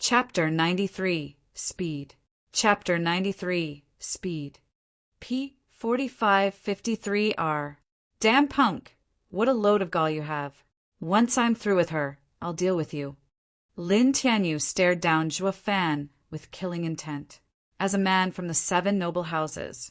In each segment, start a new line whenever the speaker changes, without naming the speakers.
Chapter 93 Speed. Chapter 93 Speed. P4553R. Damn punk! What a load of gall you have. Once I'm through with her, I'll deal with you. Lin Tianyu stared down Zhuo Fan with killing intent. As a man from the 7 noble houses,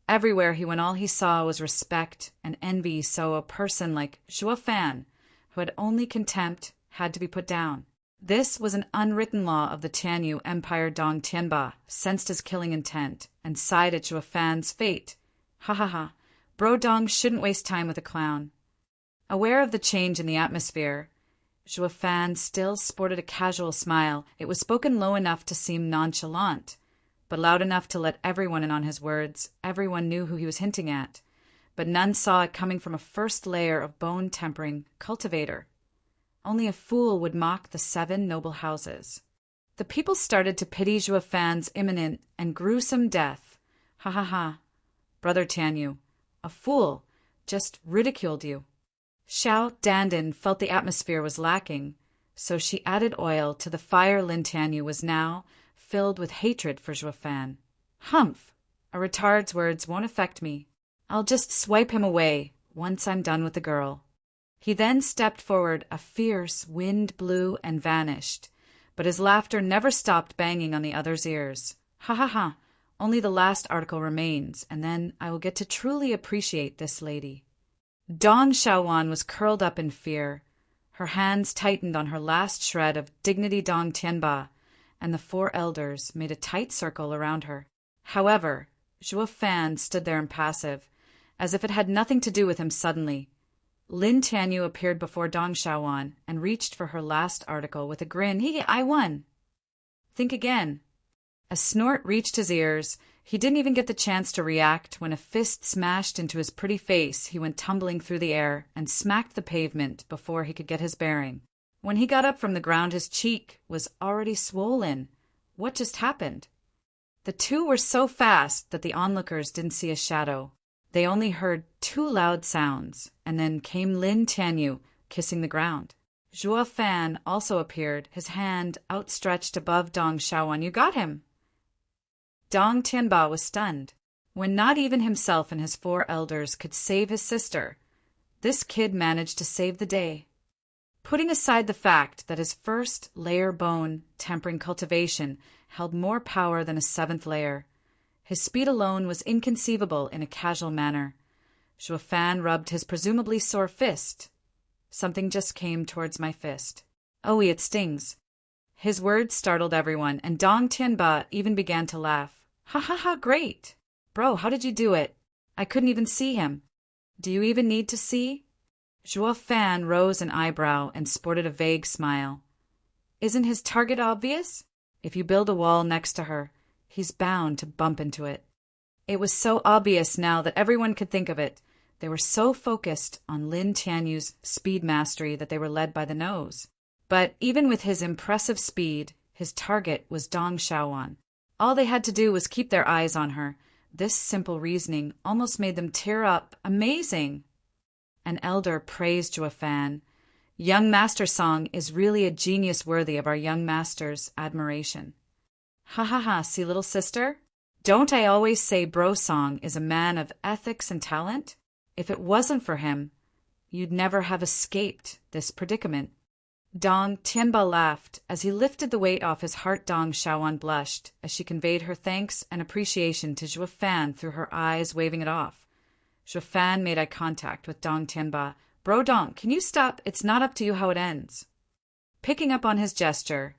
everywhere he went all he saw was respect and envy, so a person like Zhuo Fan, who had only contempt, had to be put down. This was an unwritten law of the Tianyu Empire. Dong Tianba sensed his killing intent and sighed at Zhuo Fan's fate. Ha ha ha, Bro Dong shouldn't waste time with a clown. Aware of the change in the atmosphere, Zhuo Fan still sported a casual smile. It was spoken low enough to seem nonchalant, but loud enough to let everyone in on his words. Everyone knew who he was hinting at, but none saw it coming from a first layer of bone-tempering cultivator. Only a fool would mock the 7 noble houses. The people started to pity Zhuo Fan's imminent and gruesome death. Ha ha ha, Brother Tianyu, a fool, just ridiculed you. Xiao Dandan felt the atmosphere was lacking, so she added oil to the fire. Lin Tianyu was now filled with hatred for Zhuo Fan. Humph! A retard's words won't affect me. I'll just swipe him away once I'm done with the girl. He then stepped forward, a fierce wind blew and vanished, but his laughter never stopped banging on the other's ears. Ha ha ha! Only the last article remains, and then I will get to truly appreciate this lady. Dong Xiaowan was curled up in fear. Her hands tightened on her last shred of dignity. Dong Tianba and the 4 elders made a tight circle around her. However, Zhuo Fan stood there impassive, as if it had nothing to do with him. Suddenly, Lin Tianyu appeared before Dong Xiaowan and reached for her last article with a grin. I won. Think again. A snort reached his ears. He didn't even get the chance to react when a fist smashed into his pretty face. He went tumbling through the air and smacked the pavement before he could get his bearing. When he got up from the ground, his cheek was already swollen. What just happened? The two were so fast that the onlookers didn't see a shadow. They only heard 2 loud sounds, and then came Lin Tianyu kissing the ground. Zhuo Fan also appeared, his hand outstretched above Dong Xiaowan. You got him! Dong Tianba was stunned. When not even himself and his 4 elders could save his sister, this kid managed to save the day. Putting aside the fact that his first layer bone tempering cultivation held more power than a 7th layer, his speed alone was inconceivable in a casual manner. Zhuo Fan rubbed his presumably sore fist. Something just came towards my fist. Oh, it stings. His words startled everyone, and Dong Tianba even began to laugh. Ha ha ha, great! Bro, how did you do it? I couldn't even see him. Do you even need to see? Zhuo Fan rose an eyebrow and sported a vague smile. Isn't his target obvious? If you build a wall next to her, he's bound to bump into it. It was so obvious now that everyone could think of it. They were so focused on Lin Tianyu's speed mastery that they were led by the nose. But even with his impressive speed, his target was Dong Xiaowan. All they had to do was keep their eyes on her. This simple reasoning almost made them tear up. Amazing! An elder praised Zhuo Fan. Young Master Song is really a genius worthy of our young master's admiration. Ha ha ha, see little sister? Don't I always say Bro Song is a man of ethics and talent? If it wasn't for him, you'd never have escaped this predicament. Dong Tianba laughed. As he lifted the weight off his heart, Dong Xiaowan blushed as she conveyed her thanks and appreciation to Zhuo Fan through her eyes, waving it off. Zhuo Fan made eye contact with Dong Tianba. Bro Dong, can you stop? It's not up to you how it ends. Picking up on his gesture,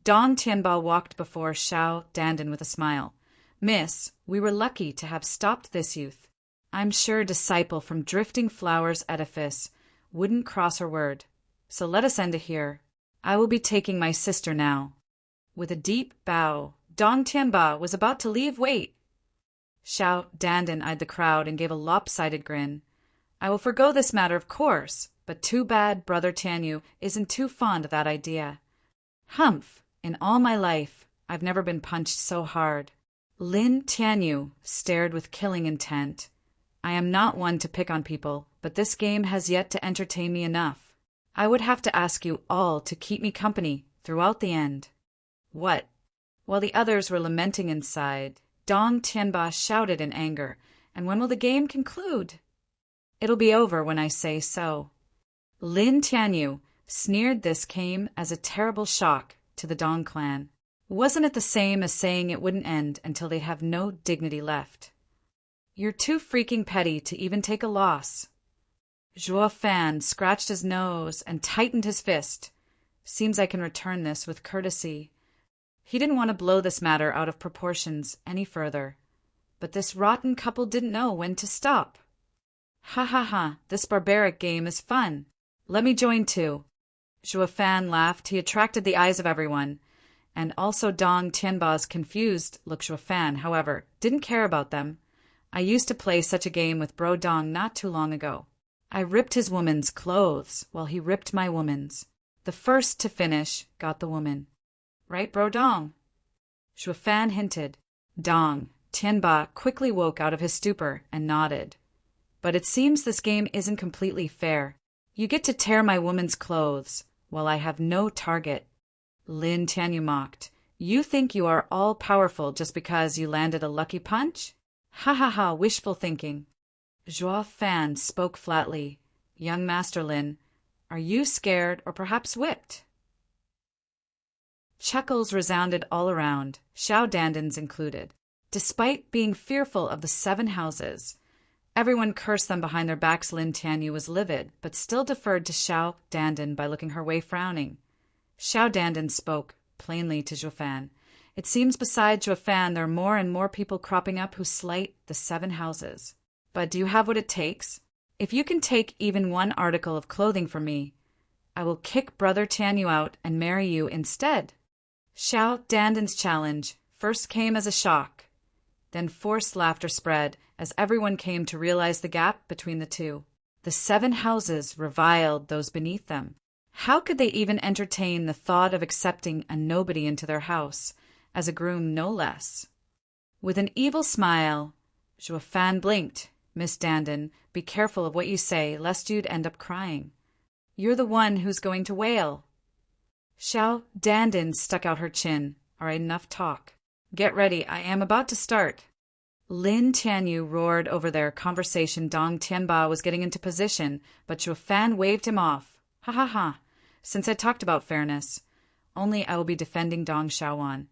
Dong Tianba walked before Xiao Dandan with a smile. Miss, we were lucky to have stopped this youth. I'm sure disciple from Drifting Flowers edifice wouldn't cross her word. So let us end it here. I will be taking my sister now. With a deep bow, Dong Tianba was about to leave. Wait. Xiao Dandan eyed the crowd and gave a lopsided grin. I will forgo this matter, of course, but too bad Brother Tianyu isn't too fond of that idea. Humph! In all my life, I've never been punched so hard. Lin Tianyu stared with killing intent. I am not one to pick on people, but this game has yet to entertain me enough. I would have to ask you all to keep me company throughout the end. What? While the others were lamenting inside, Dong Tianba shouted in anger, "And when will the game conclude?" "It'll be over when I say so." Lin Tianyu sneered. This came as a terrible shock to the Dong clan. Wasn't it the same as saying it wouldn't end until they have no dignity left? "You're too freaking petty to even take a loss." Zhuo Fan scratched his nose and tightened his fist. Seems I can return this with courtesy. He didn't want to blow this matter out of proportions any further. But this rotten couple didn't know when to stop. "Ha ha ha, this barbaric game is fun. Let me join too." Zhuo Fan laughed. He attracted the eyes of everyone. And also Dong Tianba's confused look. Zhuo Fan, however, didn't care about them. "I used to play such a game with Bro Dong not too long ago. I ripped his woman's clothes while he ripped my woman's. The first to finish got the woman. Right, Bro Dong?" Zhuo Fan hinted. Dong Tianba quickly woke out of his stupor and nodded. "But it seems this game isn't completely fair. You get to tear my woman's clothes while I have no target." Lin Tianyu mocked. "You think you are all-powerful just because you landed a lucky punch? Ha ha ha, wishful thinking." Zhuo Fan spoke flatly. "Young Master Lin, are you scared or perhaps whipped?" Chuckles resounded all around, Xiao Dandans included. Despite being fearful of the 7 houses, everyone cursed them behind their backs. Lin Tianyu was livid, but still deferred to Xiao Dandan by looking her way frowning. Xiao Dandan spoke plainly to Zhuo Fan. "It seems beside Zhuo Fan there are more and more people cropping up who slight the 7 houses. But do you have what it takes? If you can take even one article of clothing from me, I will kick Brother Tianyu out and marry you instead." Xiao Dandan's challenge first came as a shock. Then forced laughter spread as everyone came to realize the gap between the two. The 7 houses reviled those beneath them. How could they even entertain the thought of accepting a nobody into their house, as a groom no less? With an evil smile, Zhuo Fan blinked. "Miss Dandan, be careful of what you say, lest you'd end up crying. You're the one who's going to wail." Xiao Dandan stuck out her chin. "All right, enough talk. Get ready, I am about to start." Lin Tianyu roared over their conversation. Dong Tianba was getting into position, but Zhuo Fan waved him off. "Ha ha ha. Since I talked about fairness, only I will be defending Dong Xiaowan,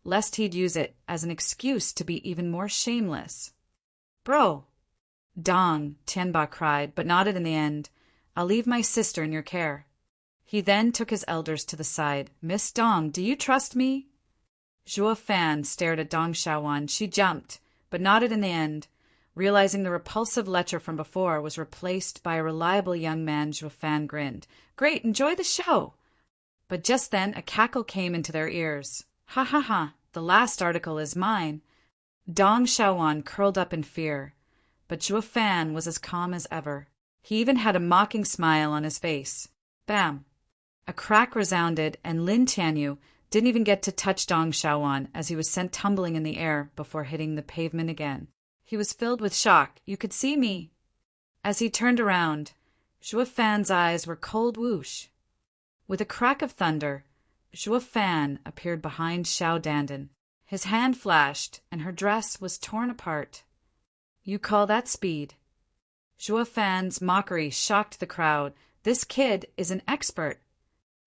lest he'd use it as an excuse to be even more shameless." "Bro!" Dong Tianba cried, but nodded in the end. "I'll leave my sister in your care." He then took his elders to the side. "Miss Dong, do you trust me?" Zhuo Fan stared at Dong Xiaowan. She jumped, but nodded in the end. Realizing the repulsive lecher from before was replaced by a reliable young man, Zhuo Fan grinned. "Great, enjoy the show!" But just then a cackle came into their ears. "Ha ha ha, the last article is mine." Dong Xiaowan curled up in fear, but Zhuo Fan was as calm as ever. He even had a mocking smile on his face. Bam! A crack resounded, and Lin Tianyu didn't even get to touch Dong Xiaowan as he was sent tumbling in the air before hitting the pavement again. He was filled with shock. "You could see me." As he turned around, Zhuo Fan's eyes were cold whoosh. With a crack of thunder, Zhuo Fan appeared behind Xiao Dandan. His hand flashed, and her dress was torn apart. "You call that speed?" Zhuo Fan's mockery shocked the crowd. This kid is an expert.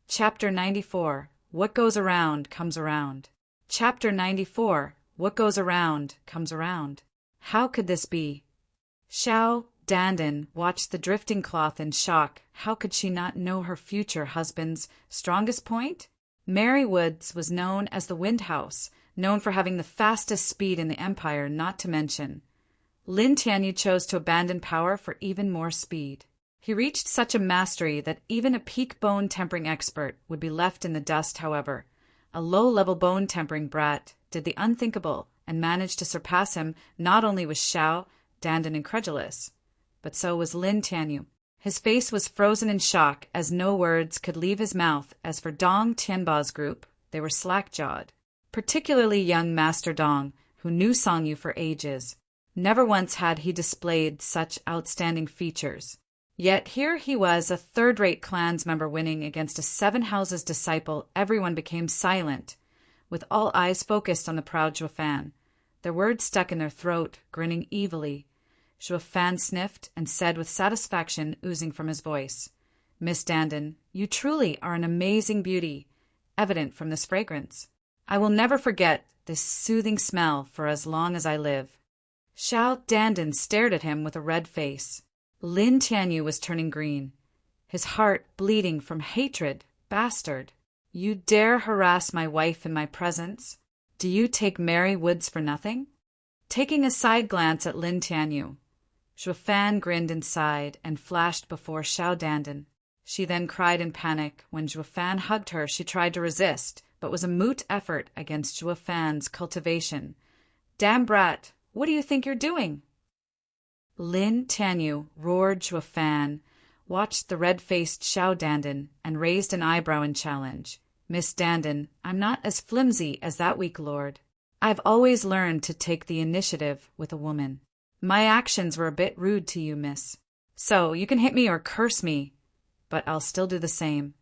Chapter 94. What goes around comes around. Chapter 94. What goes around comes around. How could this be? Xiao Dandan watched the drifting cloth in shock. How could she not know her future husband's strongest point? Mary Woods was known as the Wind House, known for having the fastest speed in the Empire, not to mention. Lin Tianyu chose to abandon power for even more speed. He reached such a mastery that even a peak bone tempering expert would be left in the dust. However, a low-level bone tempering brat did the unthinkable and managed to surpass him. Not only was Xiao Dandan incredulous, but so was Lin Tianyu. His face was frozen in shock as no words could leave his mouth. As for Dong Tianba's group, they were slack-jawed. Particularly young Master Dong, who knew Songyu for ages. Never once had he displayed such outstanding features. Yet here he was, a third-rate clans member winning against a 7 houses disciple. Everyone became silent. with all eyes focused on the proud Juefan. Their words stuck in their throat, grinning evilly. Juefan sniffed and said with satisfaction oozing from his voice, "Miss Dandin, you truly are an amazing beauty, evident from this fragrance. I will never forget this soothing smell for as long as I live." Xiao Dandin stared at him with a red face. Lin Tianyu was turning green, his heart bleeding from hatred. "Bastard! You dare harass my wife in my presence? Do you take merry woods for nothing?" Taking a side glance at Lin Tianyu, Juefan grinned inside and flashed before Xiao Dandin. She then cried in panic. When Juefan hugged her, she tried to resist, but was a moot effort against Juefan's cultivation. "Damn brat, what do you think you're doing?" Lin Tianyu roared. Juefan watched the red-faced Xiao Dandin and raised an eyebrow in challenge. "Miss Dandin, I'm not as flimsy as that weak lord. I've always learned to take the initiative with a woman. My actions were a bit rude to you, miss. So you can hit me or curse me, but I'll still do the same."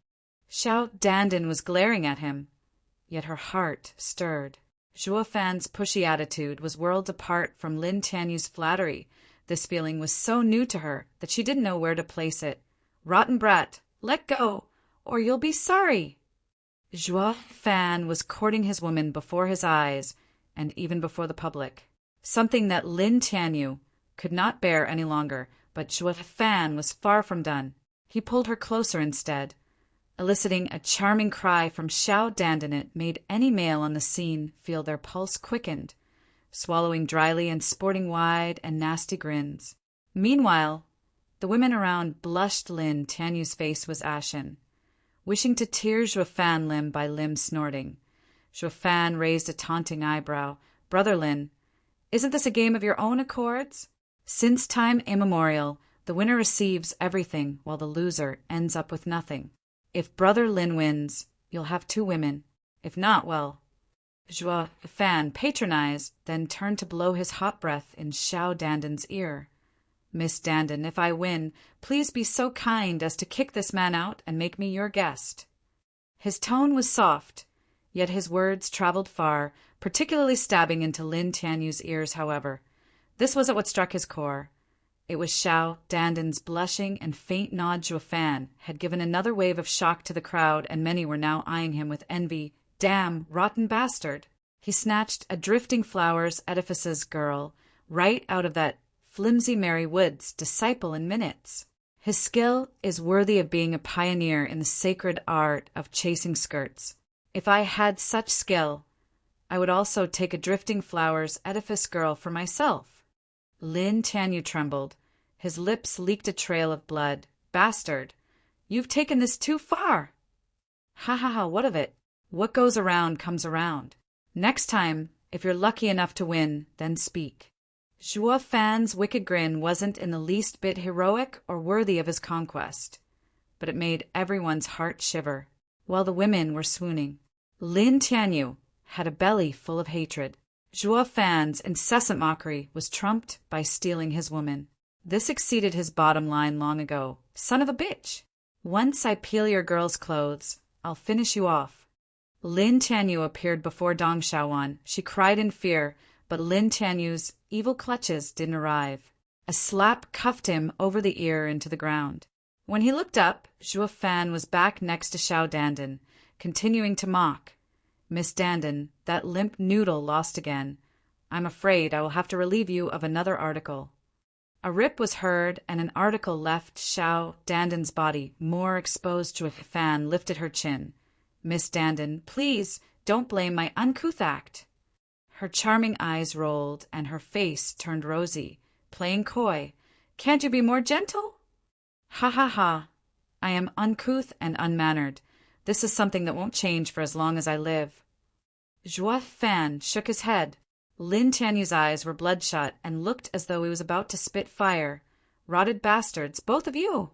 Xiao Dandin was glaring at him, yet her heart stirred. Juefan's pushy attitude was worlds apart from Lin Tianyu's flattery. This feeling was so new to her that she didn't know where to place it. "Rotten brat, let go, or you'll be sorry." Juefan was courting his woman before his eyes and even before the public, something that Lin Tianyu could not bear any longer, but Juefan was far from done. He pulled her closer instead, eliciting a charming cry from Xiao Dandin. It made any male on the scene feel their pulse quickened, swallowing dryly and sporting wide and nasty grins. Meanwhile, the women around blushed. Lin Tianyu's face was ashen, wishing to tear Juefan limb by limb, snorting. Juefan raised a taunting eyebrow. "Brother Lin, isn't this a game of your own accords? Since time immemorial, the winner receives everything while the loser ends up with nothing. If Brother Lin wins, you'll have 2 women. If not, well..." Juefan patronized, then turned to blow his hot breath in Xiao Dandin's ear. "Miss Dandin, if I win, please be so kind as to kick this man out and make me your guest." His tone was soft, yet his words traveled far, particularly stabbing into Lin Tianyu's ears. However, this wasn't what struck his core. It was Xiao Dandin's blushing and faint nod. Juefan had given another wave of shock to the crowd, and many were now eyeing him with envy. "Damn rotten bastard!" He snatched a drifting flowers edifice's girl right out of that flimsy Mary Wood's disciple in minutes. His skill is worthy of being a pioneer in the sacred art of chasing skirts. If I had such skill, I would also take a drifting flowers edifice girl for myself. Lin Tianyu trembled. His lips leaked a trail of blood. "Bastard, you've taken this too far." "Ha ha ha, what of it? What goes around comes around. Next time, if you're lucky enough to win, then speak." Juefan's wicked grin wasn't in the least bit heroic or worthy of his conquest, but it made everyone's heart shiver, while the women were swooning. Lin Tianyu had a belly full of hatred. Juefan's incessant mockery was trumped by stealing his woman. This exceeded his bottom line long ago. "Son of a bitch! Once I peel your girl's clothes, I'll finish you off." Lin Tianyu appeared before Dong Xiaowan. She cried in fear, but Lin Tianyu's evil clutches didn't arrive. A slap cuffed him over the ear into the ground. When he looked up, Juefan was back next to Xiao Dandin, continuing to mock. "Miss Dandin, that limp noodle lost again. I'm afraid I will have to relieve you of another article." A rip was heard, and an article left Xiao Dandin's body more exposed. Juefan lifted her chin. "Miss Dandin, please don't blame my uncouth act." Her charming eyes rolled, and her face turned rosy, playing coy. "Can't you be more gentle?" "Ha ha ha. I am uncouth and unmannered. This is something that won't change for as long as I live." Juefan shook his head. Lin Tianyu's eyes were bloodshot and looked as though he was about to spit fire. "Rotted bastards, both of you!"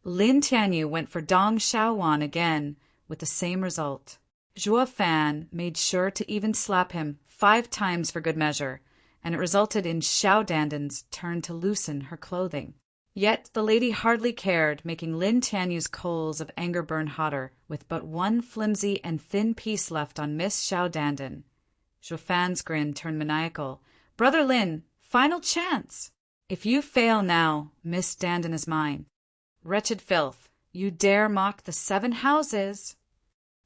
Lin Tianyu went for Dong Xiaowan again, with the same result. Juefan made sure to even slap him 5 times for good measure, and it resulted in Xiao Dandin's turn to loosen her clothing. Yet the lady hardly cared, making Lin Tianyu's coals of anger burn hotter, with but one flimsy and thin piece left on Miss Xiao Dandan. Zhuo Fan's grin turned maniacal. "Brother Lin, final chance! If you fail now, Miss Dandan is mine. Wretched filth, you dare mock the 7 houses!"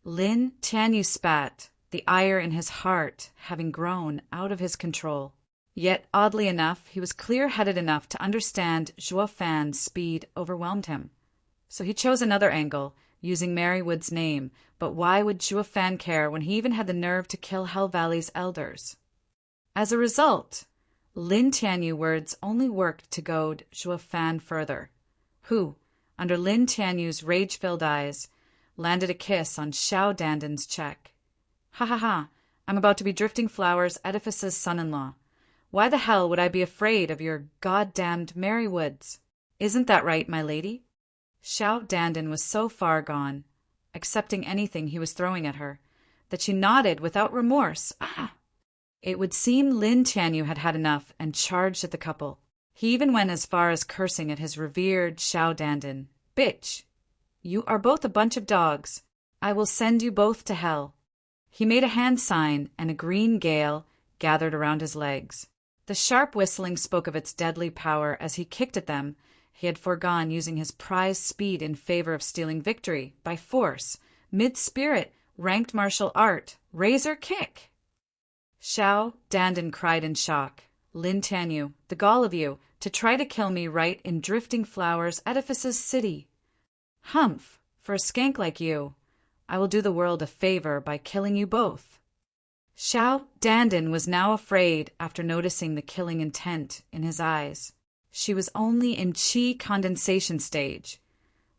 Lin Tianyu spat, the ire in his heart having grown out of his control. Yet, oddly enough, he was clear-headed enough to understand Zhuo Fan's speed overwhelmed him. So he chose another angle, using Mary Wood's name, but why would Zhuo Fan care when he even had the nerve to kill Hell Valley's elders? As a result, Lin Tianyu words only worked to goad Zhuo Fan further, who, under Lin Tianyu's rage-filled eyes, landed a kiss on Xiao Dandan's cheek. "Ha ha ha, I'm about to be Drifting Flowers Edifice's son-in-law. Why the hell would I be afraid of your goddamned Mary Woods? Isn't that right, my lady?" Xiao Dandan was so far gone, accepting anything he was throwing at her, that she nodded without remorse. It would seem Lin Tianyu had had enough and charged at the couple. He even went as far as cursing at his revered Xiao Dandan. "Bitch! You are both a bunch of dogs. I will send you both to hell." He made a hand sign, and a green gale gathered around his legs. The sharp whistling spoke of its deadly power as he kicked at them. He had foregone using his prized speed in favor of stealing victory by force, mid-spirit, ranked martial art, razor kick. Xiao Dandan cried in shock. "Lin Tianyu, the gall of you, to try to kill me right in Drifting Flowers Edifice's city. Humph, for a skank like you, I will do the world a favor by killing you both." Xiao Dandan was now afraid after noticing the killing intent in his eyes. She was only in qi condensation stage,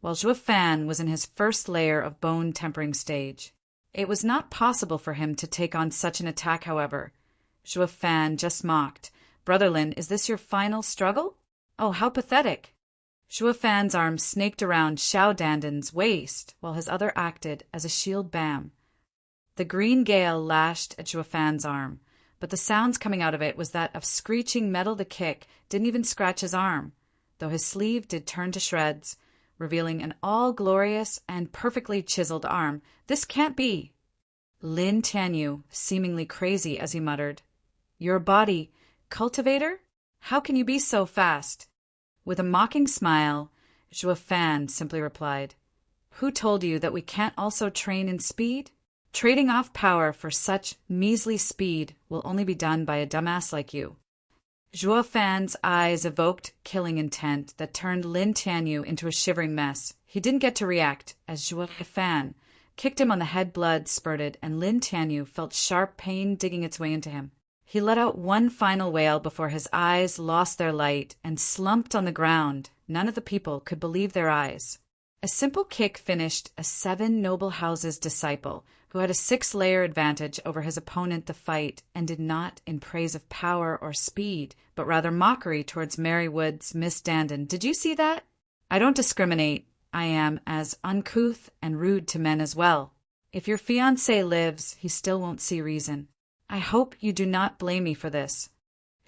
while Zhuo Fan was in his first layer of bone tempering stage. It was not possible for him to take on such an attack, however. Zhuo Fan just mocked. "Brother Lin, is this your final struggle? Oh, how pathetic." Zhuo Fan's arm snaked around Xiao Dandan's waist, while his other acted as a shield bam. The green gale lashed at Zhuo Fan's arm, but the sounds coming out of it was that of screeching metal. The kick didn't even scratch his arm, though his sleeve did turn to shreds, revealing an all-glorious and perfectly chiseled arm. "This can't be." Lin Tianyu, seemingly crazy as he muttered, "Your body, cultivator? How can you be so fast?" With a mocking smile, Zhuo Fan simply replied, "Who told you that we can't also train in speed? Trading off power for such measly speed will only be done by a dumbass like you." Zhuo Fan's eyes evoked killing intent that turned Lin Tianyu into a shivering mess. He didn't get to react as Zhuo Fan kicked him on the head. Blood spurted, and Lin Tianyu felt sharp pain digging its way into him. He let out one final wail before his eyes lost their light and slumped on the ground. None of the people could believe their eyes. A simple kick finished a 7 noble houses disciple who had a 6-layer advantage over his opponent. The fight ended not in praise of power or speed, but rather mockery towards Mary Wood's Miss Dandan. "Did you see that? I don't discriminate. I am as uncouth and rude to men as well. If your fiancé lives, he still won't see reason. I hope you do not blame me for this."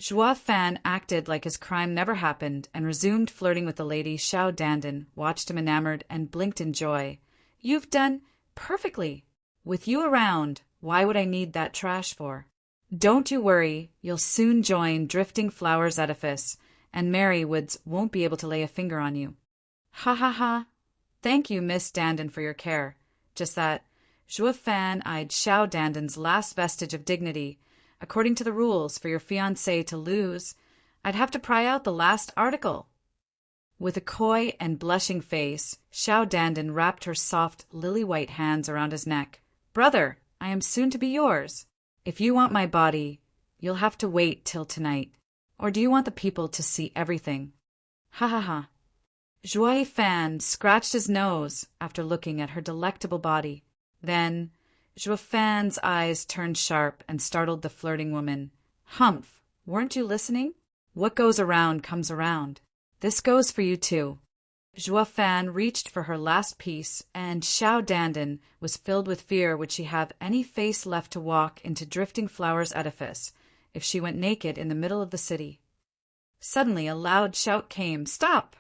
Zhuo Fan acted like his crime never happened and resumed flirting with the lady. Xiao Dandan watched him enamored and blinked in joy. "You've done perfectly. With you around, why would I need that trash for? Don't you worry, you'll soon join Drifting Flowers Edifice, and Mary Woods won't be able to lay a finger on you." "Ha ha ha. Thank you, Miss Dandan, for your care. Just that." Zhuo Fan eyed Xiao Dandan's last vestige of dignity. "According to the rules, for your fiancé to lose, I'd have to pry out the last article." With a coy and blushing face, Xiao Dandan wrapped her soft, lily-white hands around his neck. "Brother, I am soon to be yours. If you want my body, you'll have to wait till tonight. Or do you want the people to see everything?" "Ha ha ha." Zhuo Fan scratched his nose after looking at her delectable body. Then Zhuo Fan's eyes turned sharp and startled the flirting woman. "Humph, weren't you listening? What goes around comes around. This goes for you too." Zhuo Fan reached for her last piece, and Xiao Dandan was filled with fear would she have any face left to walk into Drifting Flowers Edifice if she went naked in the middle of the city. Suddenly a loud shout came. "Stop!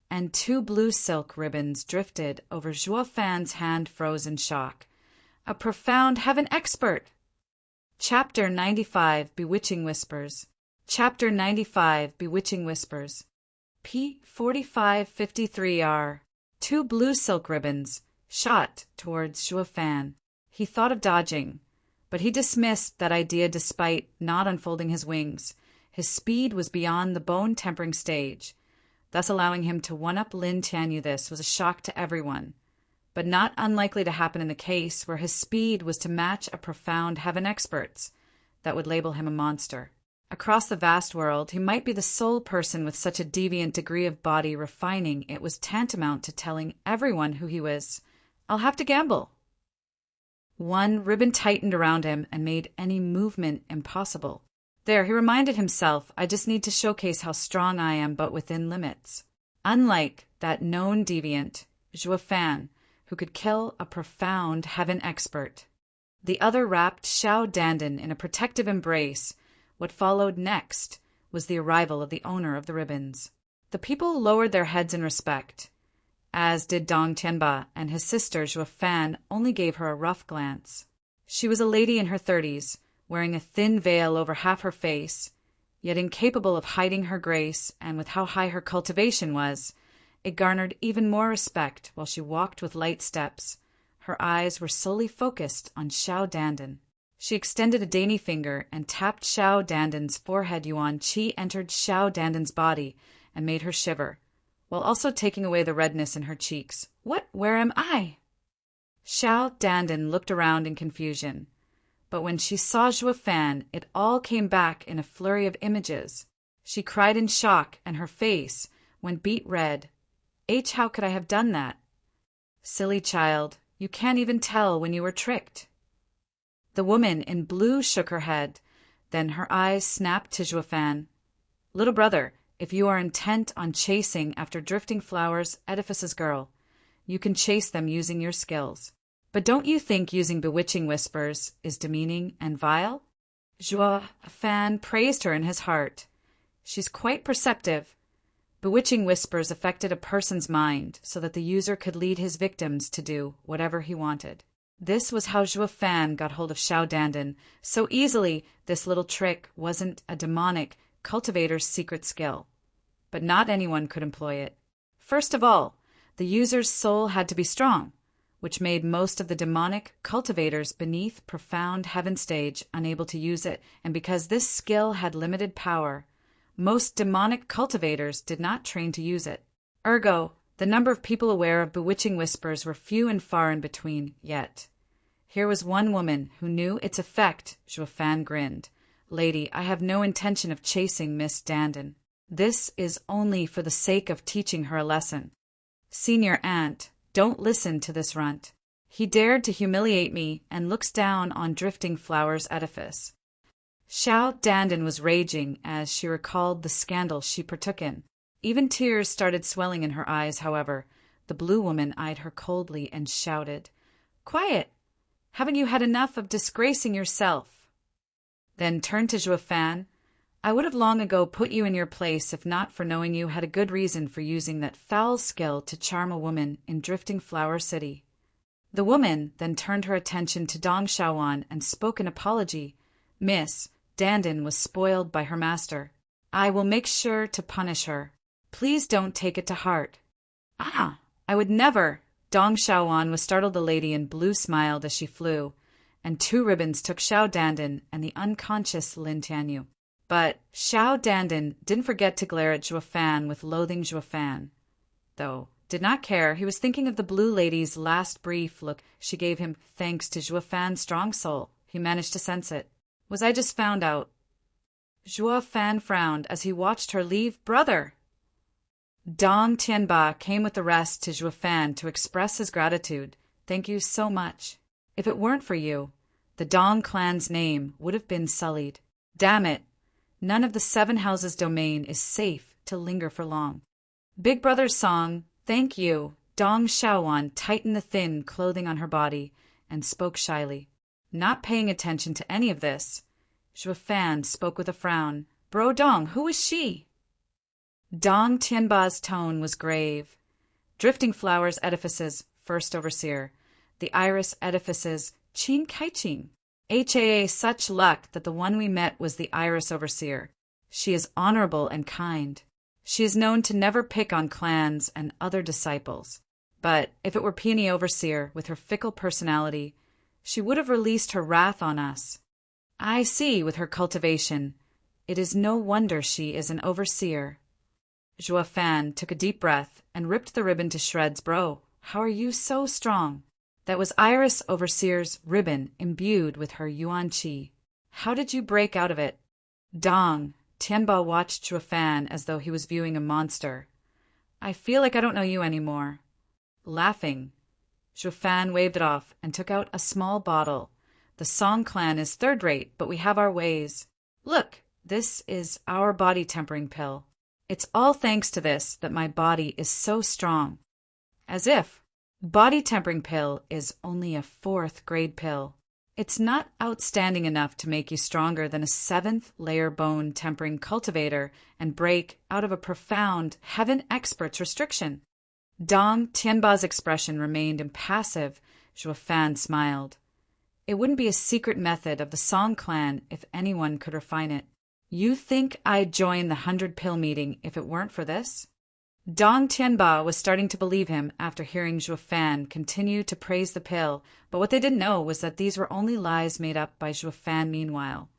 and 2 blue silk ribbons drifted over Zhuo Fan's hand, froze in shock. A profound heaven expert! Chapter 95, Bewitching Whispers. Chapter 95, Bewitching Whispers. P. 4553R. 2 blue silk ribbons shot towards Zhuo Fan. He thought of dodging, but he dismissed that idea despite not unfolding his wings. His speed was beyond the bone-tempering stage, thus allowing him to one-up Lin Tianyu. This was a shock to everyone, but not unlikely to happen in the case where his speed was to match a profound heaven expert's that would label him a monster. Across the vast world, he might be the sole person with such a deviant degree of body refining it was tantamount to telling everyone who he was. I'll have to gamble. One ribbon tightened around him and made any movement impossible. There, he reminded himself, I just need to showcase how strong I am, but within limits. Unlike that known deviant, Zhuo Fan, who could kill a profound heaven expert. The other wrapped Xiao Dandan in a protective embrace. What followed next was the arrival of the owner of the ribbons. The people lowered their heads in respect, as did Dong Tianba, and his sister Zhuo Fan only gave her a rough glance. She was a lady in her 30s, wearing a thin veil over half her face, yet incapable of hiding her grace, and with how high her cultivation was, it garnered even more respect while she walked with light steps. Her eyes were solely focused on Xiao Dandan. She extended a dainty finger and tapped Xiao Dandan's forehead. Yuan Qi entered Xiao Dandan's body and made her shiver, while also taking away the redness in her cheeks. Where am I? Xiao Dandan looked around in confusion, but when she saw Zhuo Fan, it all came back in a flurry of images. She cried in shock, and her face went beet red. How could I have done that? Silly child, you can't even tell when you were tricked. The woman in blue shook her head. Then her eyes snapped to Zhuo Fan. Little brother, if you are intent on chasing after drifting flowers, edifice's girl, you can chase them using your skills. But don't you think using bewitching whispers is demeaning and vile? Zhuo Fan praised her in his heart. She's quite perceptive. Bewitching whispers affected a person's mind so that the user could lead his victims to do whatever he wanted. This was how Zhuo Fan got hold of Xiao Dandan so easily. This little trick wasn't a demonic cultivator's secret skill, but not anyone could employ it. First of all, the user's soul had to be strong, which made most of the demonic cultivators beneath profound heaven stage unable to use it, and because this skill had limited power, most demonic cultivators did not train to use it. Ergo, the number of people aware of bewitching whispers were few and far in between, yet here was one woman who knew its effect. Zhuo Fan grinned. Lady, I have no intention of chasing Miss Dandan. This is only for the sake of teaching her a lesson. Senior aunt, don't listen to this runt. He dared to humiliate me and looks down on drifting flowers edifice. Xiao Dandan was raging as she recalled the scandal she partook in. Even tears started swelling in her eyes, however. The blue woman eyed her coldly and shouted, Quiet! Haven't you had enough of disgracing yourself? Then turned to Zhuo Fan. I would have long ago put you in your place if not for knowing you had a good reason for using that foul skill to charm a woman in Drifting Flower City. The woman then turned her attention to Dong Xiaowan and spoke an apology. Miss Dandan was spoiled by her master. I will make sure to punish her. Please don't take it to heart. Ah, I would never. Dong Xiaowan was startled. The lady in blue smiled as she flew, and 2 ribbons took Xiao Dandan and the unconscious Lin Tianyu. But Xiao Dandan didn't forget to glare at Zhuo Fan with loathing. Zhuo Fan, though, did not care. He was thinking of the blue lady's last brief look she gave him. Thanks to Zhuo Fan's strong soul, he managed to sense it. Was I just found out? Zhuo Fan frowned as he watched her leave. Brother! Dong Tianba came with the rest to Zhuo Fan to express his gratitude. Thank you so much. If it weren't for you, the Dong clan's name would have been sullied. Damn it! None of the 7 houses' domain is safe to linger for long. Big brother's song, thank you. Dong Xiaowan tightened the thin clothing on her body and spoke shyly. Not paying attention to any of this, Zhuo Fan spoke with a frown. Bro Dong, who is she? Dong Tianba's tone was grave. Drifting Flowers Edifices, first overseer. The Iris Edifices, Qin Kaiqing. HAA, such luck that the one we met was the Iris overseer. She is honorable and kind. She is known to never pick on clans and other disciples. But if it were Peony Overseer, with her fickle personality, she would have released her wrath on us. I see, with her cultivation. It is no wonder she is an overseer. Zhuo Fan took a deep breath and ripped the ribbon to shreds. Bro, how are you so strong? That was Iris Overseer's ribbon imbued with her yuan qi. How did you break out of it? Dong. Tianba watched Zhuo Fan as though he was viewing a monster. I feel like I don't know you anymore. Laughing, Zhuo Fan waved it off and took out a small bottle. The Song clan is third-rate, but we have our ways. Look, this is our body tempering pill. It's all thanks to this that my body is so strong. As if body tempering pill is only a 4th-grade pill. It's not outstanding enough to make you stronger than a 7th-layer bone tempering cultivator and break out of a profound heaven expert's restriction. Dong Tianba's expression remained impassive. Zhuo Fan smiled. It wouldn't be a secret method of the Song clan if anyone could refine it. You think I'd join the 100-pill meeting if it weren't for this? Dong Tianba was starting to believe him after hearing Zhuo Fan continue to praise the pill, but what they didn't know was that these were only lies made up by Zhuo Fan meanwhile.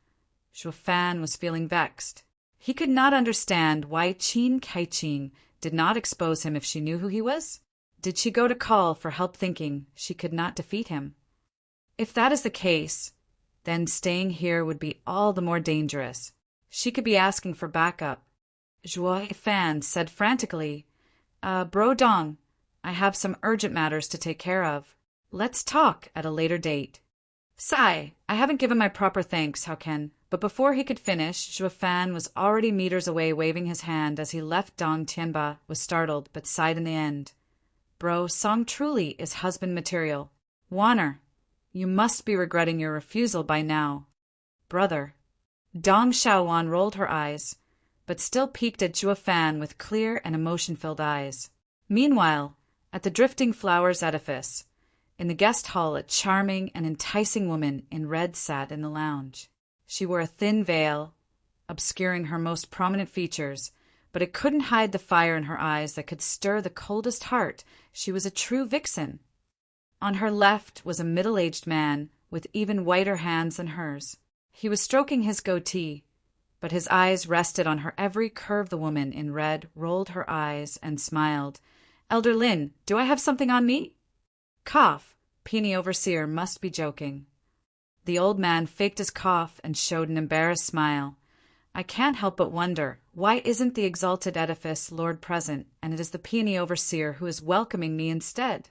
Zhuo Fan was feeling vexed. He could not understand why Qin Kaiqing did not expose him if she knew who he was. Did she go to call for help thinking she could not defeat him? If that is the case, then staying here would be all the more dangerous. She could be asking for backup. Zhuo Fan said frantically, Bro Dong, I have some urgent matters to take care of. Let's talk at a later date. Sigh, I haven't given my proper thanks, how can? But before he could finish, Zhuo Fan was already meters away waving his hand as he left. Dong Tianba was startled but sighed in the end. Bro, Song truly is husband material. Wanner, you must be regretting your refusal by now. Brother. Dong Xiaowan rolled her eyes, but still peeked at Zhuo Fan with clear and emotion-filled eyes. Meanwhile, at the Drifting Flowers edifice, in the guest hall, a charming and enticing woman in red sat in the lounge. She wore a thin veil, obscuring her most prominent features, but it couldn't hide the fire in her eyes that could stir the coldest heart. She was a true vixen. On her left was a middle-aged man with even whiter hands than hers. He was stroking his goatee, but his eyes rested on her every curve. The woman in red rolled her eyes and smiled. Elder Lin, do I have something on me? Cough. Peony Overseer must be joking. The old man faked his cough and showed an embarrassed smile. I can't help but wonder, why isn't the exalted edifice Lord present, and it is the Peony Overseer who is welcoming me instead?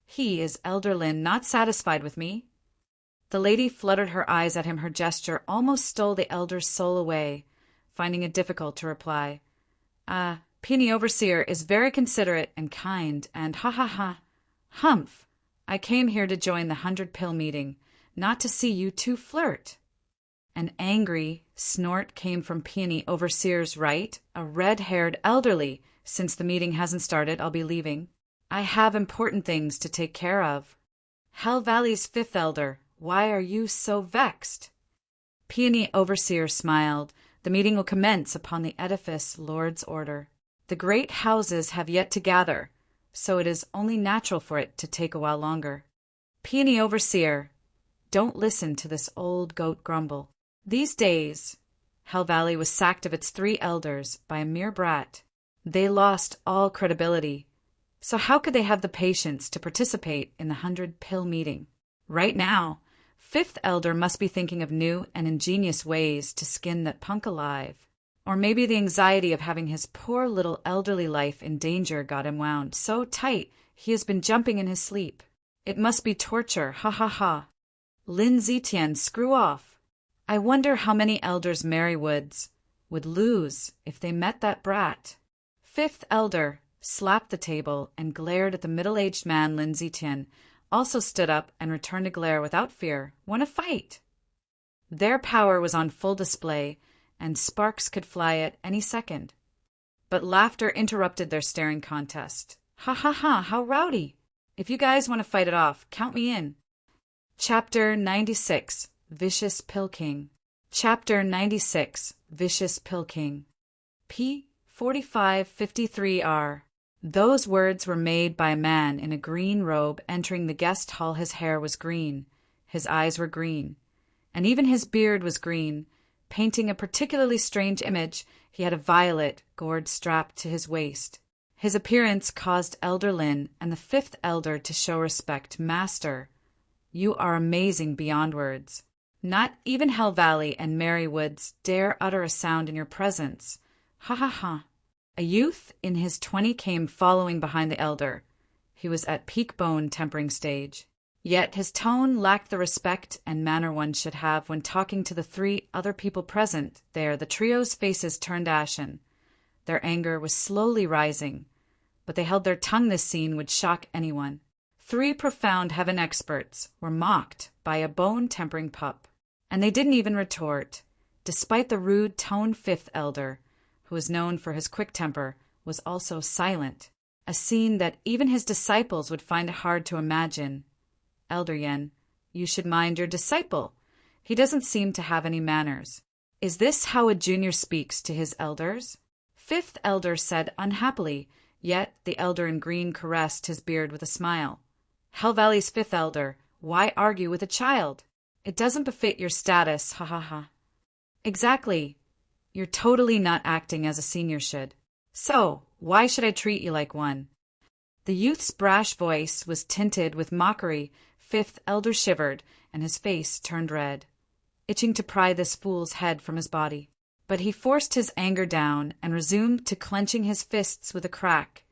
He is Elder Lin, not satisfied with me. The lady fluttered her eyes at him. Her gesture almost stole the elder's soul away, finding it difficult to reply. Peony Overseer is very considerate and kind, and ha. Humph! I came here to join the 100-pill meeting, not to see you two flirt. An angry snort came from Peony Overseer's right, a red-haired elderly. Since the meeting hasn't started, I'll be leaving. I have important things to take care of. Hell Valley's 5th elder, why are you so vexed? Peony Overseer smiled. The meeting will commence upon the edifice Lord's order. The great houses have yet to gather, so it is only natural for it to take a while longer. Peony Overseer, don't listen to this old goat grumble. These days, Hell Valley was sacked of its 3 elders by a mere brat. They lost all credibility. So how could they have the patience to participate in the 100-pill meeting? Right now, 5th elder must be thinking of new and ingenious ways to skin that punk alive. Or maybe the anxiety of having his poor little elderly life in danger got him wound so tight he has been jumping in his sleep. It must be torture, ha. Lin Zitian, screw off. I wonder how many elders Marywoods would lose if they met that brat. 5th elder slapped the table and glared at the middle-aged man. Lin Zitian also stood up and returned to glare without fear. Want to fight? Their power was on full display, and sparks could fly at any second. But laughter interrupted their staring contest. Ha ha ha, how rowdy! If you guys want to fight it off, count me in. Chapter 96, Vicious Pill King. Chapter 96, Vicious Pill King. P. 4553R. Those words were made by a man in a green robe entering the guest hall. His hair was green, his eyes were green, and even his beard was green. Painting a particularly strange image, he had a violet gourd strapped to his waist. His appearance caused Elder Lin and the fifth elder to show respect. Master, you are amazing beyond words. Not even Hell Valley and Merry Woods dare utter a sound in your presence. Ha ha ha. A youth in his 20s came following behind the elder. He was at peak bone tempering stage. Yet his tone lacked the respect and manner one should have when talking to the three other people present. There, the trio's faces turned ashen. Their anger was slowly rising, but they held their tongue. This scene would shock anyone. Three profound heaven experts were mocked by a bone-tempering pup, and they didn't even retort. Despite the rude tone, fifth elder, who was known for his quick temper, was also silent, a scene that even his disciples would find it hard to imagine. Elder Yen, you should mind your disciple. He doesn't seem to have any manners. Is this how a junior speaks to his elders? Fifth elder said unhappily, yet the elder in green caressed his beard with a smile. Hell Valley's fifth elder, why argue with a child? It doesn't befit your status, ha ha ha. Exactly. You're totally not acting as a senior should. So, why should I treat you like one? The youth's brash voice was tinted with mockery. Fifth elder shivered, and his face turned red, itching to pry this fool's head from his body. But he forced his anger down and resumed to clenching his fists with a crack.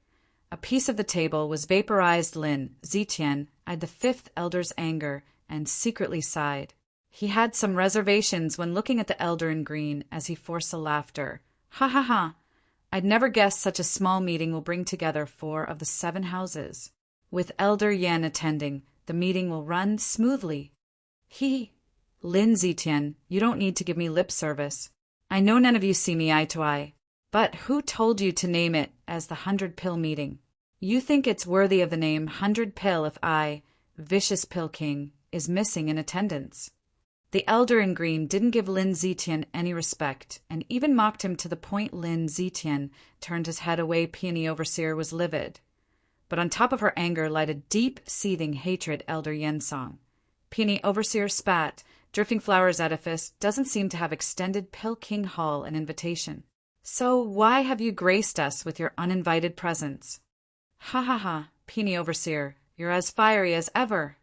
A piece of the table was vaporized. Lin Zitian eyed the fifth elder's anger and secretly sighed. He had some reservations when looking at the elder in green as he forced a laughter. Ha ha ha! I'd never guessed such a small meeting will bring together 4 of the 7 houses. With Elder Yan attending, the meeting will run smoothly. Lin Zitian, you don't need to give me lip service. I know none of you see me eye to eye. But who told you to name it as the 100-pill meeting? You think it's worthy of the name 100-pill if I, Vicious Pill King, is missing in attendance. The elder in green didn't give Lin Zitian any respect, and even mocked him to the point Lin Zitian turned his head away. Peony Overseer was livid. But on top of her anger lied a deep, seething hatred. Elder Yensong. Peony Overseer spat. Drifting Flowers Edifice doesn't seem to have extended Pill King Hall an invitation. So why have you graced us with your uninvited presence? Ha ha ha, Peony Overseer, you're as fiery as ever.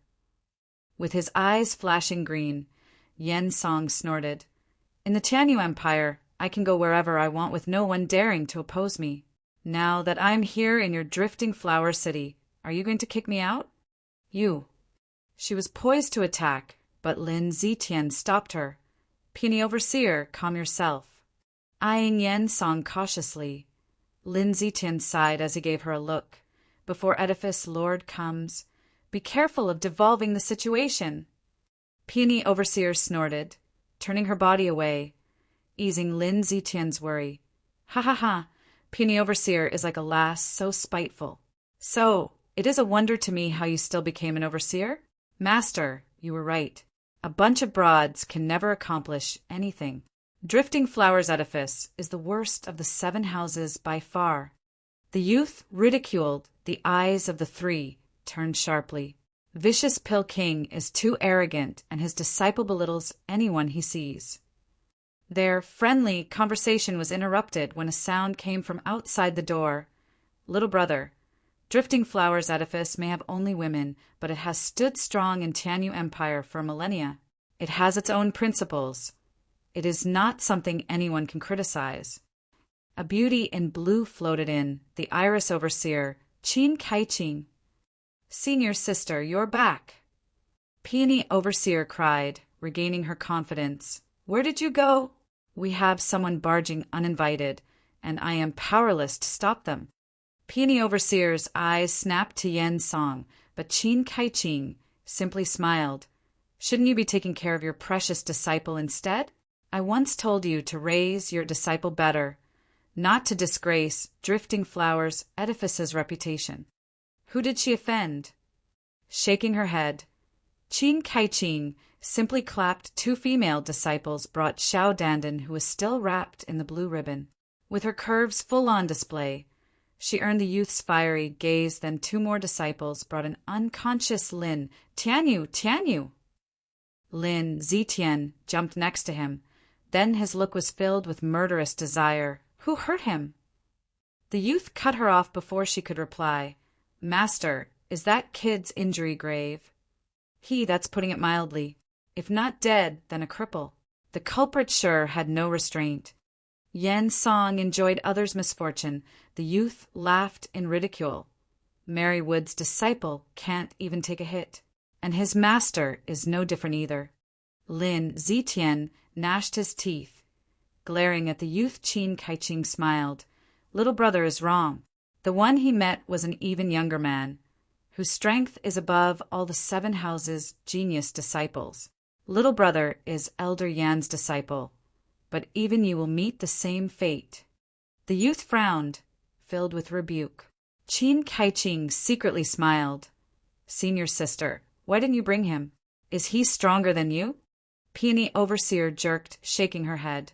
With his eyes flashing green, Yen Song snorted. In the Tianyu Empire, I can go wherever I want with no one daring to oppose me. Now that I'm here in your Drifting Flower City, are you going to kick me out? You. She was poised to attack, but Lin Zitian stopped her. Peony Overseer, calm yourself. Eyeing Yen Song cautiously, Lin Zitian sighed as he gave her a look. Before Edifice Lord comes, be careful of devolving the situation. Peony Overseer snorted, turning her body away, easing Lin Zitian's worry. Ha ha ha, Peony Overseer is like a lass so spiteful. So, it is a wonder to me how you still became an overseer? Master, you were right. A bunch of broads can never accomplish anything. Drifting Flowers Edifice is the worst of the 7 houses by far. The youth ridiculed. The eyes of the 3 turned sharply. Vicious Pill King is too arrogant, and his disciple belittles anyone he sees. Their friendly conversation was interrupted when a sound came from outside the door. Little brother, Drifting Flowers Edifice may have only women, but it has stood strong in Tianyu Empire for millennia. It has its own principles. It is not something anyone can criticize. A beauty in blue floated in, the Iris Overseer, Qin Kai-Qing. Senior sister, you're back. Peony Overseer cried, regaining her confidence. Where did you go? We have someone barging uninvited, and I am powerless to stop them. Peony Overseer's eyes snapped to Yen Song, but Qin Kai-Qing simply smiled. Shouldn't you be taking care of your precious disciple instead? I once told you to raise your disciple better. not to disgrace Drifting Flowers' edifice's reputation. Who did she offend? Shaking her head, Qin Kaiqing simply clapped 2 female disciples brought Xiao Dandan, who was still wrapped in the blue ribbon. With her curves full on display, she earned the youth's fiery gaze. Then 2 more disciples brought an unconscious Lin Tianyu Tianyu. Lin Zitian jumped next to him. Then his look was filled with murderous desire. Who hurt him? The youth cut her off before she could reply. Master, is that kid's injury grave? That's putting it mildly. If not dead, then a cripple. The culprit sure had no restraint. Yen Song enjoyed others' misfortune. The youth laughed in ridicule. Mary Wood's disciple can't even take a hit, and his master is no different either. Lin Zitian gnashed his teeth. Glaring at the youth, Qin Kaiqing smiled. Little brother is wrong. The one he met was an even younger man, whose strength is above all the 7 houses' genius disciples. Little brother is Elder Yan's disciple, but even you will meet the same fate. The youth frowned, filled with rebuke. Qin Kaiqing secretly smiled. Senior sister, why didn't you bring him? Is he stronger than you? Peony Overseer jerked, shaking her head.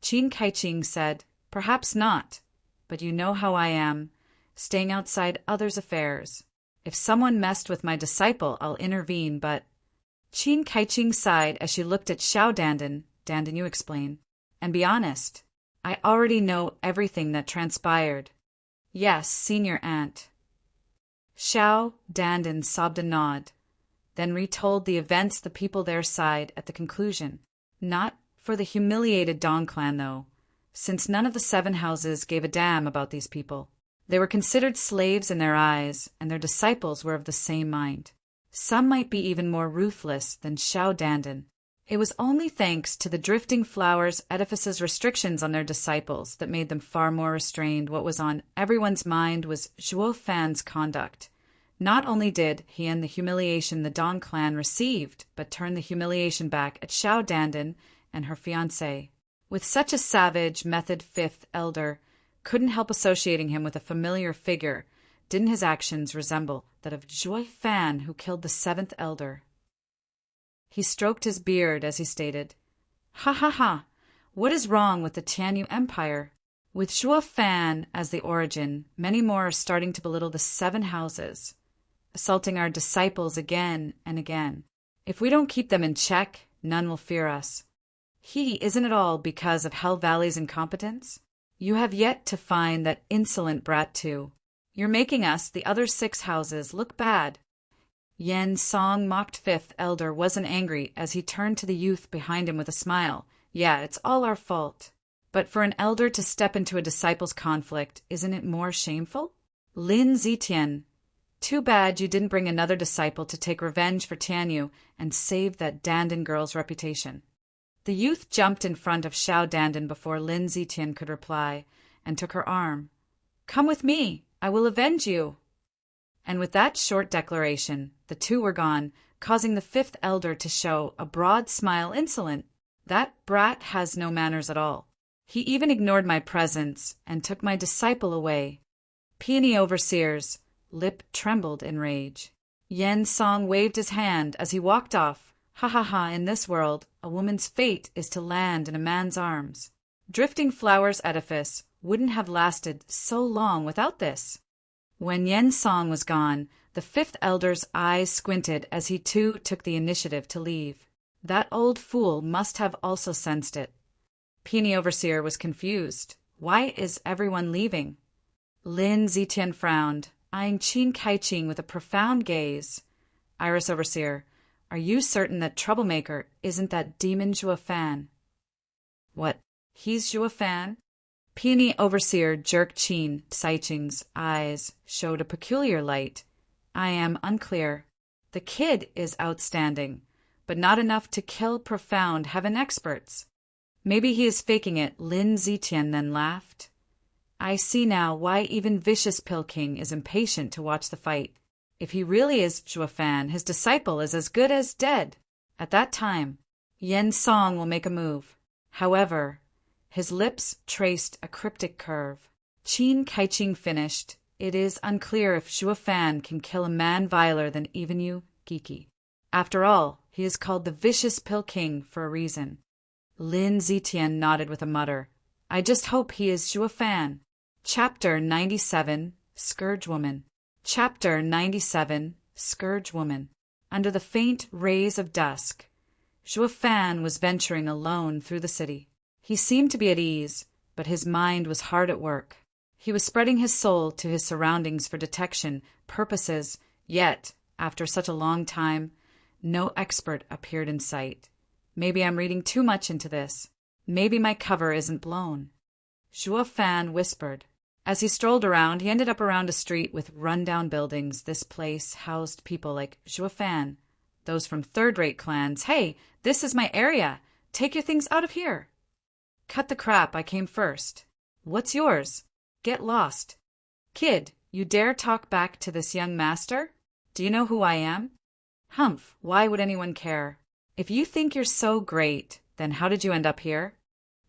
Qin Kaiqing said, perhaps not, but you know how I am, staying outside others' affairs. If someone messed with my disciple, I'll intervene, but... Qin Kaiqing sighed as she looked at Xiao Dandan. Dandan, you explain. And be honest. I already know everything that transpired. Yes, senior aunt. Xiao Dandan sobbed a nod, then retold the events the people there sighed at the conclusion. Not for the humiliated Dong clan, though, since none of the 7 houses gave a damn about these people. They were considered slaves in their eyes, and their disciples were of the same mind. Some might be even more ruthless than Xiao Dandan. It was only thanks to the Drifting Flowers edifice's restrictions on their disciples that made them far more restrained. What was on everyone's mind was Zhuo Fan's conduct. Not only did he end the humiliation the Dong clan received, but turned the humiliation back at Xiao Dandan and her fiancé. With such a savage method, 5th elder couldn't help associating him with a familiar figure. Didn't his actions resemble that of Zhuo Fan, who killed the 7th elder? He stroked his beard as he stated, Ha ha ha! What is wrong with the Tianyu Empire? With Zhuo Fan as the origin, many more are starting to belittle the 7 houses, assaulting our disciples again and again. If we don't keep them in check, none will fear us. Isn't it all because of Hell Valley's incompetence? You have yet to find that insolent brat too. You're making us, the other 6 houses, look bad. Yen Song mocked 5th elder wasn't angry as he turned to the youth behind him with a smile. Yeah, it's all our fault. But for an elder to step into a disciple's conflict, isn't it more shameful? Lin Zitian, too bad you didn't bring another disciple to take revenge for Tianyu and save that Dandan girl's reputation. The youth jumped in front of Xiao Dandan before Lin Zitian could reply, and took her arm. Come with me, I will avenge you. And with that short declaration, the 2 were gone, causing the 5th elder to show a broad smile. Insolent. That brat has no manners at all. He even ignored my presence and took my disciple away. Peony Overseer's lip trembled in rage. Yen Song waved his hand as he walked off. Ha ha ha, in this world, a woman's fate is to land in a man's arms. Drifting Flowers edifice wouldn't have lasted so long without this. When Yen Song was gone, the 5th elder's eyes squinted as he too took the initiative to leave. That old fool must have also sensed it. Peony Overseer was confused. Why is everyone leaving? Lin Zitian frowned, eyeing Qin Kaiqing with a profound gaze. Iris Overseer, are you certain that Troublemaker isn't that demon Zhuo Fan? What, he's Zhuo Fan? Peony Overseer jerked. Qin Kaiqing's eyes showed a peculiar light. I am unclear. The kid is outstanding, but not enough to kill profound heaven experts. Maybe he is faking it. Lin Zitian then laughed. I see now why even Vicious Pill King is impatient to watch the fight. If he really is Zhuo Fan, his disciple is as good as dead. At that time, Yen Song will make a move. However, His lips traced a cryptic curve. Qin Kaiqing finished. It is unclear if Zhuo Fan can kill a man viler than even you, Kiki. After all, he is called the Vicious Pill King for a reason. Lin Zetian nodded with a mutter. I just hope he is Zhuo Fan. Chapter 97, Scourge Woman. Chapter 97, Scourge Woman. Under the faint rays of dusk, Zhuo Fan was venturing alone through the city. He seemed to be at ease, but his mind was hard at work. He was spreading his soul to his surroundings for detection purposes, yet, after such a long time, no expert appeared in sight. Maybe I'm reading too much into this. Maybe my cover isn't blown. Zhuo Fan whispered. As he strolled around, he ended up around a street with run-down buildings. This place housed people like Zhuo Fan, those from third-rate clans. Hey, this is my area. Take your things out of here. Cut the crap, I came first. What's yours? Get lost. Kid, you dare talk back to this young master? Do you know who I am? Humph, why would anyone care? If you think you're so great, then how did you end up here?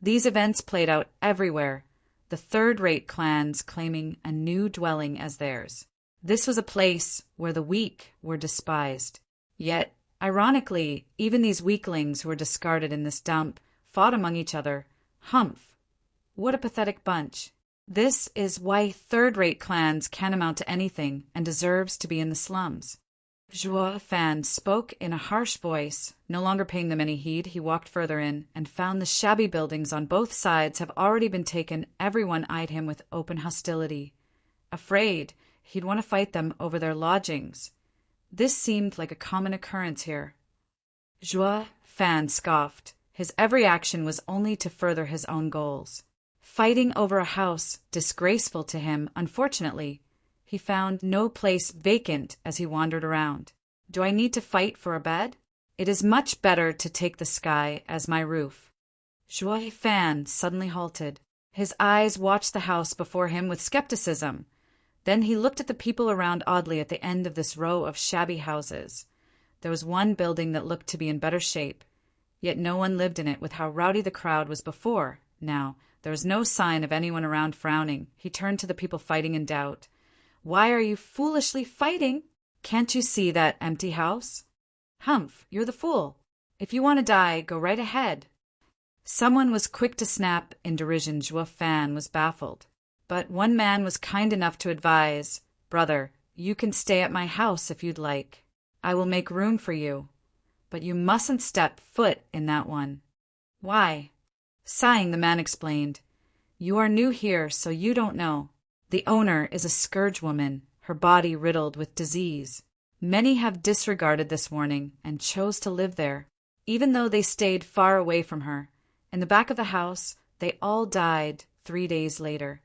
These events played out everywhere, the third-rate clans claiming a new dwelling as theirs. This was a place where the weak were despised. Yet, ironically, even these weaklings who were discarded in this dump fought among each other. Humph! What a pathetic bunch. This is why third-rate clans can't amount to anything and deserves to be in the slums. Zhuo Fan spoke in a harsh voice. No longer paying them any heed, he walked further in and found the shabby buildings on both sides have already been taken. Everyone eyed him with open hostility. Afraid he'd want to fight them over their lodgings. This seemed like a common occurrence here. Zhuo Fan scoffed. His every action was only to further his own goals. Fighting over a house, disgraceful to him, unfortunately. He found no place vacant as he wandered around. Do I need to fight for a bed? It is much better to take the sky as my roof. Zhuo Fan suddenly halted. His eyes watched the house before him with skepticism. Then he looked at the people around oddly at the end of this row of shabby houses. There was one building that looked to be in better shape, yet no one lived in it with how rowdy the crowd was before. Now, there was no sign of anyone around frowning. He turned to the people fighting in doubt. Why are you foolishly fighting? Can't you see that empty house? Humph, you're the fool. If you want to die, go right ahead. Someone was quick to snap in derision. Zhuo Fan was baffled. But one man was kind enough to advise, Brother, you can stay at my house if you'd like. I will make room for you. But you mustn't step foot in that one. Why? Sighing, the man explained. You are new here, so you don't know. The owner is a scourge woman, her body riddled with disease. Many have disregarded this warning and chose to live there, even though they stayed far away from her. In the back of the house, they all died 3 days later.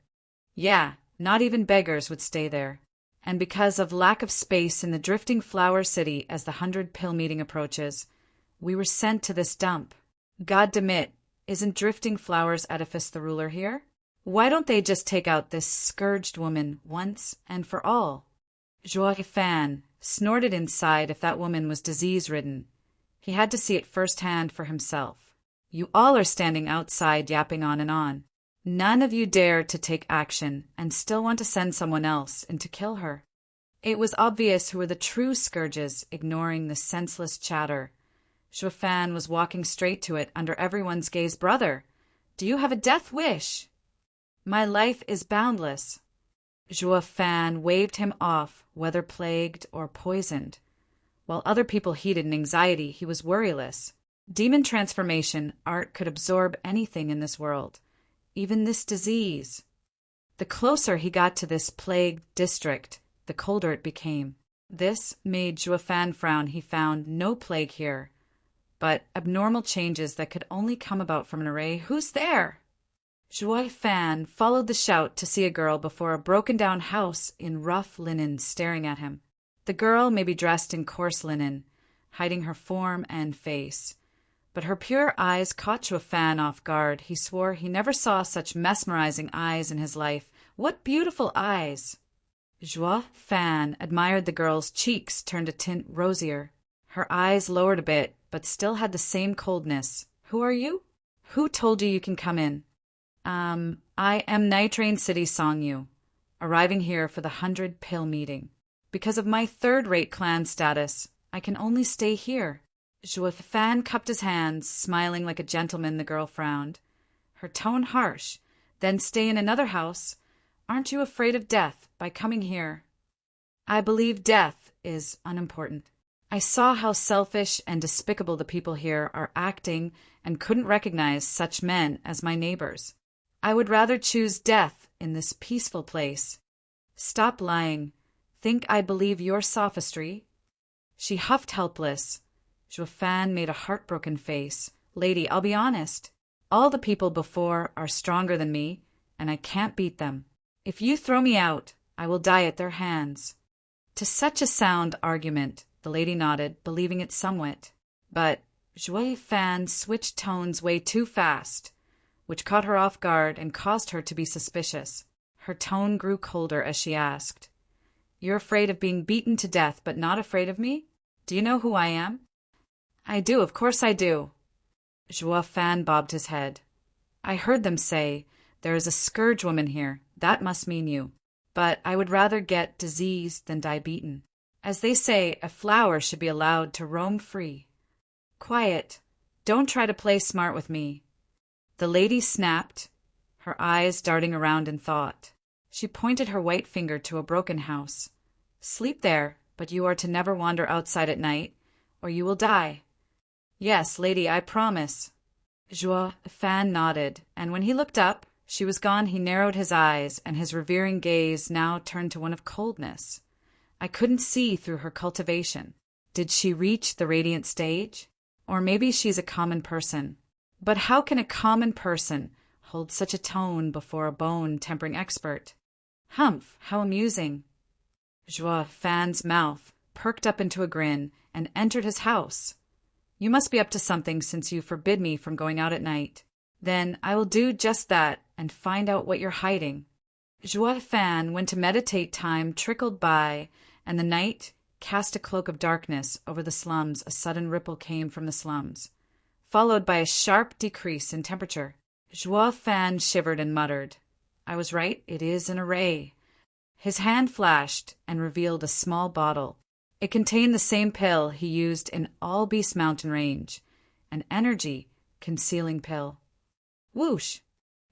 Yeah, not even beggars would stay there. And because of lack of space in the drifting flower city as the 100-pill meeting approaches, we were sent to this dump. God damn, isn't Drifting Flowers Edifice the ruler here? Why don't they just take out this scourged woman once and for all? Zhuo Fan snorted inside if that woman was disease-ridden. He had to see it firsthand for himself. You all are standing outside yapping on and on. None of you dare to take action and still want to send someone else in to kill her. It was obvious who were the true scourges, ignoring the senseless chatter. Zhuo Fan was walking straight to it under everyone's gaze. Brother, do you have a death wish? My life is boundless. Zhuo Fan waved him off, whether plagued or poisoned. While other people heated in anxiety, he was worryless. Demon transformation, art could absorb anything in this world, even this disease. The closer he got to this plagued district, the colder it became. This made Zhuo Fan frown. He found no plague here, but abnormal changes that could only come about from an array. Who's there? Zhuo Fan followed the shout to see a girl before a broken-down house in rough linen staring at him. The girl may be dressed in coarse linen, hiding her form and face, but her pure eyes caught Zhuo Fan off guard. He swore he never saw such mesmerizing eyes in his life. What beautiful eyes! Zhuo Fan admired the girl's cheeks turned a tint rosier. Her eyes lowered a bit, but still had the same coldness. Who are you? Who told you you can come in? I am Nitrain City Songyu, arriving here for the 100 pill meeting. Because of my third-rate clan status, I can only stay here. Zhuo Fan cupped his hands, smiling like a gentleman. The girl frowned, her tone harsh. Then stay in another house? Aren't you afraid of death by coming here? I believe death is unimportant. I saw how selfish and despicable the people here are acting and couldn't recognize such men as my neighbors. I would rather choose death in this peaceful place. Stop lying. Think I believe your sophistry? She huffed helpless. Zhuo Fan made a heartbroken face. Lady, I'll be honest. All the people before are stronger than me, and I can't beat them. If you throw me out, I will die at their hands. To such a sound argument, the lady nodded, believing it somewhat. But Zhuo Fan switched tones way too fast, which caught her off guard and caused her to be suspicious. Her tone grew colder as she asked, You're afraid of being beaten to death, but not afraid of me? Do you know who I am? I do, of course I do. Zhuo Fan bobbed his head. I heard them say, there is a scourge woman here. That must mean you. But I would rather get diseased than die beaten. As they say, a flower should be allowed to roam free. Quiet. Don't try to play smart with me. The lady snapped, her eyes darting around in thought. She pointed her white finger to a broken house. Sleep there, but you are to never wander outside at night, or you will die. Yes, lady, I promise. Zhuo Fan nodded, and when he looked up, she was gone. He narrowed his eyes, and his revering gaze now turned to one of coldness. I couldn't see through her cultivation. Did she reach the radiant stage? Or maybe she's a common person. But how can a common person hold such a tone before a bone-tempering expert? Humph, how amusing. Zhuo Fan's mouth perked up into a grin and entered his house. You must be up to something since you forbid me from going out at night. Then I will do just that and find out what you're hiding. Zhuo Fan went to meditate. Time trickled by, and the night cast a cloak of darkness over the slums. A sudden ripple came from the slums, followed by a sharp decrease in temperature. Zhuo Fan shivered and muttered, I was right, it is an array. His hand flashed and revealed a small bottle. It contained the same pill he used in all Beast Mountain Range, an energy-concealing pill. Whoosh!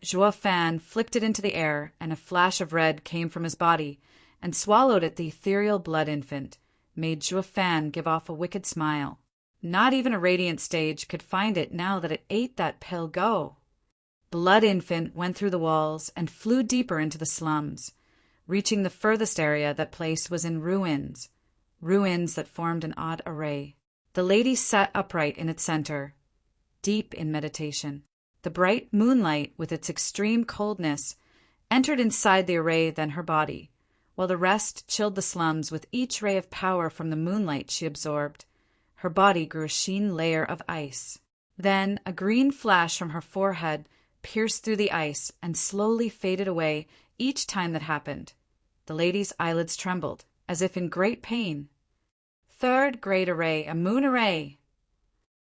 Zhuo Fan flicked it into the air, and a flash of red came from his body, and swallowed it. The ethereal blood infant made Zhuo Fan give off a wicked smile. Not even a radiant stage could find it now that it ate that pill. Go! Blood infant went through the walls and flew deeper into the slums, reaching the furthest area. That place was in ruins that formed an odd array. The lady sat upright in its center, deep in meditation. The bright moonlight, with its extreme coldness, entered inside the array, then her body, while the rest chilled the slums with each ray of power from the moonlight she absorbed. Her body grew a sheen layer of ice. Then a green flash from her forehead pierced through the ice and slowly faded away each time that happened. The lady's eyelids trembled, as if in great pain. Third great array, a moon array.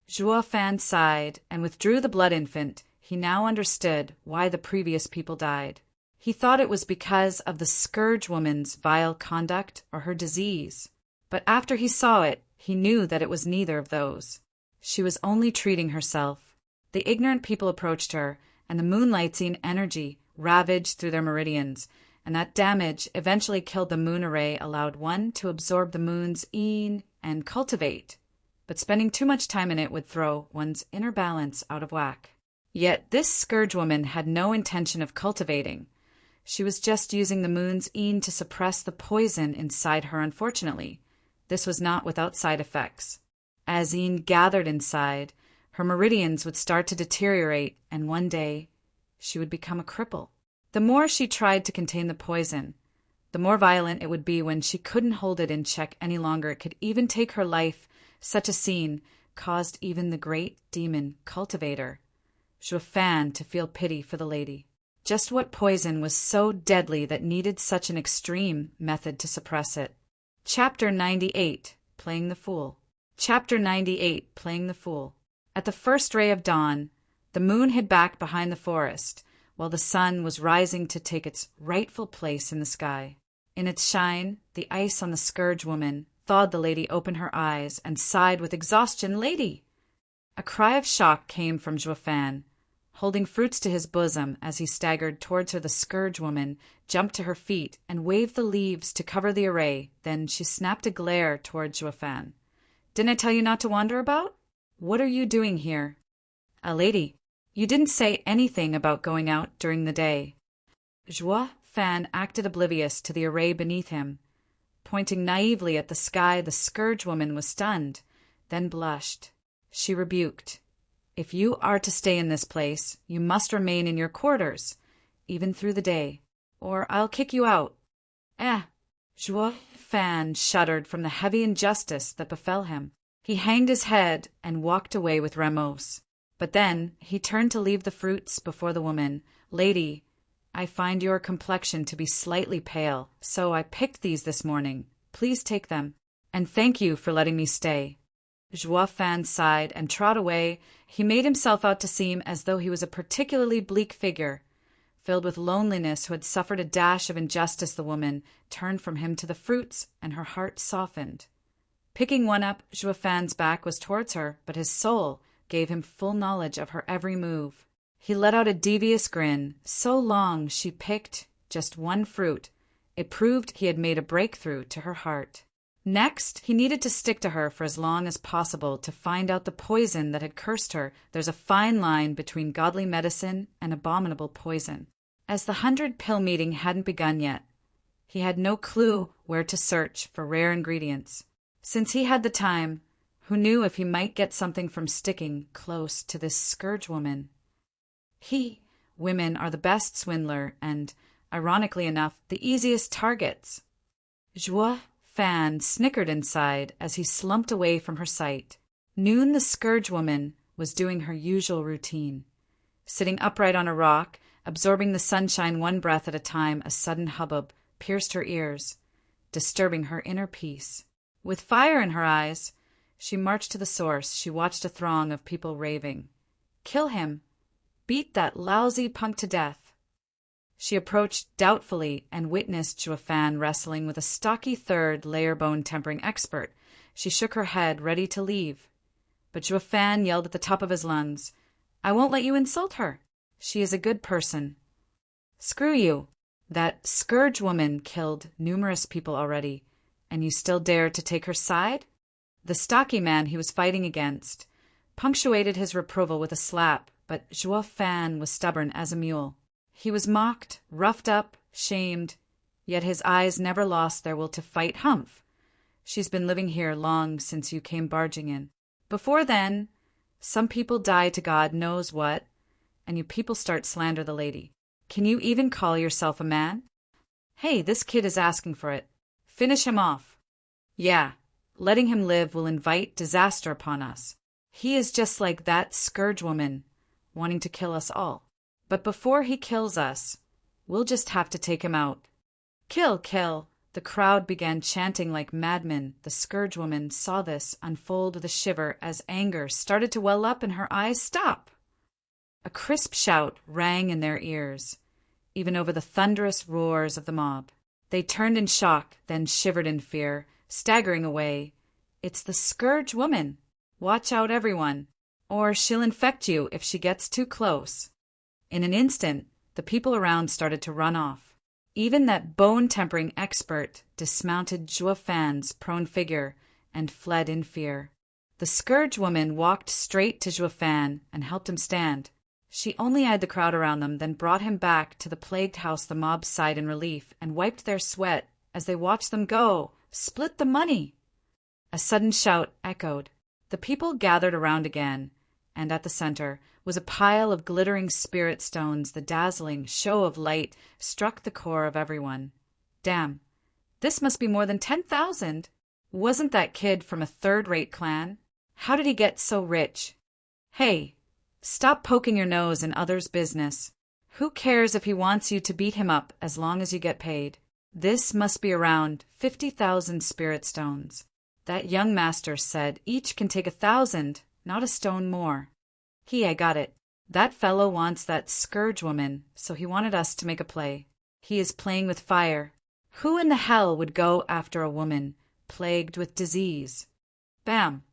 Zhuo Fan sighed and withdrew the blood infant. He now understood why the previous people died. He thought it was because of the scourge woman's vile conduct or her disease. But after he saw it, he knew that it was neither of those. She was only treating herself. The ignorant people approached her, and the moonlight's energy ravaged through their meridians, and that damage eventually killed the moon array, allowed one to absorb the moon's and cultivate. But spending too much time in it would throw one's inner balance out of whack. Yet this scourge woman had no intention of cultivating. She was just using the moon's to suppress the poison inside her. Unfortunately, this was not without side effects. As gathered inside, her meridians would start to deteriorate, and one day she would become a cripple. The more she tried to contain the poison, the more violent it would be. When she couldn't hold it in check any longer, it could even take her life. Such a scene caused even the great demon cultivator, Zhuo Fan, to feel pity for the lady. Just what poison was so deadly that needed such an extreme method to suppress it? Chapter 98, Playing the Fool. Chapter 98, Playing the Fool. At the first ray of dawn, the moon hid back behind the forest, while the sun was rising to take its rightful place in the sky. In its shine, the ice on the scourge woman thawed the lady open her eyes and sighed with exhaustion, "Lady!" A cry of shock came from Juafan. Holding fruits to his bosom as he staggered towards her, the scourge woman jumped to her feet and waved the leaves to cover the array. Then she snapped a glare toward Juafan. "Didn't I tell you not to wander about? What are you doing here?" "Lady, you didn't say anything about going out during the day." Juafan acted oblivious to the array beneath him. Pointing naively at the sky, the scourge woman was stunned, then blushed. She rebuked, "If you are to stay in this place, you must remain in your quarters, even through the day, or I'll kick you out." Juafan shuddered from the heavy injustice that befell him. He hanged his head and walked away with Ramos. But then he turned to leave the fruits before the woman. "Lady, I find your complexion to be slightly pale, so I picked these this morning. Please take them, and thank you for letting me stay." Juafan sighed and trod away. He made himself out to seem as though he was a particularly bleak figure. Filled with loneliness, who had suffered a dash of injustice, the woman turned from him to the fruits, and her heart softened. Picking one up, Juafan's back was towards her, but his soul gave him full knowledge of her every move. He let out a devious grin. So long she picked just one fruit. It proved he had made a breakthrough to her heart. Next, he needed to stick to her for as long as possible to find out the poison that had cursed her. There's a fine line between godly medicine and abominable poison. As the 100-pill meeting hadn't begun yet, he had no clue where to search for rare ingredients. Since he had the time, who knew if he might get something from sticking close to this scourge woman? Women are the best swindler and, ironically enough, the easiest targets. Juafan snickered inside as he slumped away from her sight. Noon, the scourge woman was doing her usual routine. Sitting upright on a rock, absorbing the sunshine one breath at a time, a sudden hubbub pierced her ears, disturbing her inner peace. With fire in her eyes, she marched to the source. She watched a throng of people raving. Kill him! Beat that lousy punk to death! She approached doubtfully and witnessed Juafan wrestling with a stocky third-layer bone-tempering expert. She shook her head, ready to leave. But Juafan yelled at the top of his lungs, "I won't let you insult her. She is a good person." "Screw you. That scourge woman killed numerous people already, and you still dare to take her side?" The stocky man he was fighting against punctuated his reproval with a slap, but Juafan was stubborn as a mule. He was mocked, roughed up, shamed, yet his eyes never lost their will to fight. "Humph! She's been living here long since you came barging in. Before then, some people die to God knows what, and you people start slander the lady. Can you even call yourself a man? Hey, this kid is asking for it. Finish him off." "Yeah, letting him live will invite disaster upon us. He is just like that scourge woman, wanting to kill us all. But before he kills us, we'll just have to take him out." "Kill, kill!" The crowd began chanting like madmen. The scourge woman saw this unfold with a shiver as anger started to well up in her eyes. "Stop!" A crisp shout rang in their ears, even over the thunderous roars of the mob. They turned in shock, then shivered in fear, staggering away. "It's the scourge woman! Watch out, everyone, or she'll infect you if she gets too close." In an instant, the people around started to run off. Even that bone-tempering expert dismounted Juafan's prone figure and fled in fear. The scourge woman walked straight to Juafan and helped him stand. She only eyed the crowd around them, then brought him back to the plagued house. The mob sighed in relief and wiped their sweat as they watched them go. "Split the money!" A sudden shout echoed. The people gathered around again, and at the center was a pile of glittering spirit stones. The dazzling show of light struck the core of everyone. Damn, this must be more than 10,000. Wasn't that kid from a third-rate clan? How did he get so rich? Hey, stop poking your nose in others' business. Who cares if he wants you to beat him up as long as you get paid? This must be around 50,000 spirit stones. That young master said each can take 1,000, not a stone more. I got it. That fellow wants that scourge woman, so he wanted us to make a play. He is playing with fire. Who in the hell would go after a woman plagued with disease? Bam!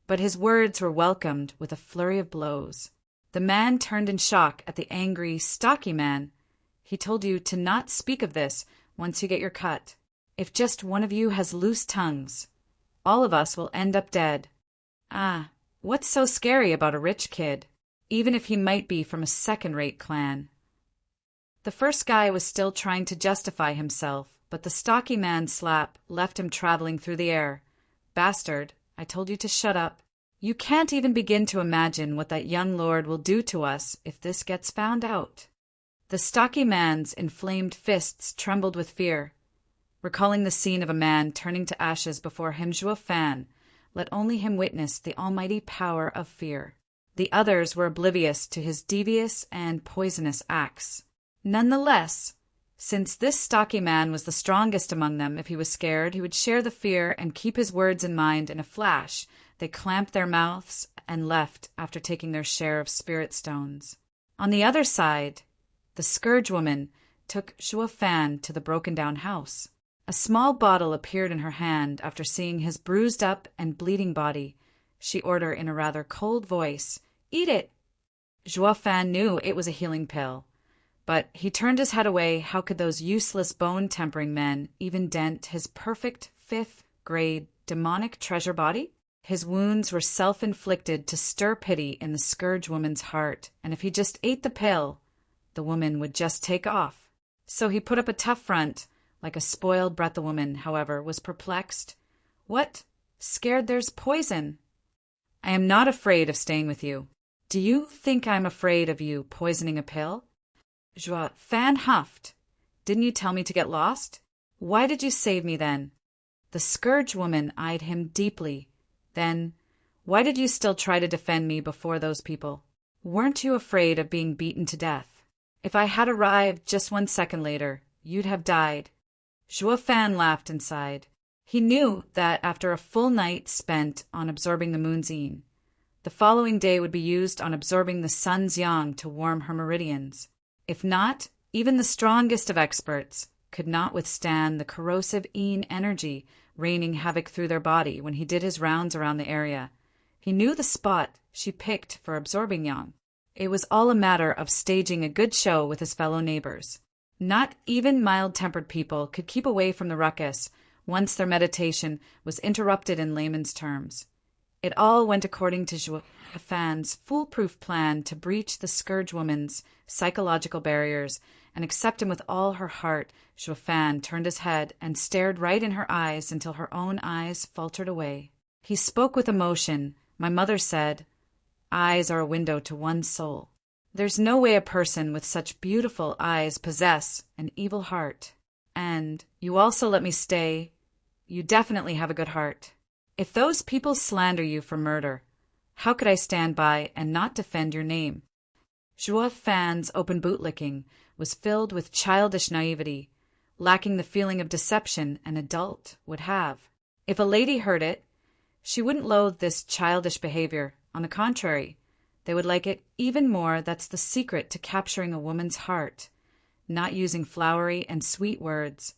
But his words were welcomed with a flurry of blows. The man turned in shock at the angry, stocky man. He told you to not speak of this once you get your cut. If just one of you has loose tongues, all of us will end up dead. Ah, what's so scary about a rich kid, even if he might be from a second-rate clan? The first guy was still trying to justify himself, but the stocky man's slap left him traveling through the air. Bastard, I told you to shut up. You can't even begin to imagine what that young lord will do to us if this gets found out. The stocky man's inflamed fists trembled with fear. Recalling the scene of a man turning to ashes before him, Zhuo Fan let only him witness the almighty power of fear. The others were oblivious to his devious and poisonous acts. Nonetheless, since this stocky man was the strongest among them, if he was scared, he would share the fear and keep his words in mind in a flash. They clamped their mouths and left after taking their share of spirit stones. On the other side, the scourge woman took Zhuo Fan to the broken-down house. A small bottle appeared in her hand after seeing his bruised-up and bleeding body. She ordered in a rather cold voice, "Eat it!" Zhuo Fan knew it was a healing pill, but he turned his head away. How could those useless bone-tempering men even dent his perfect fifth-grade demonic treasure body? His wounds were self-inflicted to stir pity in the scourge woman's heart, and if he just ate the pill, the woman would just take off. So he put up a tough front, like a spoiled brat. The woman, however, was perplexed. What? Scared there's poison? I am not afraid of staying with you. Do you think I'm afraid of you poisoning a pill? Zhuo Fan huffed. Didn't you tell me to get lost? Why did you save me then? The scourge woman eyed him deeply. Then, why did you still try to defend me before those people? Weren't you afraid of being beaten to death? If I had arrived just 1 second later, you'd have died. Zhuo Fan laughed and sighed. He knew that after a full night spent on absorbing the moon's yin, the following day would be used on absorbing the sun's yang to warm her meridians. If not, even the strongest of experts could not withstand the corrosive yin energy raining havoc through their body when he did his rounds around the area. He knew the spot she picked for absorbing yang. It was all a matter of staging a good show with his fellow neighbors. Not even mild-tempered people could keep away from the ruckus once their meditation was interrupted in layman's terms. It all went according to Zhuo Fan's foolproof plan to breach the scourge woman's psychological barriers and accept him with all her heart. Zhuo Fan turned his head and stared right in her eyes until her own eyes faltered away. He spoke with emotion. My mother said, "Eyes are a window to one's soul." There's no way a person with such beautiful eyes possess an evil heart. And you also let me stay. You definitely have a good heart. If those people slander you for murder, how could I stand by and not defend your name? Zhuo Fan's open bootlicking was filled with childish naivety, lacking the feeling of deception an adult would have. If a lady heard it, she wouldn't loathe this childish behavior. On the contrary, they would like it even more. That's the secret to capturing a woman's heart. Not using flowery and sweet words,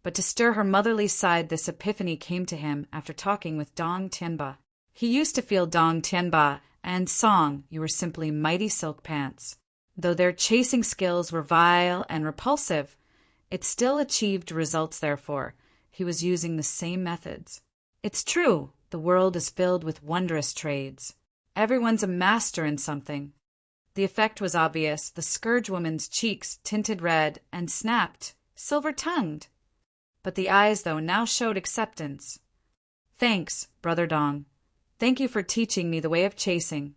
but to stir her motherly side. This epiphany came to him after talking with Dong Tianba. He used to feel Dong Tianba and Song, you were simply mighty silk pants. Though their chasing skills were vile and repulsive, it still achieved results. Therefore, he was using the same methods. It's true, the world is filled with wondrous trades. Everyone's a master in something. The effect was obvious. The scourge woman's cheeks tinted red and snapped, silver-tongued. But the eyes, though, now showed acceptance. Thanks, Brother Dong. Thank you for teaching me the way of chasing.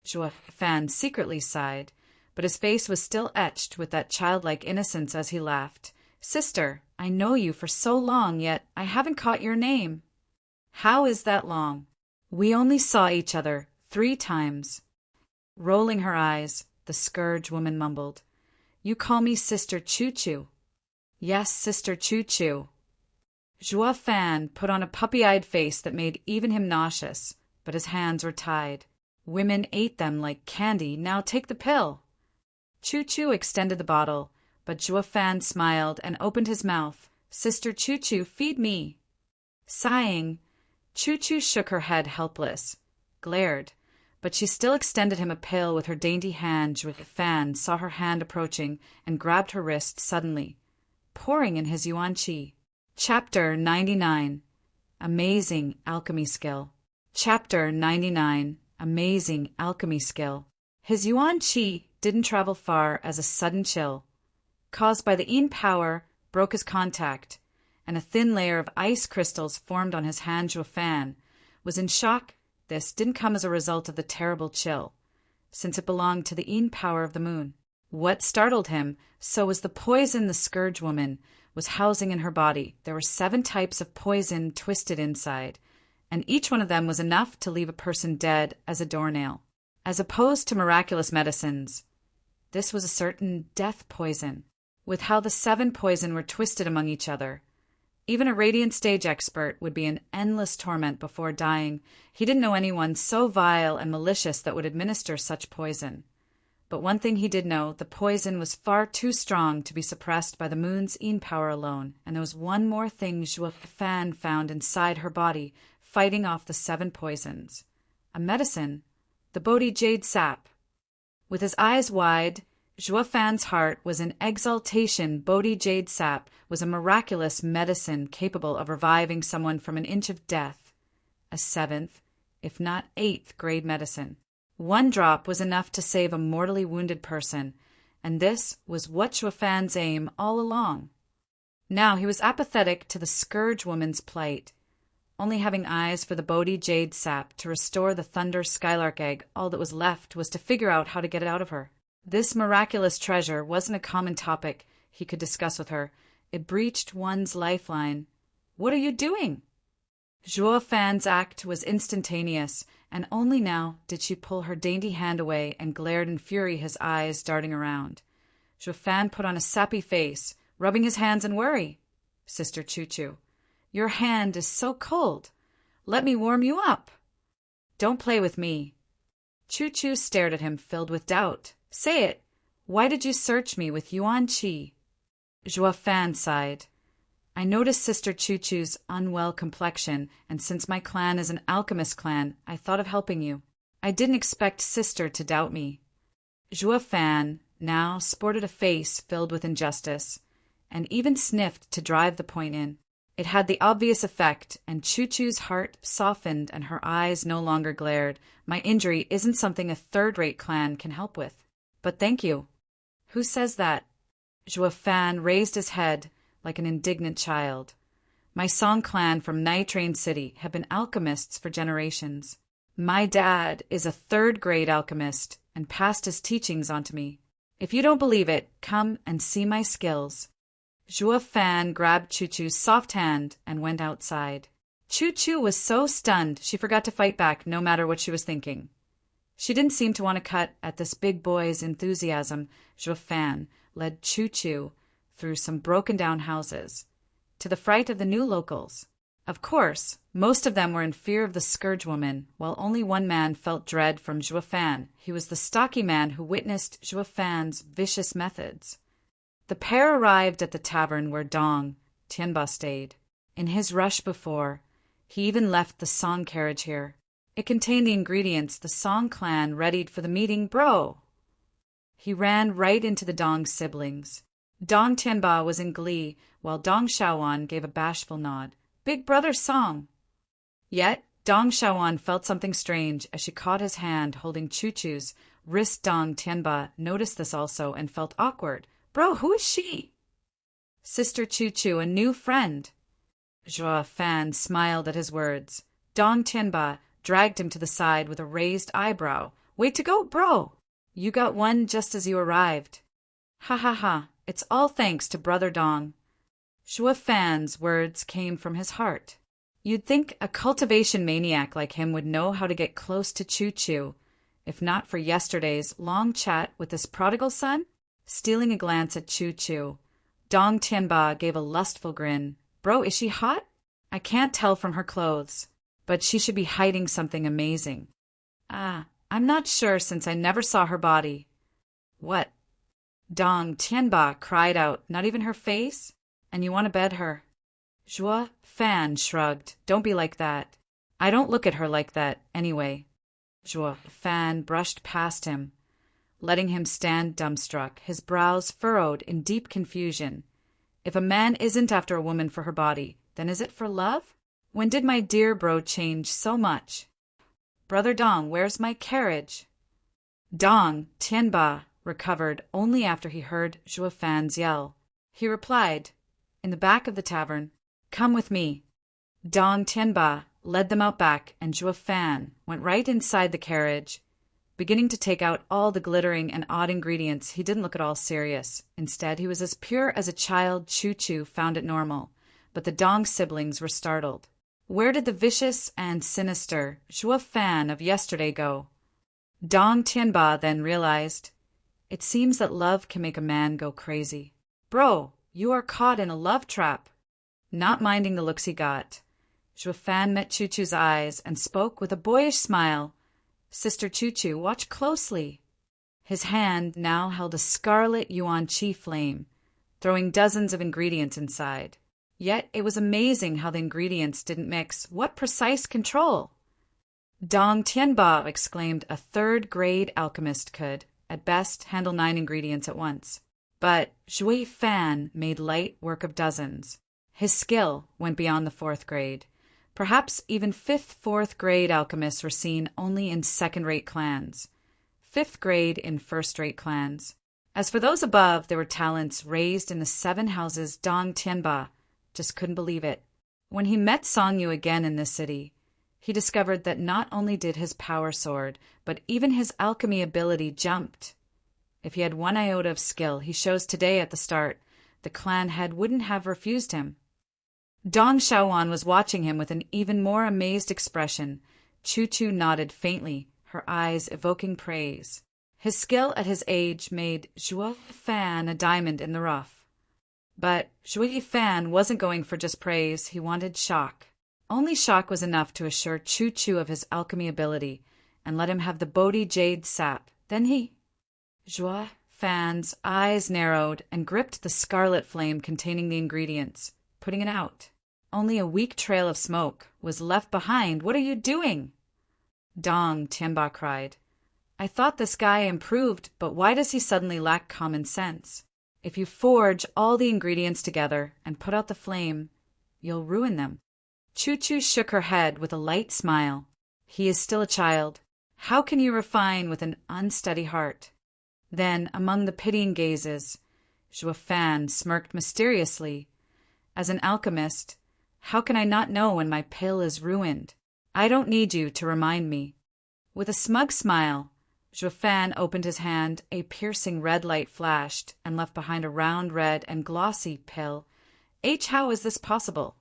Zhuo Fan secretly sighed, but his face was still etched with that childlike innocence as he laughed. Sister, I know you for so long, yet I haven't caught your name. How is that long? We only saw each other 3 times. Rolling her eyes, the scourge woman mumbled, You call me Sister Choo-Choo. Yes, Sister Choo-Choo. Zhuo Fan put on a puppy-eyed face that made even him nauseous, but his hands were tied. Women ate them like candy, now take the pill. Choo-Choo extended the bottle, but Zhuo Fan smiled and opened his mouth. Sister Choo-Choo, feed me. Sighing, Choo-Choo shook her head helpless, glared, but she still extended him a pill with her dainty hand. Zhuo Fan saw her hand approaching and grabbed her wrist suddenly, pouring in his yuan qi. Chapter 99. Amazing Alchemy Skill. Chapter 99. Amazing Alchemy Skill. His yuan qi didn't travel far as a sudden chill, caused by the yin power, broke his contact, and a thin layer of ice crystals formed on his hand. Zhuo Fan was in shock. This didn't come as a result of the terrible chill, since it belonged to the yin power of the moon. What startled him, so was the poison the Scourge Woman was housing in her body. There were 7 types of poison twisted inside, and each one of them was enough to leave a person dead as a doornail. As opposed to miraculous medicines, this was a certain death poison. With how the 7 poison were twisted among each other, even a radiant stage expert would be in endless torment before dying. He didn't know anyone so vile and malicious that would administer such poison. But one thing he did know, the poison was far too strong to be suppressed by the moon's yin power alone, and there was one more thing Zhuo Fan found inside her body, fighting off the 7 poisons. A medicine, the Bodhi Jade Sap. With his eyes wide, Zhuo Fan's heart was in exaltation. Bodhi Jade Sap was a miraculous medicine capable of reviving someone from an inch of death. A 7th, if not 8th grade medicine. 1 drop was enough to save a mortally wounded person, and this was what Zhuo Fan's aim all along. Now he was apathetic to the Scourge Woman's plight, only having eyes for the Bodhi Jade Sap to restore the Thunder Skylark Egg. All that was left was to figure out how to get it out of her. This miraculous treasure wasn't a common topic he could discuss with her. It breached one's lifeline. What are you doing? Zhuo Fan's act was instantaneous, and only now did she pull her dainty hand away and glared in fury, his eyes darting around. Zhuo Fan put on a sappy face, rubbing his hands in worry. Sister Choo-Choo, your hand is so cold. Let me warm you up. Don't play with me. Choo-Choo stared at him, filled with doubt. Say it. Why did you search me with yuan qi? Zhuo Fan sighed. I noticed Sister Choo-Choo's unwell complexion, and since my clan is an alchemist clan, I thought of helping you. I didn't expect Sister to doubt me. Zhuo Fan now sported a face filled with injustice, and even sniffed to drive the point in. It had the obvious effect, and Choo-Choo's heart softened and her eyes no longer glared. My injury isn't something a third-rate clan can help with. But thank you. Who says that? Zhuo Fan raised his head like an indignant child. My Song clan from Nitrain City have been alchemists for generations. My dad is a 3rd-grade alchemist and passed his teachings on to me. If you don't believe it, come and see my skills. Zhuo Fan grabbed Choo-Choo's soft hand and went outside. Choo-Choo was so stunned she forgot to fight back no matter what she was thinking. She didn't seem to want to cut at this big boy's enthusiasm. Zhuo Fan led Choo-Choo through some broken-down houses, to the fright of the new locals. Of course, most of them were in fear of the Scourge Woman, while only one man felt dread from Zhuo Fan. He was the stocky man who witnessed Zhuo Fan's vicious methods. The pair arrived at the tavern where Dong Tianba stayed. In his rush before, he even left the Song carriage here. It contained the ingredients the Song clan readied for the meeting. Bro! He ran right into the Dong siblings. Dong Tianba was in glee, while Dong Xiaowan gave a bashful nod. Big brother Song! Yet, Dong Xiaowan felt something strange as she caught his hand holding Choo-Choo's wrist. Dong Tianba noticed this also and felt awkward. Bro, who is she? Sister Choo-Choo, a new friend. Zhuo Fan smiled at his words. Dong Tianba dragged him to the side with a raised eyebrow. Way to go, bro! You got one just as you arrived. Ha ha ha, it's all thanks to Brother Dong. Zhuo Fan's words came from his heart. You'd think a cultivation maniac like him would know how to get close to Choo-Choo, if not for yesterday's long chat with this prodigal son. Stealing a glance at Choo-Choo, Dong Tianba gave a lustful grin. Bro, is she hot? I can't tell from her clothes, but she should be hiding something amazing. Ah, I'm not sure since I never saw her body. What? Dong Tianba cried out, not even her face? And you want to bed her? Zhuo Fan shrugged. Don't be like that. I don't look at her like that, anyway. Zhuo Fan brushed past him, letting him stand dumbstruck, his brows furrowed in deep confusion. If a man isn't after a woman for her body, then is it for love? When did my dear bro change so much? Brother Dong, where's my carriage? Dong Tianba recovered only after he heard Zhuo Fan's yell. He replied, in the back of the tavern, "Come with me." Dong Tianba led them out back, and Zhuo Fan went right inside the carriage. Beginning to take out all the glittering and odd ingredients, he didn't look at all serious. Instead, he was as pure as a child. Choo-Choo found it normal, but the Dong siblings were startled. Where did the vicious and sinister Zhuo Fan of yesterday go? Dong Tianba then realized, it seems that love can make a man go crazy. Bro, you are caught in a love trap. Not minding the looks he got, Zhuo Fan met Choo-Choo's eyes and spoke with a boyish smile. Sister Choo-Choo, watch closely. His hand now held a scarlet yuan qi flame, throwing dozens of ingredients inside. Yet it was amazing how the ingredients didn't mix. What precise control! Dong Tianba exclaimed a third-grade alchemist could, at best, handle 9 ingredients at once. But Zhuo Fan made light work of dozens. His skill went beyond the 4th grade. Perhaps even 5th, 4th grade alchemists were seen only in second-rate clans, 5th grade in first-rate clans. As for those above, there were talents raised in the 7 houses. Dong Tianba just couldn't believe it. When he met Song Yu again in this city, he discovered that not only did his power soared, but even his alchemy ability jumped. If he had 1 iota of skill he shows today at the start, the clan head wouldn't have refused him. Dong Xiaowan was watching him with an even more amazed expression. Choo-Choo nodded faintly, her eyes evoking praise. His skill at his age made Zhuo Fan a diamond in the rough. But Zhuo Fan wasn't going for just praise, he wanted shock. Only shock was enough to assure Choo-Choo of his alchemy ability and let him have the Bodhi Jade sap. Then Zhuo Fan's eyes narrowed and gripped the scarlet flame containing the ingredients, putting it out. Only a weak trail of smoke was left behind. What are you doing? Dong Tianba cried. I thought this guy improved, but why does he suddenly lack common sense? If you forge all the ingredients together and put out the flame, you'll ruin them. Choo-Choo shook her head with a light smile. He is still a child. How can you refine with an unsteady heart? Then, among the pitying gazes, Zhuo Fan smirked mysteriously. As an alchemist, how can I not know when my pill is ruined? I don't need you to remind me. With a smug smile, Zhuo Fan opened his hand, a piercing red light flashed, and left behind a round red and glossy pill. How is this possible?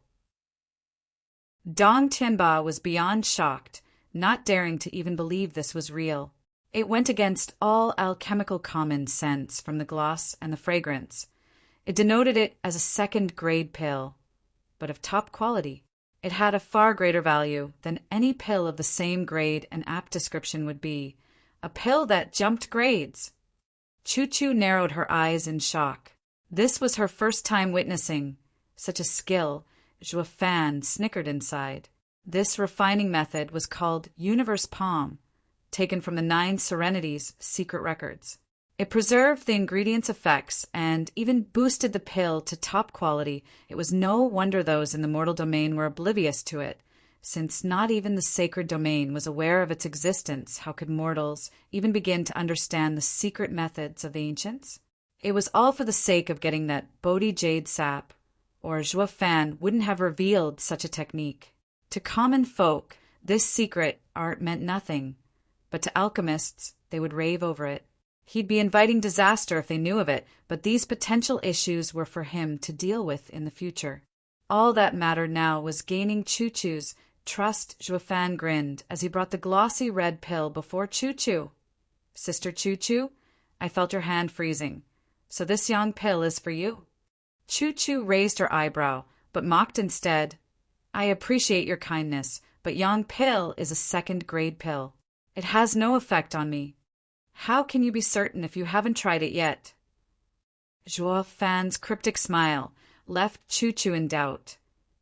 Dong Tianba was beyond shocked, not daring to even believe this was real. It went against all alchemical common sense from the gloss and the fragrance. It denoted it as a 2nd-grade pill, but of top quality. It had a far greater value than any pill of the same grade and apt description would be. A pill that jumped grades. Choo-Choo narrowed her eyes in shock. This was her first time witnessing such a skill. Zhuo Fan snickered inside. This refining method was called Universe Palm, taken from the 9 Serenities secret records. It preserved the ingredients' effects and even boosted the pill to top quality. It was no wonder those in the mortal domain were oblivious to it, since not even the sacred domain was aware of its existence. How could mortals even begin to understand the secret methods of the ancients? It was all for the sake of getting that Bodhi Jade sap, or Zhuo Fan wouldn't have revealed such a technique. To common folk, this secret art meant nothing, but to alchemists, they would rave over it. He'd be inviting disaster if they knew of it, but these potential issues were for him to deal with in the future. All that mattered now was gaining Choo-Choo's trust. Zhuo Fan grinned as he brought the glossy red pill before Choo-Choo. Sister Choo-Choo, I felt your hand freezing. So this young pill is for you. Choo-Choo raised her eyebrow, but mocked instead. I appreciate your kindness, but Yang pill is a 2nd-grade pill. It has no effect on me. How can you be certain if you haven't tried it yet? Zhuo Fan's cryptic smile left Chu-Chu in doubt,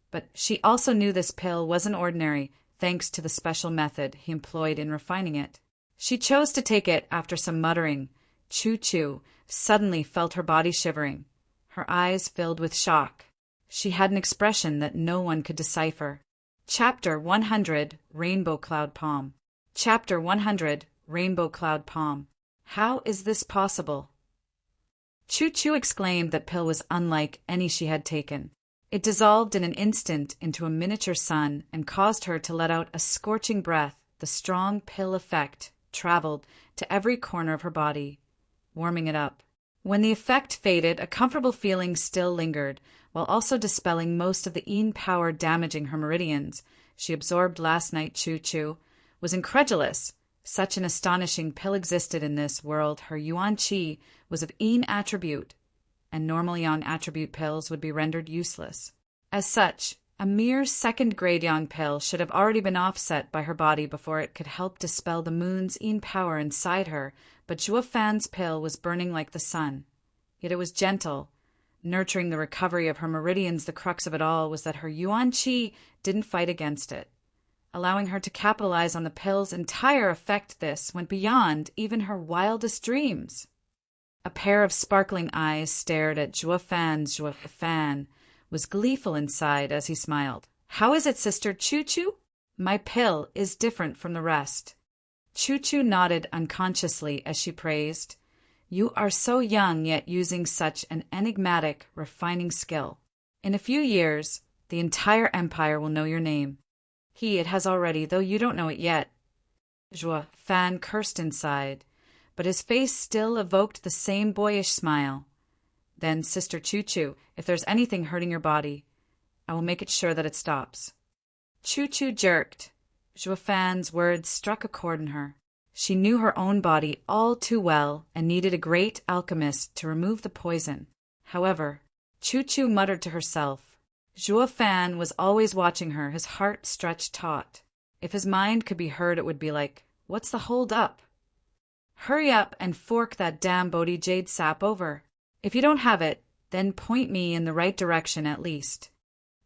but she also knew this pill wasn't ordinary thanks to the special method he employed in refining it. She chose to take it after some muttering. Chu-Chu suddenly felt her body shivering. Her eyes filled with shock. She had an expression that no one could decipher. Chapter 100, Rainbow Cloud Palm. Chapter 100, Rainbow Cloud Palm. How is this possible? Chu-Chu exclaimed that pill was unlike any she had taken. It dissolved in an instant into a miniature sun and caused her to let out a scorching breath. The strong pill effect traveled to every corner of her body, warming it up. When the effect faded, a comfortable feeling still lingered, while also dispelling most of the Yin power damaging her meridians. She absorbed last night. Chu-Chu was incredulous. Such an astonishing pill existed in this world. Her Yuan Qi was of Yin attribute, and normal Yang attribute pills would be rendered useless. As such, a mere second-grade Yang pill should have already been offset by her body before it could help dispel the moon's Yin power inside her, but Zhuo Fan's pill was burning like the sun. Yet it was gentle, nurturing the recovery of her meridians. The crux of it all was that her Yuan Qi didn't fight against it, allowing her to capitalize on the pill's entire effect. This went beyond even her wildest dreams. A pair of sparkling eyes stared at Zhuo Fan. Zhuo Fan was gleeful inside as he smiled. How is it, Sister Chu-Chu? My pill is different from the rest. Chu-Chu nodded unconsciously as she praised. You are so young, yet using such an enigmatic, refining skill. In a few years, the entire empire will know your name. It has already, though you don't know it yet. Zhuo Fan cursed inside, but his face still evoked the same boyish smile. Then, Sister Chu-Chu, if there's anything hurting your body, I will make it sure that it stops. Chu-Chu jerked. Zhuo Fan's words struck a chord in her. She knew her own body all too well and needed a great alchemist to remove the poison. However, Chu-Chu muttered to herself. Zhuo Fan was always watching her, his heart stretched taut. If his mind could be heard, it would be like, what's the hold up? Hurry up and fork that damn Bodhi jade sap over. If you don't have it, then point me in the right direction at least.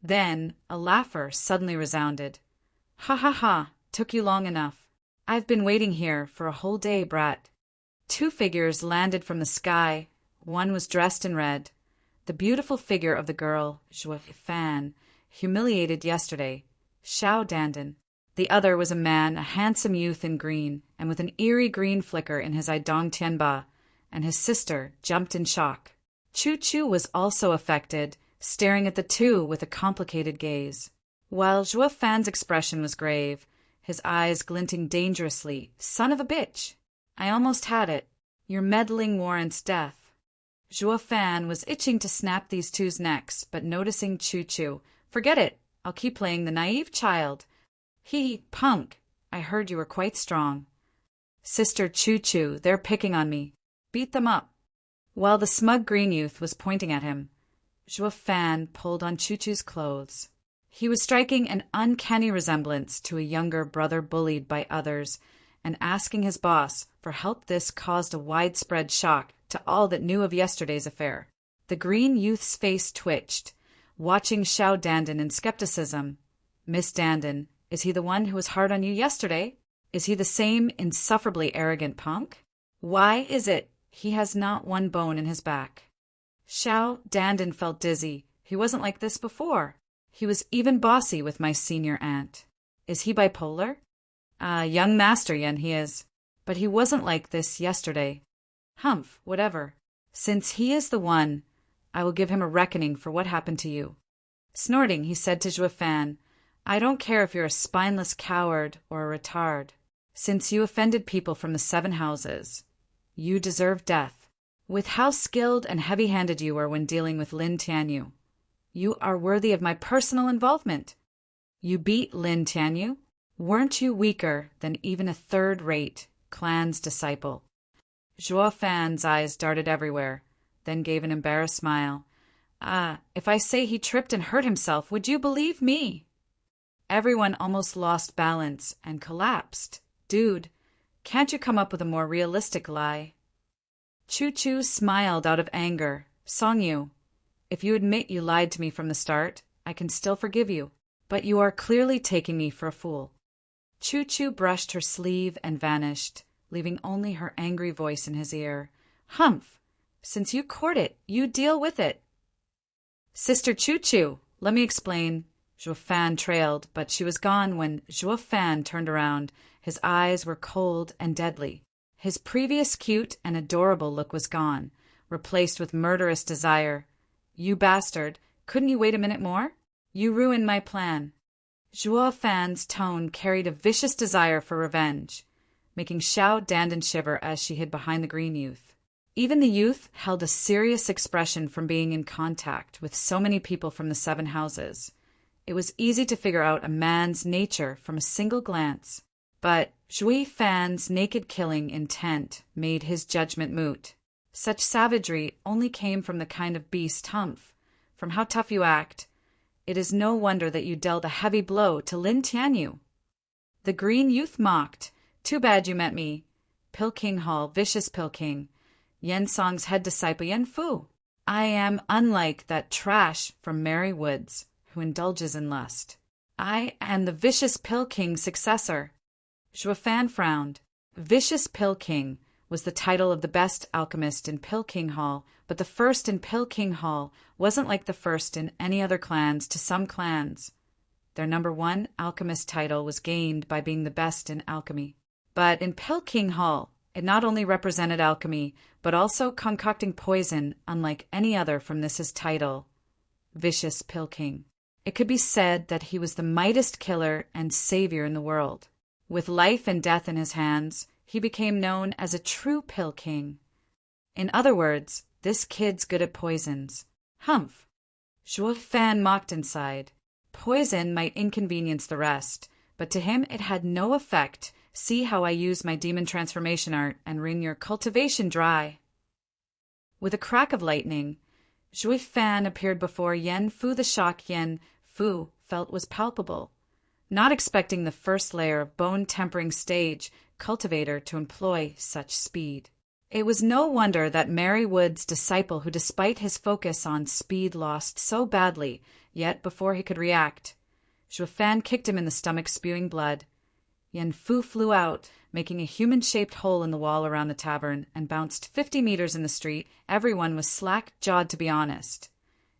Then a laugher suddenly resounded. Ha ha ha, took you long enough. I've been waiting here for a whole day, brat. Two figures landed from the sky. One was dressed in red. The beautiful figure of the girl, Zhuo Fan, humiliated yesterday, Xiao Dandan. The other was a man, a handsome youth in green, and with an eerie green flicker in his eye Dong Tianba, and his sister jumped in shock. Chu-Chu was also affected, staring at the two with a complicated gaze. While Zhuo Fan's expression was grave, his eyes glinting dangerously. Son of a bitch! I almost had it. Your meddling warrants death. Zhuo Fan was itching to snap these two's necks, but noticing Chu-Chu, forget it, I'll keep playing the naive child. Punk, I heard you were quite strong. Sister Chu-Chu, they're picking on me. Beat them up. While the smug green youth was pointing at him, Zhuo Fan pulled on Chu-Chu's clothes. He was striking an uncanny resemblance to a younger brother bullied by others, and asking his boss for help. This caused a widespread shock to all that knew of yesterday's affair. The green youth's face twitched, watching Xiao Dandan in skepticism. Miss Dandan, is he the one who was hard on you yesterday? Is he the same insufferably arrogant punk? Why is it he has not one bone in his back? Xiao Dandan felt dizzy. He wasn't like this before. He was even bossy with my senior aunt. Is he bipolar? Young master yen he is. But he wasn't like this yesterday. Humph, whatever. Since he is the one, I will give him a reckoning for what happened to you. Snorting, he said to Zhuo Fan, I don't care if you're a spineless coward or a retard. Since you offended people from the 7 houses, you deserve death. With how skilled and heavy-handed you were when dealing with Lin Tianyu, you are worthy of my personal involvement. You beat Lin Tianyu? Weren't you weaker than even a third-rate clan's disciple? Zhuo Fan's eyes darted everywhere, then gave an embarrassed smile. If I say he tripped and hurt himself, would you believe me? Everyone almost lost balance and collapsed. Dude, Can't you come up with a more realistic lie? Choo Choo smiled out of anger. Songyu, if you admit you lied to me from the start, I can still forgive you. But you are clearly taking me for a fool. Choo Choo brushed her sleeve and vanished, leaving only her angry voice in his ear. Humph! Since you court it, you deal with it. Sister Choo Choo, let me explain. Zhuo Fan trailed, but she was gone when Zhuo Fan turned around. His eyes were cold and deadly. His previous cute and adorable look was gone, replaced with murderous desire. You bastard, couldn't you wait a minute more? You ruined my plan. Zhuo Fan's tone carried a vicious desire for revenge, making Xiao Dandan shiver as she hid behind the green youth. Even the youth held a serious expression from being in contact with so many people from the 7 houses. It was easy to figure out a man's nature from a single glance, but Zhui Fan's naked killing intent made his judgment moot. Such savagery only came from the kind of beast Humph, from how tough you act. It is no wonder that you dealt a heavy blow to Lin Tianyu. The green youth mocked. Too bad you met me. Pilking Hall, vicious Pilking. Yen Song's head disciple Yen Fu. I am unlike that trash from Merry Woods who indulges in lust. I am the vicious Pilking successor. Zhuo Fan frowned. Vicious Pilking was the title of the best alchemist in Pilking Hall, but the first in Pilking Hall wasn't like the first in any other clans to some clans. Their number 1 alchemist title was gained by being the best in alchemy. But in Pilking Hall, it not only represented alchemy, but also concocting poison unlike any other from this his title, Vicious Pilking. It could be said that he was the mightiest killer and savior in the world. With life and death in his hands, he became known as a true Pilking. In other words, this kid's good at poisons. Humph! Zhuo Fan mocked inside. Poison might inconvenience the rest, but to him it had no effect. See how I use my demon transformation art and wring your cultivation dry. With a crack of lightning, Zhui Fan appeared before Yen Fu. The shock Yen Fu felt was palpable, not expecting the first layer of bone-tempering stage cultivator to employ such speed. It was no wonder that Merry Wood's disciple, who despite his focus on speed lost so badly, yet before he could react, Zhuo Fan kicked him in the stomach, spewing blood. Yen Fu flew out, making a human-shaped hole in the wall around the tavern, and bounced 50 meters in the street. Everyone was slack-jawed, to be honest.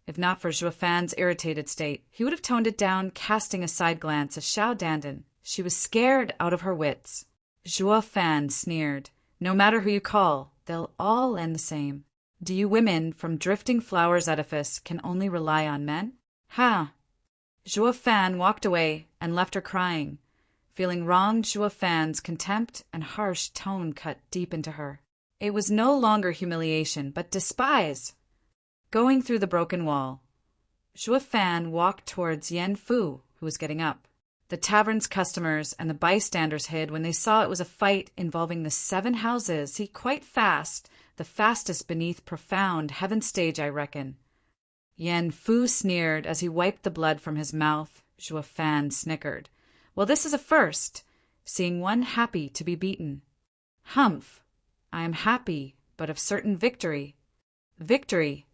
If not for Zhuo Fan's irritated state, he would have toned it down, casting a side glance at Xiao Dandan. She was scared out of her wits. Zhuo Fan sneered. No matter who you call, they'll all end the same. Do you women from Drifting Flowers edifice can only rely on men? Ha! Zhuo Fan walked away and left her crying. Feeling wronged, Zhuo Fan's contempt and harsh tone cut deep into her. It was no longer humiliation, but despise. Going through the broken wall, Zhuo Fan walked towards Yen Fu, who was getting up. The tavern's customers and the bystanders hid when they saw it was a fight involving the 7 houses. He quite fast, the fastest beneath profound heaven stage, I reckon. Yen Fu sneered as he wiped the blood from his mouth. Zhuo Fan snickered. Well, this is a first, seeing one happy to be beaten. Humph! I am happy, but of certain victory. Victory!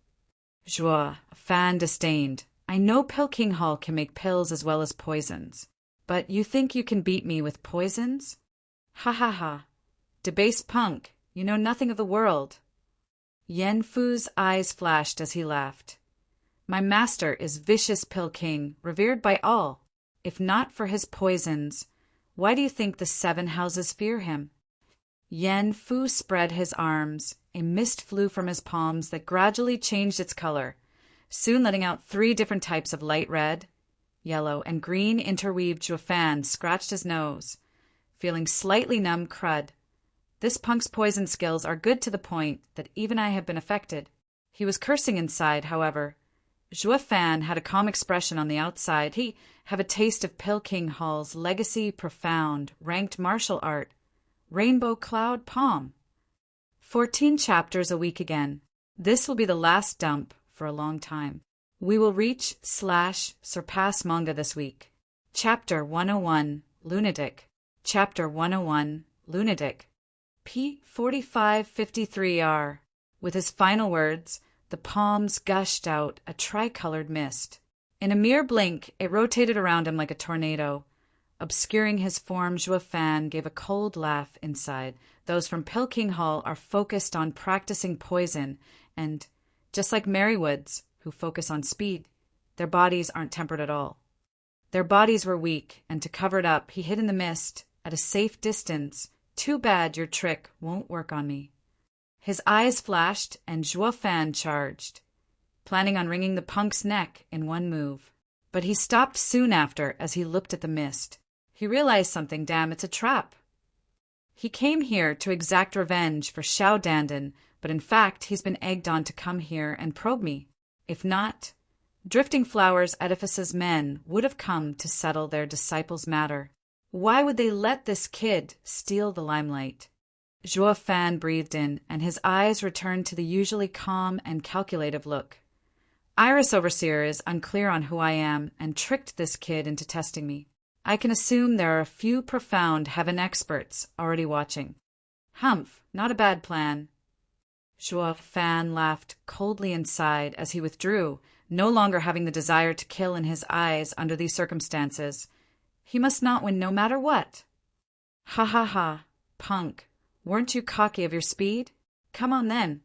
Zhuo Fan disdained. I know Pilking Hall can make pills as well as poisons. But you think you can beat me with poisons? Ha ha ha. Debased punk, you know nothing of the world. Yen Fu's eyes flashed as he laughed. My master is Vicious Pilking, revered by all. If not for his poisons, why do you think the 7 houses fear him? Yen Fu spread his arms. A mist flew from his palms that gradually changed its color, soon letting out 3 different types of light red, yellow, and green interweaved. Zhuo Fan scratched his nose, feeling slightly numb. Crud. This punk's poison skills are good to the point that even I have been affected. He was cursing inside, however. Zhuo Fan had a calm expression on the outside. He have a taste of Pilking Hall's legacy, profound, ranked martial art. Rainbow Cloud Palm. 14 chapters a week again. This will be the last dump for a long time. We will reach / surpass manga this week. Chapter 101, Lunatic. Chapter 101, lunatic. P4553R. With his final words, the palms gushed out a tricolored mist. In a mere blink, it rotated around him like a tornado. Obscuring his form, Zhuo Fan gave a cold laugh inside. Those from Pilking Hall are focused on practicing poison, and, just like Merrywoods, who focus on speed, their bodies aren't tempered at all. Their bodies were weak, and to cover it up, he hid in the mist, at a safe distance. Too bad your trick won't work on me. His eyes flashed, and Zhuo Fan charged, planning on wringing the punk's neck in one move. But he stopped soon after as he looked at the mist. He realized something. Damn, it's a trap. He came here to exact revenge for Xiao Dandan, but in fact he's been egged on to come here and probe me. If not, Drifting Flowers Edifice's men would have come to settle their disciples' matter. Why would they let this kid steal the limelight? Zhuo Fan breathed in, and his eyes returned to the usually calm and calculative look. Iris Overseer is unclear on who I am and tricked this kid into testing me. I can assume there are a few profound heaven experts already watching. Humph, not a bad plan. Zhuo Fan laughed coldly inside as he withdrew, no longer having the desire to kill in his eyes under these circumstances. He must not win no matter what. Ha ha ha, punk. Weren't you cocky of your speed? Come on then.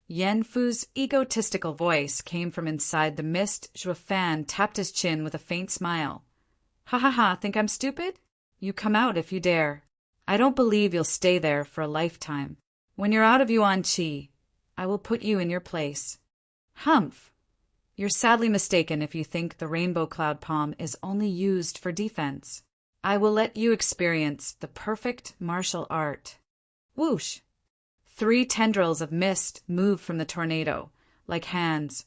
Yen Fu's egotistical voice came from inside the mist. Zhuo Fan tapped his chin with a faint smile. Ha ha ha, think I'm stupid? You come out if you dare. I don't believe you'll stay there for a lifetime. When you're out of Yuan Qi, I will put you in your place. Humph! You're sadly mistaken if you think the rainbow cloud palm is only used for defense. I will let you experience the perfect martial art. Whoosh! 3 tendrils of mist moved from the tornado, like hands,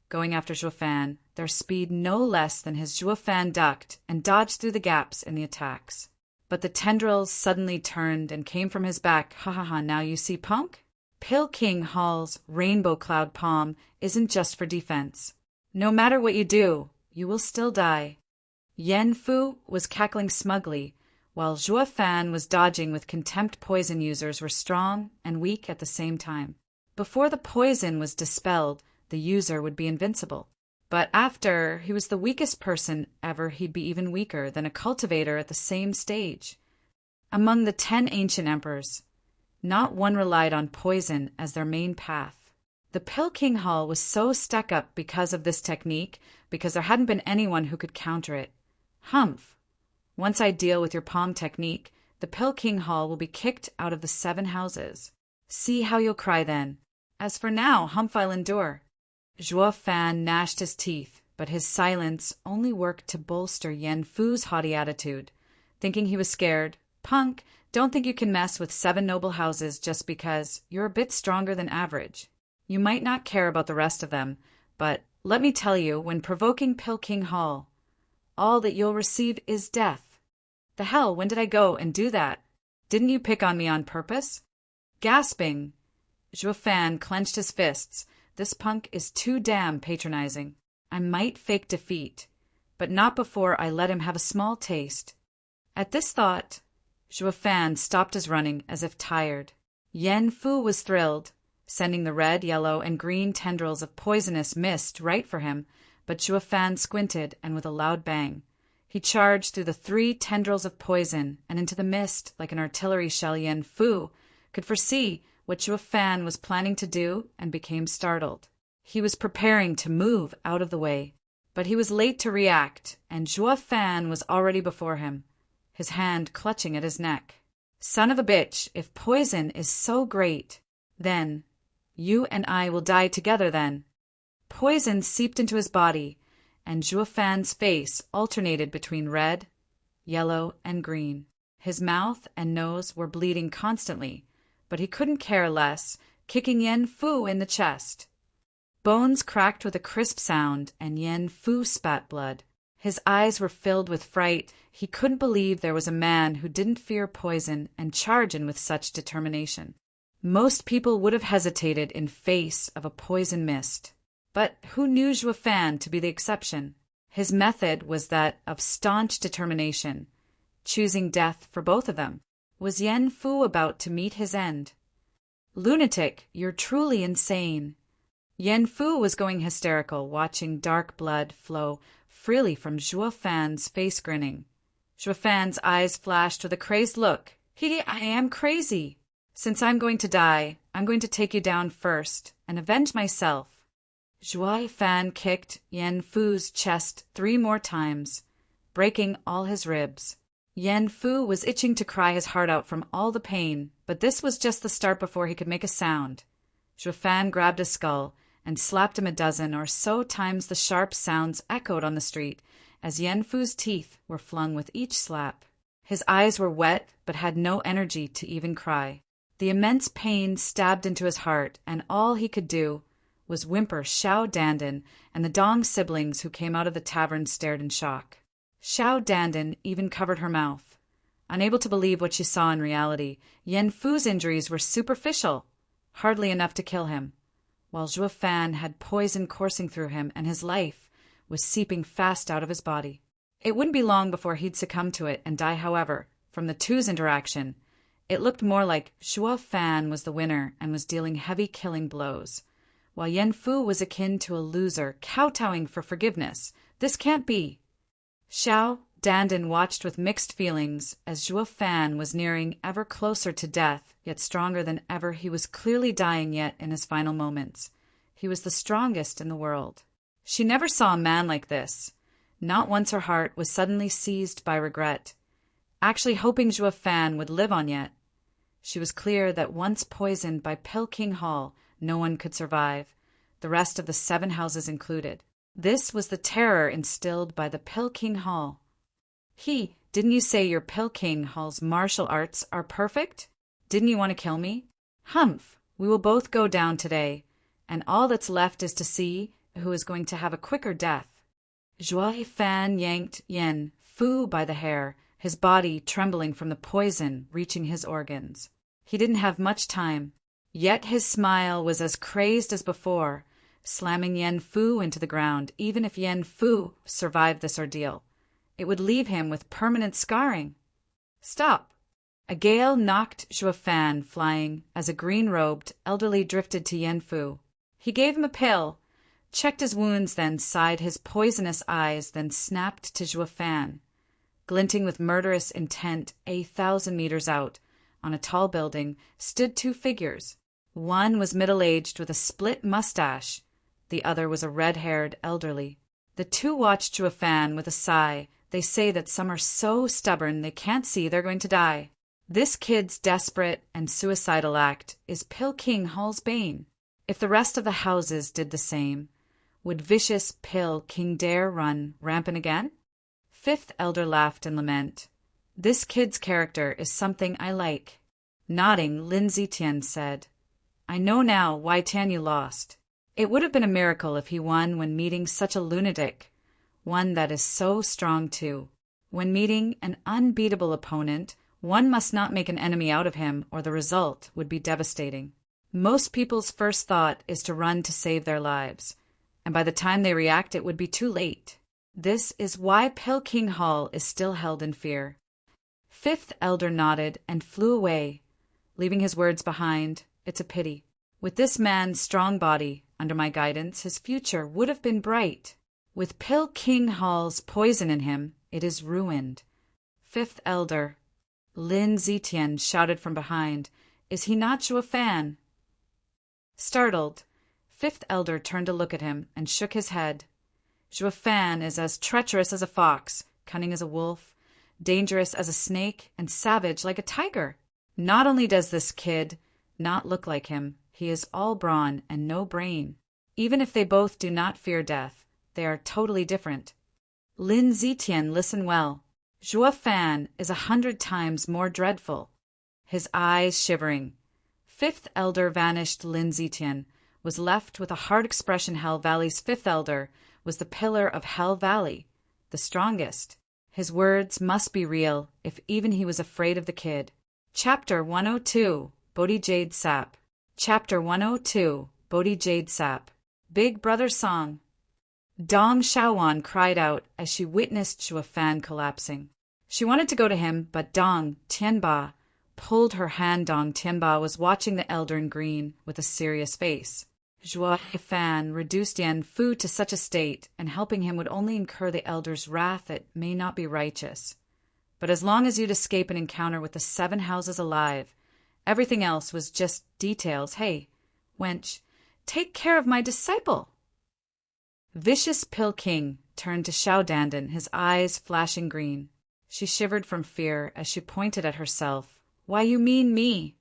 going after Zhuo Fan, their speed no less than his. Zhuo Fan ducked and dodged through the gaps in the attacks. But the tendrils suddenly turned and came from his back. Ha ha ha, now you see, punk? Pilking Hall's rainbow cloud palm isn't just for defense. No matter what you do, you will still die. Yen Fu was cackling smugly, while Zhuo Fan was dodging with contempt. Poison users were strong and weak at the same time. Before the poison was dispelled, the user would be invincible. But after, he was the weakest person ever. He'd be even weaker than a cultivator at the same stage. Among the 10 ancient emperors, not one relied on poison as their main path. The Pilking Hall was so stuck up because of this technique, because there hadn't been anyone who could counter it. Humph! Once I deal with your palm technique, the Pilking Hall will be kicked out of the 7 houses. See how you'll cry then. As for now, Humph, I'll endure. Zhuo Fan gnashed his teeth, but his silence only worked to bolster Yen Fu's haughty attitude. Thinking he was scared, punk, don't think you can mess with 7 noble houses just because you're a bit stronger than average. You might not care about the rest of them, but let me tell you, when provoking Pilking Hall, all that you'll receive is death. The hell, when did I go and do that? Didn't you pick on me on purpose? Gasping, Zhuo Fan clenched his fists. This punk is too damn patronizing. I might fake defeat, but not before I let him have a small taste. At this thought, Zhuo Fan stopped his running as if tired. Yen Fu was thrilled, sending the red, yellow, and green tendrils of poisonous mist right for him, but Zhuo Fan squinted, and with a loud bang, he charged through the 3 tendrils of poison and into the mist like an artillery shell. Yen Fu could foresee what Zhuo Fan was planning to do and became startled. He was preparing to move out of the way, but he was late to react, and Zhuo Fan was already before him, his hand clutching at his neck. Son of a bitch, if poison is so great, then you and I will die together then. Poison seeped into his body, and Zhuo Fan's face alternated between red, yellow, and green. His mouth and nose were bleeding constantly, but he couldn't care less, kicking Yen Fu in the chest. Bones cracked with a crisp sound, and Yen Fu spat blood. His eyes were filled with fright. He couldn't believe there was a man who didn't fear poison and charge in with such determination. Most people would have hesitated in face of a poison mist. But who knew Zhuo Fan to be the exception? His method was that of staunch determination, choosing death for both of them. Was Yen Fu about to meet his end? Lunatic, you're truly insane. Yen Fu was going hysterical, watching dark blood flow freely from Zhuo Fan's face, grinning. Zhuo Fan's eyes flashed with a crazed look. I am crazy. Since I'm going to die, I'm going to take you down first and avenge myself. Zhuo Fan kicked Yen Fu's chest 3 more times, breaking all his ribs. Yen Fu was itching to cry his heart out from all the pain, but this was just the start before he could make a sound. Zhuo Fan grabbed his skull and slapped him a dozen or so times. The sharp sounds echoed on the street as Yen Fu's teeth were flung with each slap. His eyes were wet but had no energy to even cry. The immense pain stabbed into his heart, and all he could do was whimper. Xiao Dandan and the Dong siblings who came out of the tavern stared in shock. Xiao Dandan even covered her mouth, unable to believe what she saw in reality. Yen Fu's injuries were superficial, hardly enough to kill him, while Zhuo Fan had poison coursing through him and his life was seeping fast out of his body. It wouldn't be long before he'd succumb to it and die. However, from the two's interaction, it looked more like Zhuo Fan was the winner and was dealing heavy killing blows, while Yen Fu was akin to a loser kowtowing for forgiveness. This can't be. Xiao Dandan watched with mixed feelings as Zhuo Fan was nearing ever closer to death, yet stronger than ever. He was clearly dying yet in his final moments. He was the strongest in the world. She never saw a man like this. Not once her heart was suddenly seized by regret, actually hoping Zhuo Fan would live on yet. She was clear that once poisoned by Peking Hall, no one could survive, the rest of the 7 houses included. This was the terror instilled by the Peking Hall. Didn't you say your Peking Hall's martial arts are perfect? Didn't you want to kill me? Humph, we will both go down today, and all that's left is to see who is going to have a quicker death. Zhuo Fan yanked Yen Fu by the hair, his body trembling from the poison reaching his organs. He didn't have much time, yet his smile was as crazed as before, slamming Yen Fu into the ground. Even if Yen Fu survived this ordeal, it would leave him with permanent scarring. Stop! A gale knocked Zhuo Fan flying as a green-robed elderly drifted to Yen Fu. He gave him a pill, checked his wounds, then sighed his poisonous eyes, then snapped to Zhuo Fan. Glinting with murderous intent, 1,000 meters out, on a tall building, stood 2 figures. One was middle-aged with a split mustache. The other was a red-haired elderly. The 2 watched Zhuo Fan with a sigh. They say that some are so stubborn they can't see they're going to die. This kid's desperate and suicidal act is Peking Hall's bane. If the rest of the houses did the same, would vicious Peking dare run rampant again? 5th elder laughed in lament. This kid's character is something I like. Nodding, Lin Zitian said, I know now why Tanya lost. It would have been a miracle if he won when meeting such a lunatic, one that is so strong too. When meeting an unbeatable opponent, one must not make an enemy out of him or the result would be devastating. Most people's first thought is to run to save their lives, and by the time they react it would be too late. This is why Peking Hall is still held in fear. 5th elder nodded and flew away, leaving his words behind. It's a pity. With this man's strong body, under my guidance, his future would have been bright. With Peking Hall's poison in him, it is ruined. 5th elder, Lin Zitian shouted from behind, is he not Zhuo Fan? Startled, 5th elder turned to look at him and shook his head. Zhuo Fan is as treacherous as a fox, cunning as a wolf, dangerous as a snake, and savage like a tiger. Not only does this kid not look like him, he is all brawn and no brain. Even if they both do not fear death, they are totally different. Lin Zitian, listen well. Zhuo Fan is 100 times more dreadful. His eyes shivering. 5th elder vanished. Lin Zitian was left with a hard expression. Hell Valley's 5th elder was the pillar of Hell Valley, the strongest. His words must be real if even he was afraid of the kid. Chapter 102, Bodhi Jade Sap. Chapter 102, Bodhi Jade Sap. Big Brother Song. Dong Xiaowan cried out as she witnessed Zhuo Fan collapsing. She wanted to go to him, but Dong Tianba pulled her hand. Dong Tianba was watching the elder in green with a serious face. Zhuo Fan reduced Yan Fu to such a state, and helping him would only incur the elder's wrath that may not be righteous. But as long as you'd escape an encounter with the 7 houses alive, everything else was just details. Hey, wench, take care of my disciple. Vicious Pill King turned to Xiao Dandan, his eyes flashing green. She shivered from fear as she pointed at herself. Why, you mean me?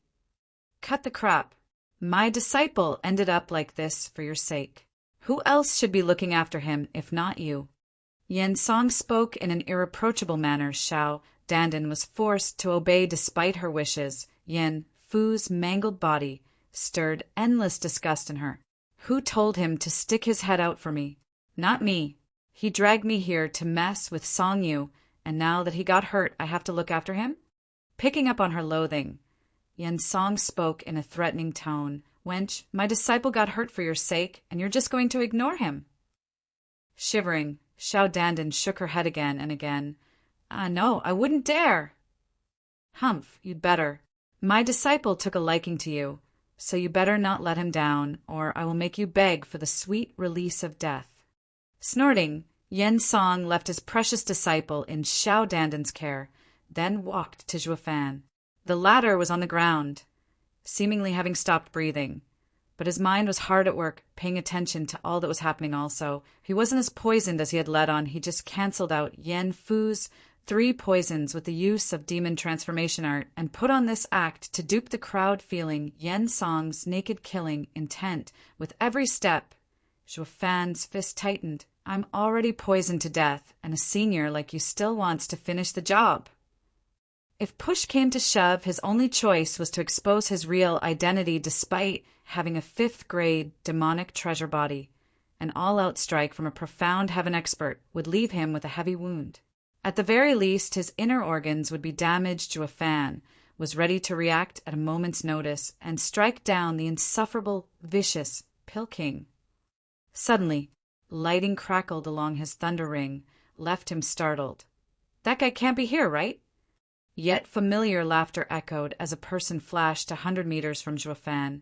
Cut the crap. My disciple ended up like this for your sake. Who else should be looking after him if not you? Yen Song spoke in an irreproachable manner. Xiao Dandan was forced to obey despite her wishes. Yen Fu's mangled body stirred endless disgust in her. Who told him to stick his head out for me? Not me. He dragged me here to mess with Song Yu, and now that he got hurt, I have to look after him? Picking up on her loathing, Yen Song spoke in a threatening tone. Wench, my disciple got hurt for your sake, and you're just going to ignore him. Shivering, Xiao Dandan shook her head again and again. No, I wouldn't dare. Humph, you'd better. My disciple took a liking to you, so you better not let him down, or I will make you beg for the sweet release of death. Snorting, Yen Song left his precious disciple in Xiao Dandan's care, then walked to Zhuo Fan. The latter was on the ground, seemingly having stopped breathing, but his mind was hard at work, paying attention to all that was happening also. He wasn't as poisoned as he had let on. He just cancelled out Yen Fu's 3 poisons with the use of demon transformation art and put on this act to dupe the crowd, feeling Yen Song's naked killing intent with every step. Zhuo Fan's fist tightened. I'm already poisoned to death, and a senior like you still wants to finish the job. If push came to shove, his only choice was to expose his real identity despite having a 5th-grade demonic treasure body. An all-out strike from a profound heaven expert would leave him with a heavy wound. At the very least, his inner organs would be damaged. Zhuo Fan was ready to react at a moment's notice and strike down the insufferable, vicious Pill King. Suddenly, lighting crackled along his thunder ring, left him startled. That guy can't be here, right? Yet familiar laughter echoed as a person flashed 100 meters from Zhuo Fan.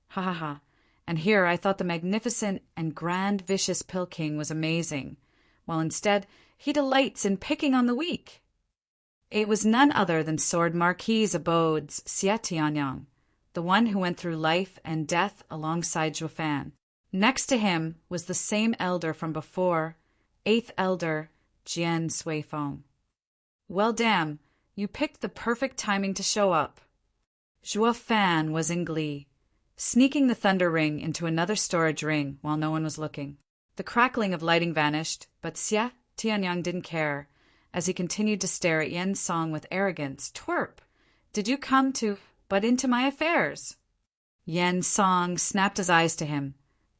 Ha ha ha. And here I thought the magnificent and grand vicious Pill King was amazing, while instead he delights in picking on the weak. It was none other than Sword Marquis Abode's Xie Tianyang, the one who went through life and death alongside Zhuo Fan. Next to him was the same elder from before, 8th Elder Jian Suifeng. Well, damn. You picked the perfect timing to show up. Zhuo Fan was in glee, sneaking the thunder ring into another storage ring while no one was looking. The crackling of lighting vanished, but Xie Tianyang didn't care, as he continued to stare at Yen Song with arrogance. Twerp, did you come to butt into my affairs? Yen Song snapped his eyes to him,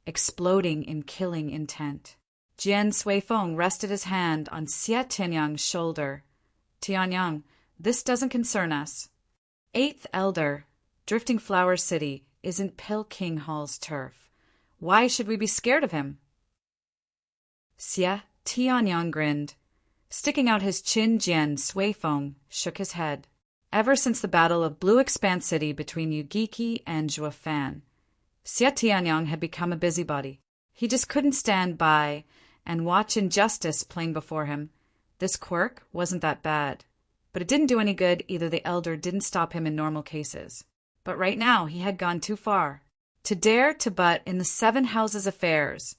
exploding in killing intent. Jian Suifeng rested his hand on Xie Tianyang's shoulder. Tianyang, this doesn't concern us. 8th Elder, Drifting Flower City isn't Pill King Hall's turf. Why should we be scared of him? Xie Tianyang grinned. Sticking out his chin, Jian Suifeng shook his head. Ever since the battle of Blue Expanse City between Yugiki and Zhuo Fan, Xie Tianyang had become a busybody. He just couldn't stand by and watch injustice playing before him. This quirk wasn't that bad, but it didn't do any good. Either the elder didn't stop him in normal cases, but right now he had gone too far. To dare to butt in the 7 houses' affairs,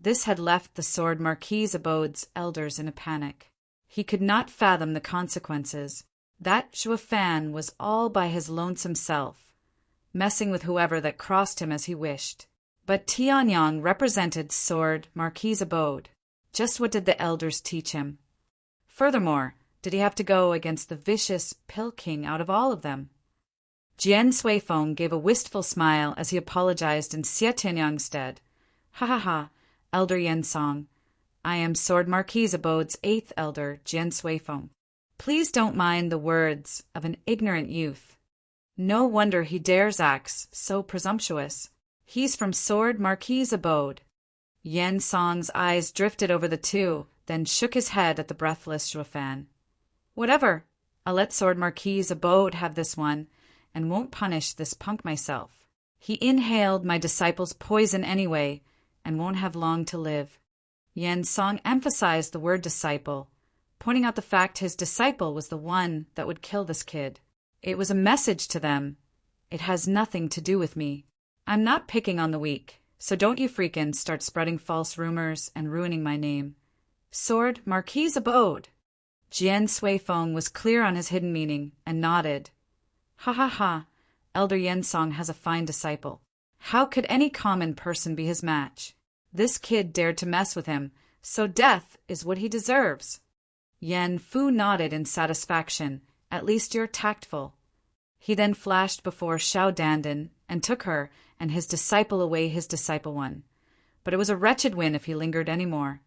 this had left the Sword Marquis Abode's elders in a panic. He could not fathom the consequences. That Zhuo Fan was all by his lonesome self, messing with whoever that crossed him as he wished. But Tianyang represented Sword Marquis Abode. Just what did the elders teach him? Furthermore, did he have to go against the vicious Pill King out of all of them? Jian Suifeng gave a wistful smile as he apologized in Xie Tianyang's stead. Ha ha ha, Elder Yen Song. I am Sword Marquis Abode's 8th Elder, Jian Suifeng. Please don't mind the words of an ignorant youth. No wonder he dares act so presumptuous. He's from Sword Marquis Abode. Yen Song's eyes drifted over the two, then shook his head at the breathless Zhuo Fan. Whatever. I'll let Sword Marquis Abode have this one, and won't punish this punk myself. He inhaled my disciple's poison anyway, and won't have long to live. Yen Song emphasized the word disciple, pointing out the fact his disciple was the one that would kill this kid. It was a message to them. It has nothing to do with me. I'm not picking on the weak, so don't you freakin' start spreading false rumors and ruining my name. Sword Marquis Abode. Jian Suifeng was clear on his hidden meaning and nodded. Ha ha ha, Elder Yen Song has a fine disciple. How could any common person be his match? This kid dared to mess with him, so death is what he deserves. Yen Fu nodded in satisfaction. At least you're tactful. He then flashed before Xiao Dandan and took her and his disciple away his disciple one. But it was a wretched win if he lingered any more.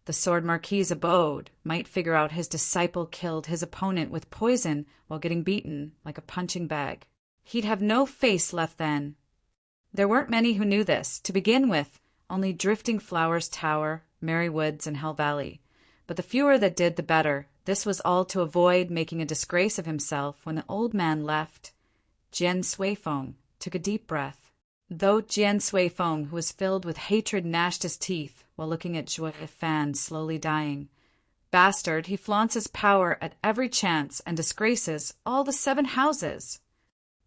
The Sword Marquis Abode might figure out his disciple killed his opponent with poison while getting beaten like a punching bag. He'd have no face left then. There weren't many who knew this. To begin with, only Drifting Flowers Tower, Merry Woods, and Hell Valley. But the fewer that did, the better. This was all to avoid making a disgrace of himself when the old man left. Jian Suifeng took a deep breath. Though Jian Suifeng, who was filled with hatred, gnashed his teeth while looking at Zhuo Fan slowly dying. Bastard, he flaunts his power at every chance and disgraces all the 7 houses.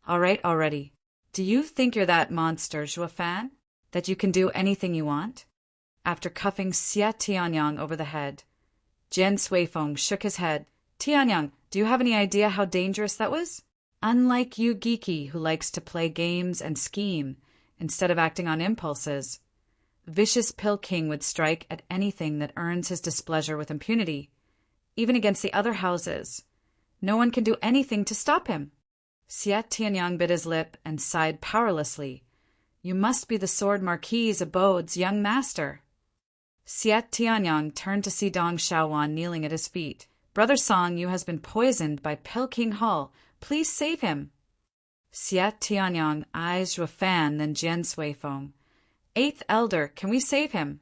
All right already. Do you think you're that monster, Zhuo Fan? That you can do anything you want? After cuffing Xie Tianyang over the head, Jian Suifeng shook his head. Tianyang, do you have any idea how dangerous that was? Unlike you geeky who likes to play games and scheme instead of acting on impulses, vicious Pill King would strike at anything that earns his displeasure with impunity, even against the other houses. No one can do anything to stop him. Xie Tianyang bit his lip and sighed powerlessly. You must be the Sword Marquis Abode's young master. Xie Tianyang turned to see Dong Xiaowan kneeling at his feet. Brother Song, you has been poisoned by Pill King Hall. Please save him. Xie Tianyang eyes Zhuo Fan, then Jian Suifeng. 8th Elder, can we save him?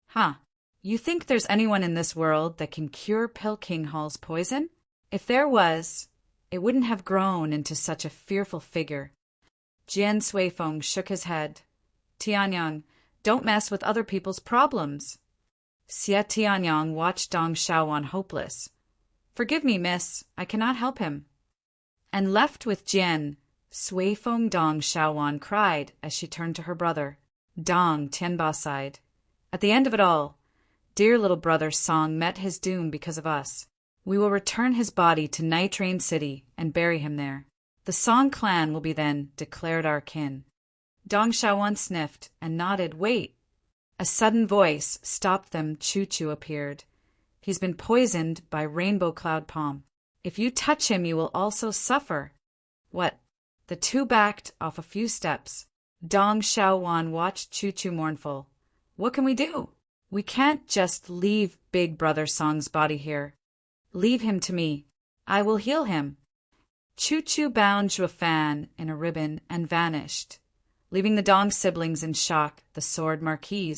Huh. You think there's anyone in this world that can cure Pill King Hall's poison? If there was, it wouldn't have grown into such a fearful figure. Jian Suifeng shook his head. Tianyang, don't mess with other people's problems. Xie Tianyang watched Dong Xiaowan hopeless. Forgive me, miss, I cannot help him. And left with Jian Suifeng, Dong Xiaowan cried as she turned to her brother. Dong Tianba sighed. At the end of it all, dear little brother Song met his doom because of us. We will return his body to Night Rain City and bury him there. The Song clan will be then declared our kin. Dong Xiaowan sniffed and nodded. Wait. A sudden voice stopped them. Choo Choo appeared. He's been poisoned by Rainbow Cloud Palm. If you touch him, you will also suffer. What? The two backed off a few steps. Dong Xiaowan watched Choo Choo mournful. What can we do? We can't just leave Big Brother Song's body here. Leave him to me. I will heal him. Choo Choo bound Zhuo Fan in a ribbon and vanished, leaving the Dong siblings in shock. The Sword Marquis,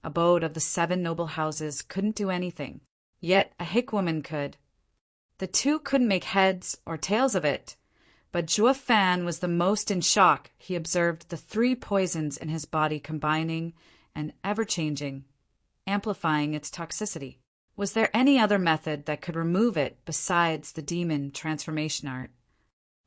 abode of the 7 noble houses, couldn't do anything. Yet a hick woman could. The two couldn't make heads or tails of it, but Zhuo Fan was the most in shock. He observed the 3 poisons in his body combining and ever-changing, amplifying its toxicity. Was there any other method that could remove it besides the demon transformation art?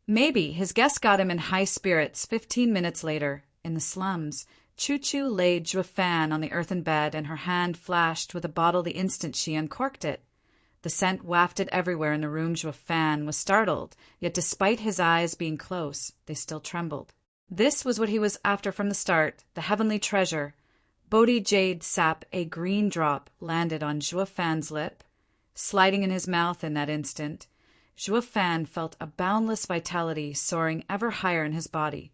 Maybe. His guest got him in high spirits. 15 minutes later, in the slums, Choo Choo laid Zhuo Fan on the earthen bed, and her hand flashed with a bottle the instant she uncorked it. The scent wafted everywhere in the room. Zhuo Fan was startled, yet despite his eyes being close, they still trembled. This was what he was after from the start, the heavenly treasure. Bodhi jade sap, a green drop, landed on Zhuo Fan's lip, sliding in his mouth in that instant. Zhuo Fan felt a boundless vitality soaring ever higher in his body,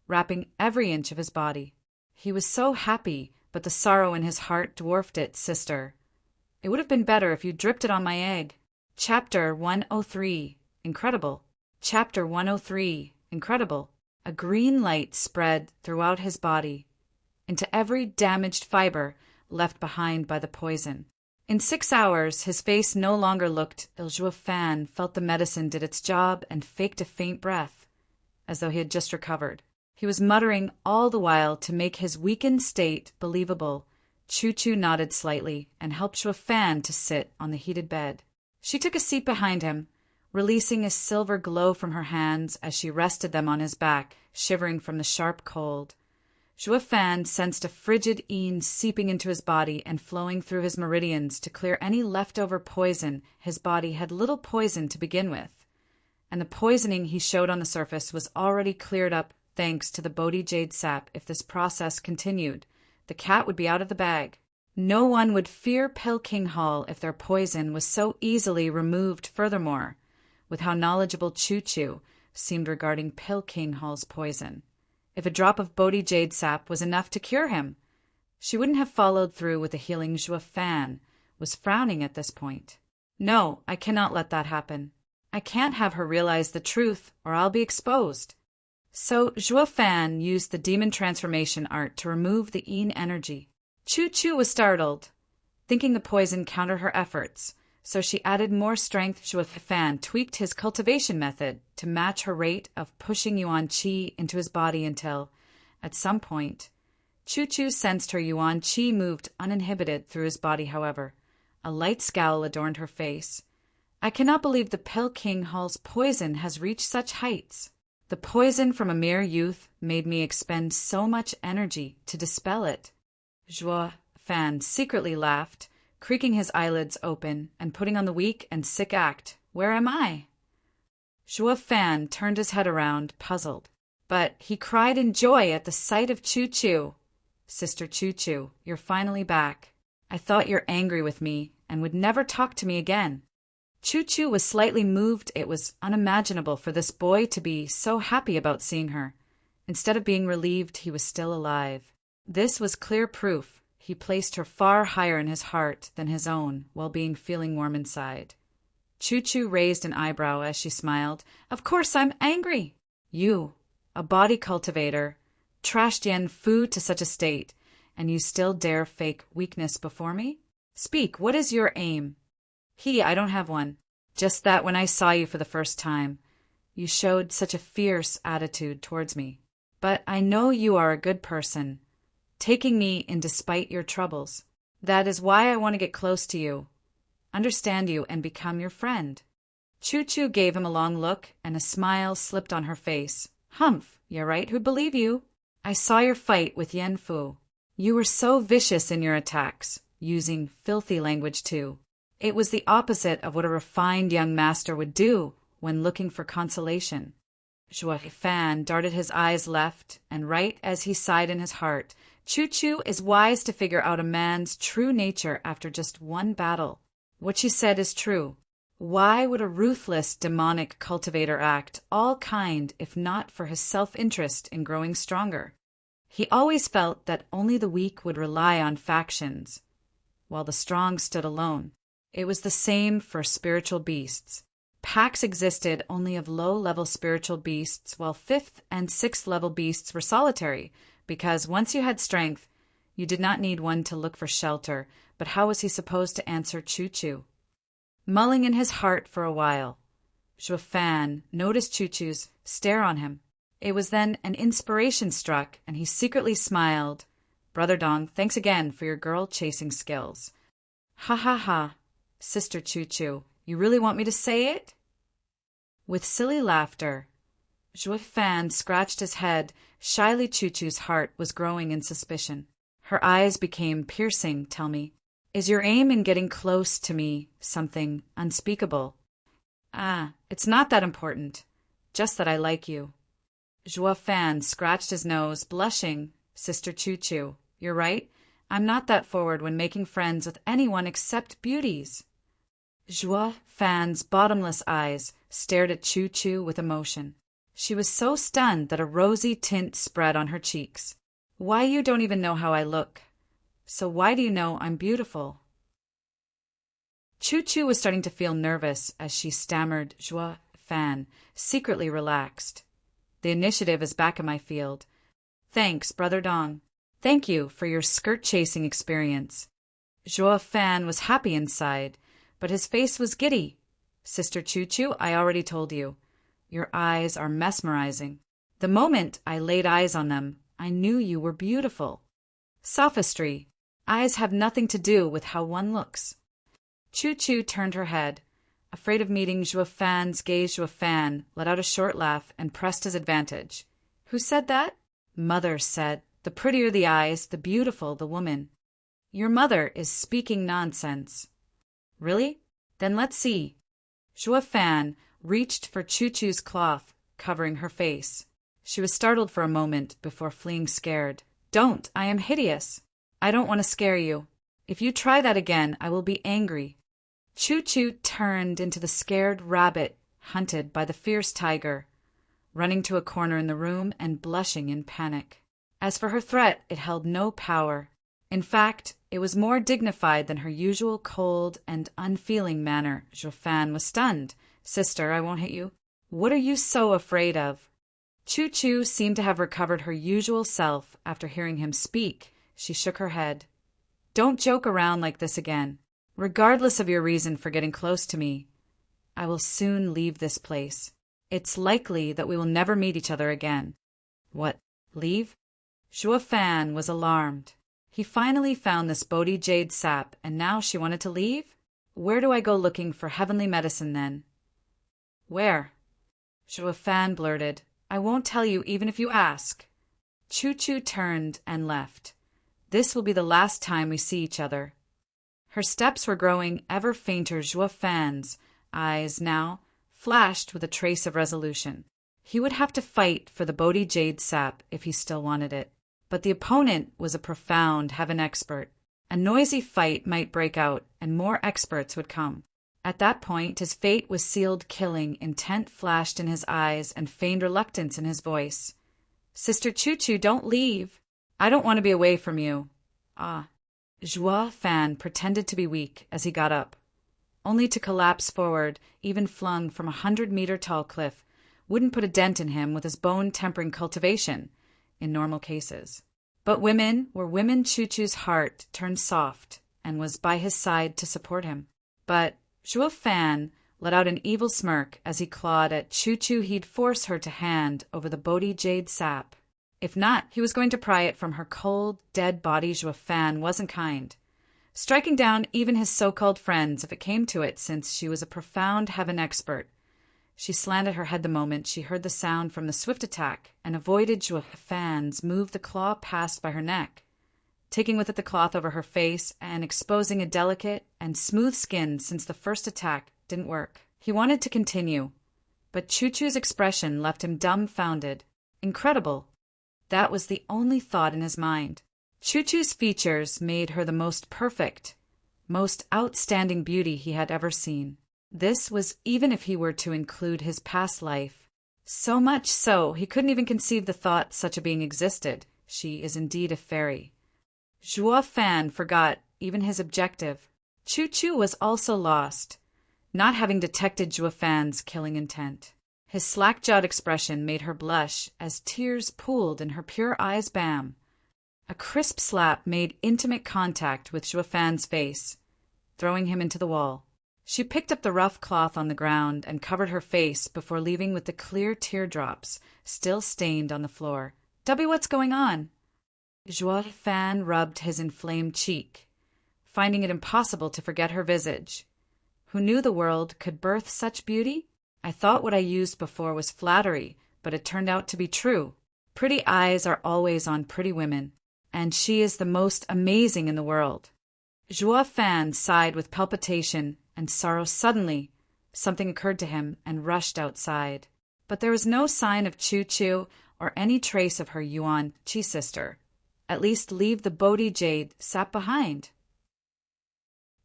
wrapping every inch of his body. He was so happy, but the sorrow in his heart dwarfed it. Sister, it would have been better if you dripped it on my egg. Chapter 103. Incredible. Chapter 103. Incredible. A green light spread throughout his body, into every damaged fiber left behind by the poison. In 6 hours, his face no longer looked ill. Zhuo Fan felt the medicine did its job and faked a faint breath, as though he had just recovered. He was muttering all the while to make his weakened state believable. Chu Chu nodded slightly and helped Zhuo Fan to sit on the heated bed. She took a seat behind him, releasing a silver glow from her hands as she rested them on his back, shivering from the sharp cold. Zhuo Fan sensed a frigid yin seeping into his body and flowing through his meridians to clear any leftover poison. His body had little poison to begin with, and the poisoning he showed on the surface was already cleared up thanks to the Bodhi Jade sap. If this process continued, the cat would be out of the bag. No one would fear Peking Hall if their poison was so easily removed. Furthermore, with how knowledgeable Chu Chu seemed regarding Peking Hall's poison, if a drop of Bodhi Jade sap was enough to cure him, she wouldn't have followed through with the healing. Zhuo Fan was frowning at this point. No, I cannot let that happen. I can't have her realize the truth, or I'll be exposed. So Zhuo Fan used the demon transformation art to remove the yin energy. Chu Chu was startled, thinking the poison countered her efforts, so she added more strength. Zhuo Fan tweaked his cultivation method to match her rate of pushing yuan qi into his body until, at some point, Chu Chu sensed her yuan qi moved uninhibited through his body. However, a light scowl adorned her face. I cannot believe the Peking Hall's poison has reached such heights. The poison from a mere youth made me expend so much energy to dispel it. Zhuo Fan secretly laughed, creaking his eyelids open and putting on the weak and sick act. Where am I? Zhuo Fan turned his head around, puzzled. But he cried in joy at the sight of Chu Chu. Sister Chu Chu, you're finally back. I thought you're angry with me and would never talk to me again. Chu Chu was slightly moved. It was unimaginable for this boy to be so happy about seeing her. Instead of being relieved, he was still alive. This was clear proof he placed her far higher in his heart than his own, while being feeling warm inside. Chu Chu raised an eyebrow as she smiled. Of course I'm angry. You, a body cultivator, trashed Yen Fu to such a state, and you still dare fake weakness before me? Speak, what is your aim? I don't have one. Just that when I saw you for the first time, you showed such a fierce attitude towards me. But I know you are a good person, taking me in despite your troubles. That is why I want to get close to you, understand you, and become your friend. Chu Chu gave him a long look, and a smile slipped on her face. Humph, you're right, who'd believe you? I saw your fight with Yen Fu. You were so vicious in your attacks, using filthy language too. It was the opposite of what a refined young master would do when looking for consolation. Zhuo Fan darted his eyes left and right as he sighed in his heart. Chu Chu is wise to figure out a man's true nature after just one battle. What she said is true. Why would a ruthless, demonic cultivator act all kind if not for his self-interest in growing stronger? He always felt that only the weak would rely on factions, while the strong stood alone. It was the same for spiritual beasts. Packs existed only of low-level spiritual beasts, while 5th and 6th level beasts were solitary, because once you had strength, you did not need one to look for shelter. But how was he supposed to answer Chu Chu? Mulling in his heart for a while, Zhuo Fan noticed Chu Chu's stare on him. It was then an inspiration struck, and he secretly smiled. Brother Dong, thanks again for your girl-chasing skills. Ha ha ha. Sister Chu Chu, you really want me to say it? With silly laughter, Zhuo Fan scratched his head. Shyly, Chu Chu's heart was growing in suspicion. Her eyes became piercing. Tell me, is your aim in getting close to me something unspeakable? It's not that important. Just that I like you. Zhuo Fan scratched his nose, blushing. Sister Chu Chu, you're right. I'm not that forward when making friends with anyone except beauties. Zhuo Fan's bottomless eyes stared at Chu Chu with emotion. She was so stunned that a rosy tint spread on her cheeks. Why, you don't even know how I look. So why do you know I'm beautiful? Chu Chu was starting to feel nervous as she stammered. Zhuo Fan secretly relaxed. The initiative is back in my field. Thanks, Brother Dong. Thank you for your skirt-chasing experience. Joa Fan was happy inside, but his face was giddy. Sister Choo Choo, I already told you. Your eyes are mesmerizing. The moment I laid eyes on them, I knew you were beautiful. Sophistry. Eyes have nothing to do with how one looks. Choo Choo turned her head. Afraid of meeting Joa Fan's gaze, Joa Fan let out a short laugh and pressed his advantage. Who said that? Mother said, the prettier the eyes, the beautiful the woman. Your mother is speaking nonsense. Really? Then let's see. Joa Fan reached for Choo Choo's cloth, covering her face. She was startled for a moment before fleeing scared. Don't, I am hideous. I don't want to scare you. If you try that again, I will be angry. Choo Choo turned into the scared rabbit hunted by the fierce tiger, running to a corner in the room and blushing in panic. As for her threat, it held no power. In fact, it was more dignified than her usual cold and unfeeling manner. Joa Fan was stunned. Sister, I won't hit you. What are you so afraid of? Choo Choo seemed to have recovered her usual self after hearing him speak. She shook her head. Don't joke around like this again. Regardless of your reason for getting close to me, I will soon leave this place. It's likely that we will never meet each other again. What, leave? Joa Fan was alarmed. He finally found this Bodhi jade sap, and now she wanted to leave? Where do I go looking for heavenly medicine then? Where? Joa Fan blurted. I won't tell you even if you ask. Choo Choo turned and left. This will be the last time we see each other. Her steps were growing ever fainter. Joa Fan's eyes now flashed with a trace of resolution. He would have to fight for the Bodhi jade sap if he still wanted it. But the opponent was a profound heaven expert. A noisy fight might break out, and more experts would come. At that point, his fate was sealed. Killing intent flashed in his eyes and feigned reluctance in his voice. Sister Choo Choo, don't leave. I don't want to be away from you. Ah. Joa Fan pretended to be weak as he got up, only to collapse forward, even flung from 100-meter tall cliff. Wouldn't put a dent in him with his bone-tempering cultivation in normal cases. But women were women. Choo Choo's heart turned soft and was by his side to support him. But Joa Fan let out an evil smirk as he clawed at Choo Choo. He'd force her to hand over the Bodhi jade sap. If not, he was going to pry it from her cold, dead body. Joa Fan wasn't kind, striking down even his so-called friends if it came to it, since she was a profound heaven expert. She slanted her head the moment she heard the sound from the swift attack and avoided Joa Fan's move. The claw passed by her neck, taking with it the cloth over her face and exposing a delicate and smooth skin. Since the first attack didn't work, he wanted to continue, but Choo Choo's expression left him dumbfounded. Incredible. That was the only thought in his mind. Choo Choo's features made her the most perfect, most outstanding beauty he had ever seen. This was even if he were to include his past life. So much so, he couldn't even conceive the thought such a being existed. She is indeed a fairy. Joa Fan forgot even his objective. Choo Choo was also lost, not having detected Joa Fan's killing intent. His slack-jawed expression made her blush as tears pooled in her pure eyes. Bam! A crisp slap made intimate contact with Joa Fan's face, throwing him into the wall. She picked up the rough cloth on the ground and covered her face before leaving with the clear teardrops still stained on the floor. What's going on? Joa Fan rubbed his inflamed cheek, finding it impossible to forget her visage. Who knew the world could birth such beauty? I thought what I used before was flattery, but it turned out to be true. Pretty eyes are always on pretty women, and she is the most amazing in the world. Joa Fan sighed with palpitation and sorrow. Suddenly, something occurred to him and rushed outside. But there was no sign of Choo Choo or any trace of her Yuan Chi sister. At least leave the Bodhi jade sap behind.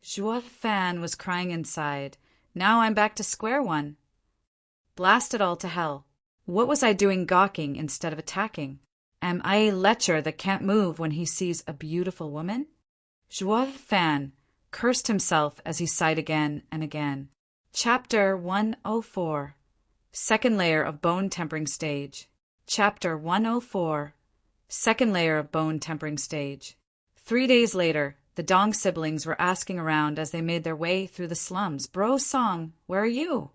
Joa Fan was crying inside. Now I'm back to square one. Blast it all to hell. What was I doing gawking instead of attacking? Am I a lecher that can't move when he sees a beautiful woman? Joa Fan cursed himself as he sighed again and again. Chapter 104. Second layer of bone tempering stage. Chapter 104. Second layer of bone tempering stage. 3 days later, The Dong siblings were asking around as they made their way through the slums. Bro Song, where are you?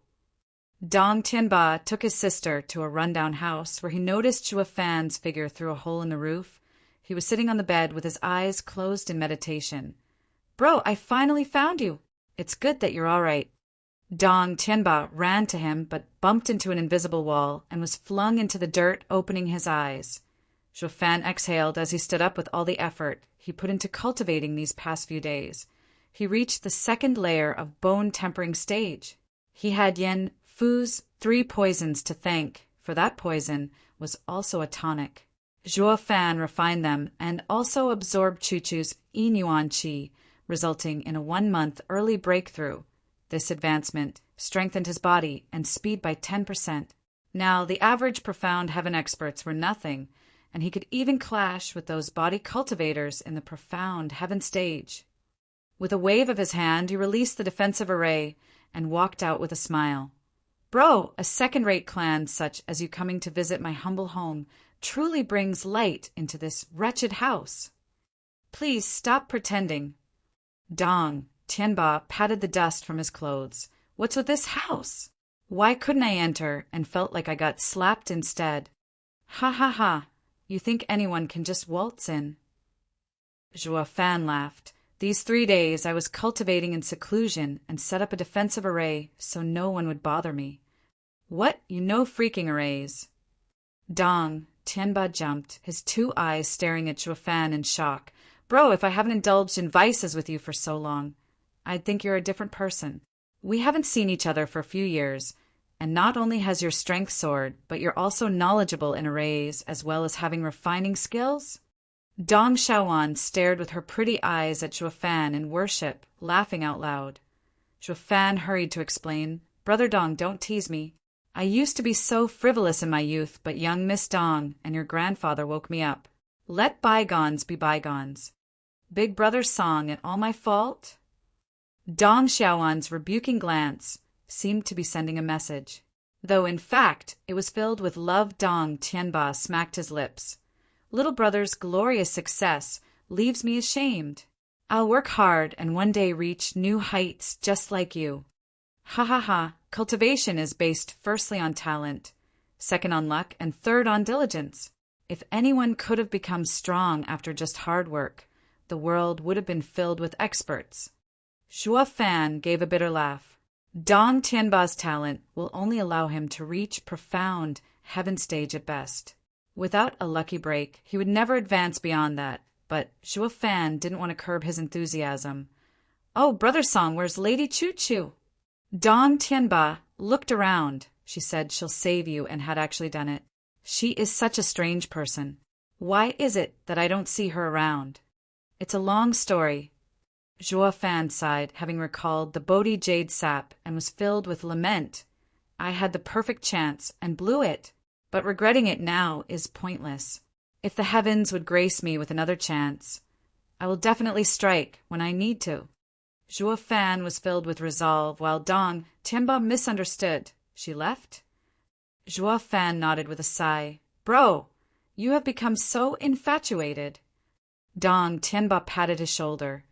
Dong Tianba took his sister to a rundown house where he noticed Zhuo Fan's figure through a hole in the roof. He was sitting on the bed with his eyes closed in meditation. Bro, I finally found you. It's good that you're all right. Dong Tianba ran to him but bumped into an invisible wall and was flung into the dirt, opening his eyes. Zhuo Fan exhaled as he stood up with all the effort he put into cultivating these past few days. He reached the second layer of bone-tempering stage. He had Yen Fu's 3 poisons to thank, for that poison was also a tonic. Zhuo Fan refined them and also absorbed Chuchu's Yinyuan Qi, resulting in a 1-month early breakthrough. This advancement strengthened his body and speed by 10%. Now, the average profound heaven experts were nothing, and he could even clash with those body cultivators in the profound heaven stage. With a wave of his hand, he released the defensive array and walked out with a smile. Bro, a second-rate clan such as you coming to visit my humble home truly brings light into this wretched house. Please stop pretending. Dong Tianba patted the dust from his clothes. What's with this house? Why couldn't I enter and felt like I got slapped instead? Ha ha ha. You think anyone can just waltz in? Zhuo Fan laughed. These 3 days I was cultivating in seclusion and set up a defensive array so no one would bother me. What? You know freaking arrays. Dong Tianba jumped, his 2 eyes staring at Zhuo Fan in shock. Bro, if I haven't indulged in vices with you for so long, I'd think you're a different person. We haven't seen each other for a few years, and not only has your strength soared, but you're also knowledgeable in arrays as well as having refining skills? Dong Xiaowan stared with her pretty eyes at Zhuo Fan in worship, laughing out loud. Zhuo Fan hurried to explain, Brother Dong, don't tease me. I used to be so frivolous in my youth, but young Miss Dong and your grandfather woke me up. Let bygones be bygones. Big Brother Song, it all my fault? Dong Xiaowan's rebuking glance seemed to be sending a message, though in fact it was filled with love. Dong Tianba smacked his lips. Little brother's glorious success leaves me ashamed. I'll work hard and one day reach new heights just like you. Ha ha ha. Cultivation is based firstly on talent, second on luck, and third on diligence. If anyone could have become strong after just hard work, the world would have been filled with experts. Zhuo Fan gave a bitter laugh. Dong Tianba's talent will only allow him to reach profound heaven stage at best. Without a lucky break, he would never advance beyond that, but Zhuo Fan didn't want to curb his enthusiasm. Oh, Brother Song, where's Lady Choo Choo? Dong Tianba looked around. She said she'll save you and had actually done it. She is such a strange person. Why is it that I don't see her around? It's a long story. Zhuo Fan sighed, having recalled the Bodhi jade sap, and was filled with lament. I had the perfect chance and blew it, but regretting it now is pointless. If the heavens would grace me with another chance, I will definitely strike when I need to. Zhuo Fan was filled with resolve, while Dong Tianba misunderstood. She left? Zhuo Fan nodded with a sigh. Bro, you have become so infatuated. Dong Tianba patted his shoulder.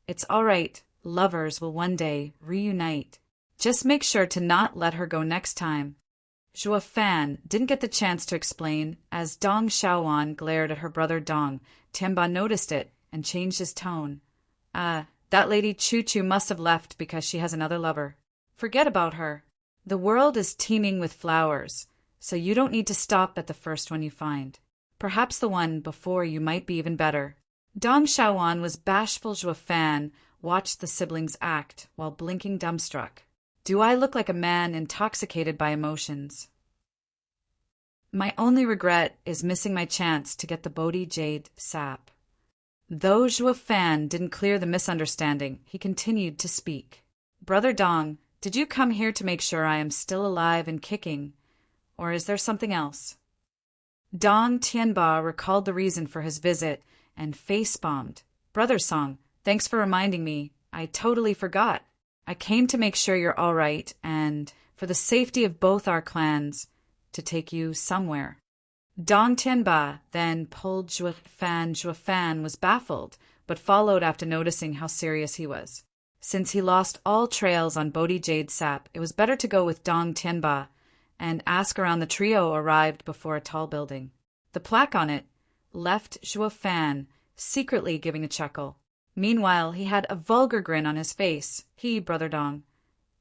It's all right. Lovers will one day reunite. Just make sure to not let her go next time. Zhuo Fan didn't get the chance to explain. As Dong Xiaowan glared at her brother Dong, Tianba noticed it and changed his tone. That lady Choo Choo must have left because she has another lover. Forget about her. The world is teeming with flowers, so you don't need to stop at the first one you find. Perhaps the one before you might be even better. Dong Xiaowan was bashful. Zhuo Fan watched the siblings act while blinking dumbstruck. Do I look like a man intoxicated by emotions? My only regret is missing my chance to get the Bodhi jade sap. Though Zhuo Fan didn't clear the misunderstanding, he continued to speak. Brother Dong, did you come here to make sure I am still alive and kicking, or is there something else? Dong Tianba recalled the reason for his visit and face-bombed. Brother Song, thanks for reminding me. I totally forgot. I came to make sure you're all right and, for the safety of both our clans, to take you somewhere. Dong Tianba then pulled Zhuo Fan. Zhuo Fan was baffled, but followed after noticing how serious he was. Since he lost all trails on Bodhi Jade Sap, it was better to go with Dong Tianba and ask around. The trio arrived before a tall building. The plaque on it left Zhuo Fan secretly giving a chuckle. Meanwhile, he had a vulgar grin on his face. Brother Dong,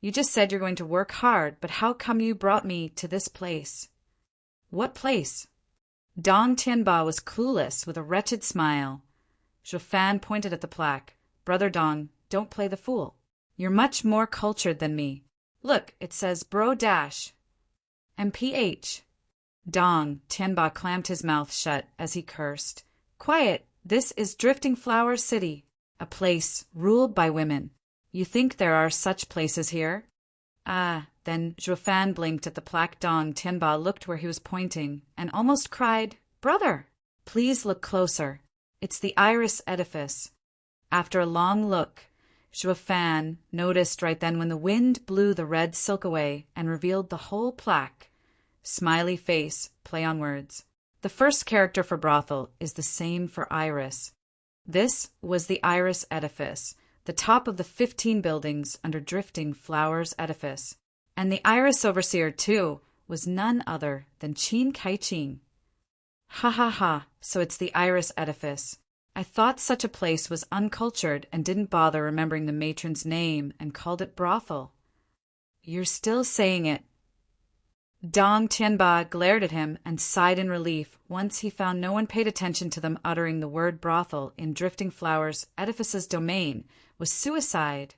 you just said you're going to work hard, but how come you brought me to this place? What place? Dong Tianba was clueless with a wretched smile. Zhuo Fan pointed at the plaque. Brother Dong, don't play the fool. You're much more cultured than me. Look, it says Bro Dash. MPH. Dong Tianba clamped his mouth shut as he cursed. Quiet, this is Drifting Flower City, a place ruled by women. You think there are such places here? Ah, then Zhuo Fan blinked at the plaque. Dong Tianba looked where he was pointing and almost cried, Brother, please look closer. It's the Iris Edifice. After a long look, Zhuo Fan noticed right then when the wind blew the red silk away and revealed the whole plaque. Smiley face, play on words. The first character for brothel is the same for Iris. This was the Iris Edifice, the top of the 15 buildings under Drifting Flowers Edifice. And the Iris Overseer, too, was none other than Qin Kai-ching. Ha ha ha, so it's the Iris Edifice. I thought such a place was uncultured and didn't bother remembering the matron's name and called it brothel. You're still saying it. Dong Tianba glared at him and sighed in relief once he found no one paid attention to them uttering the word brothel in Drifting Flowers Edifice's domain was suicide.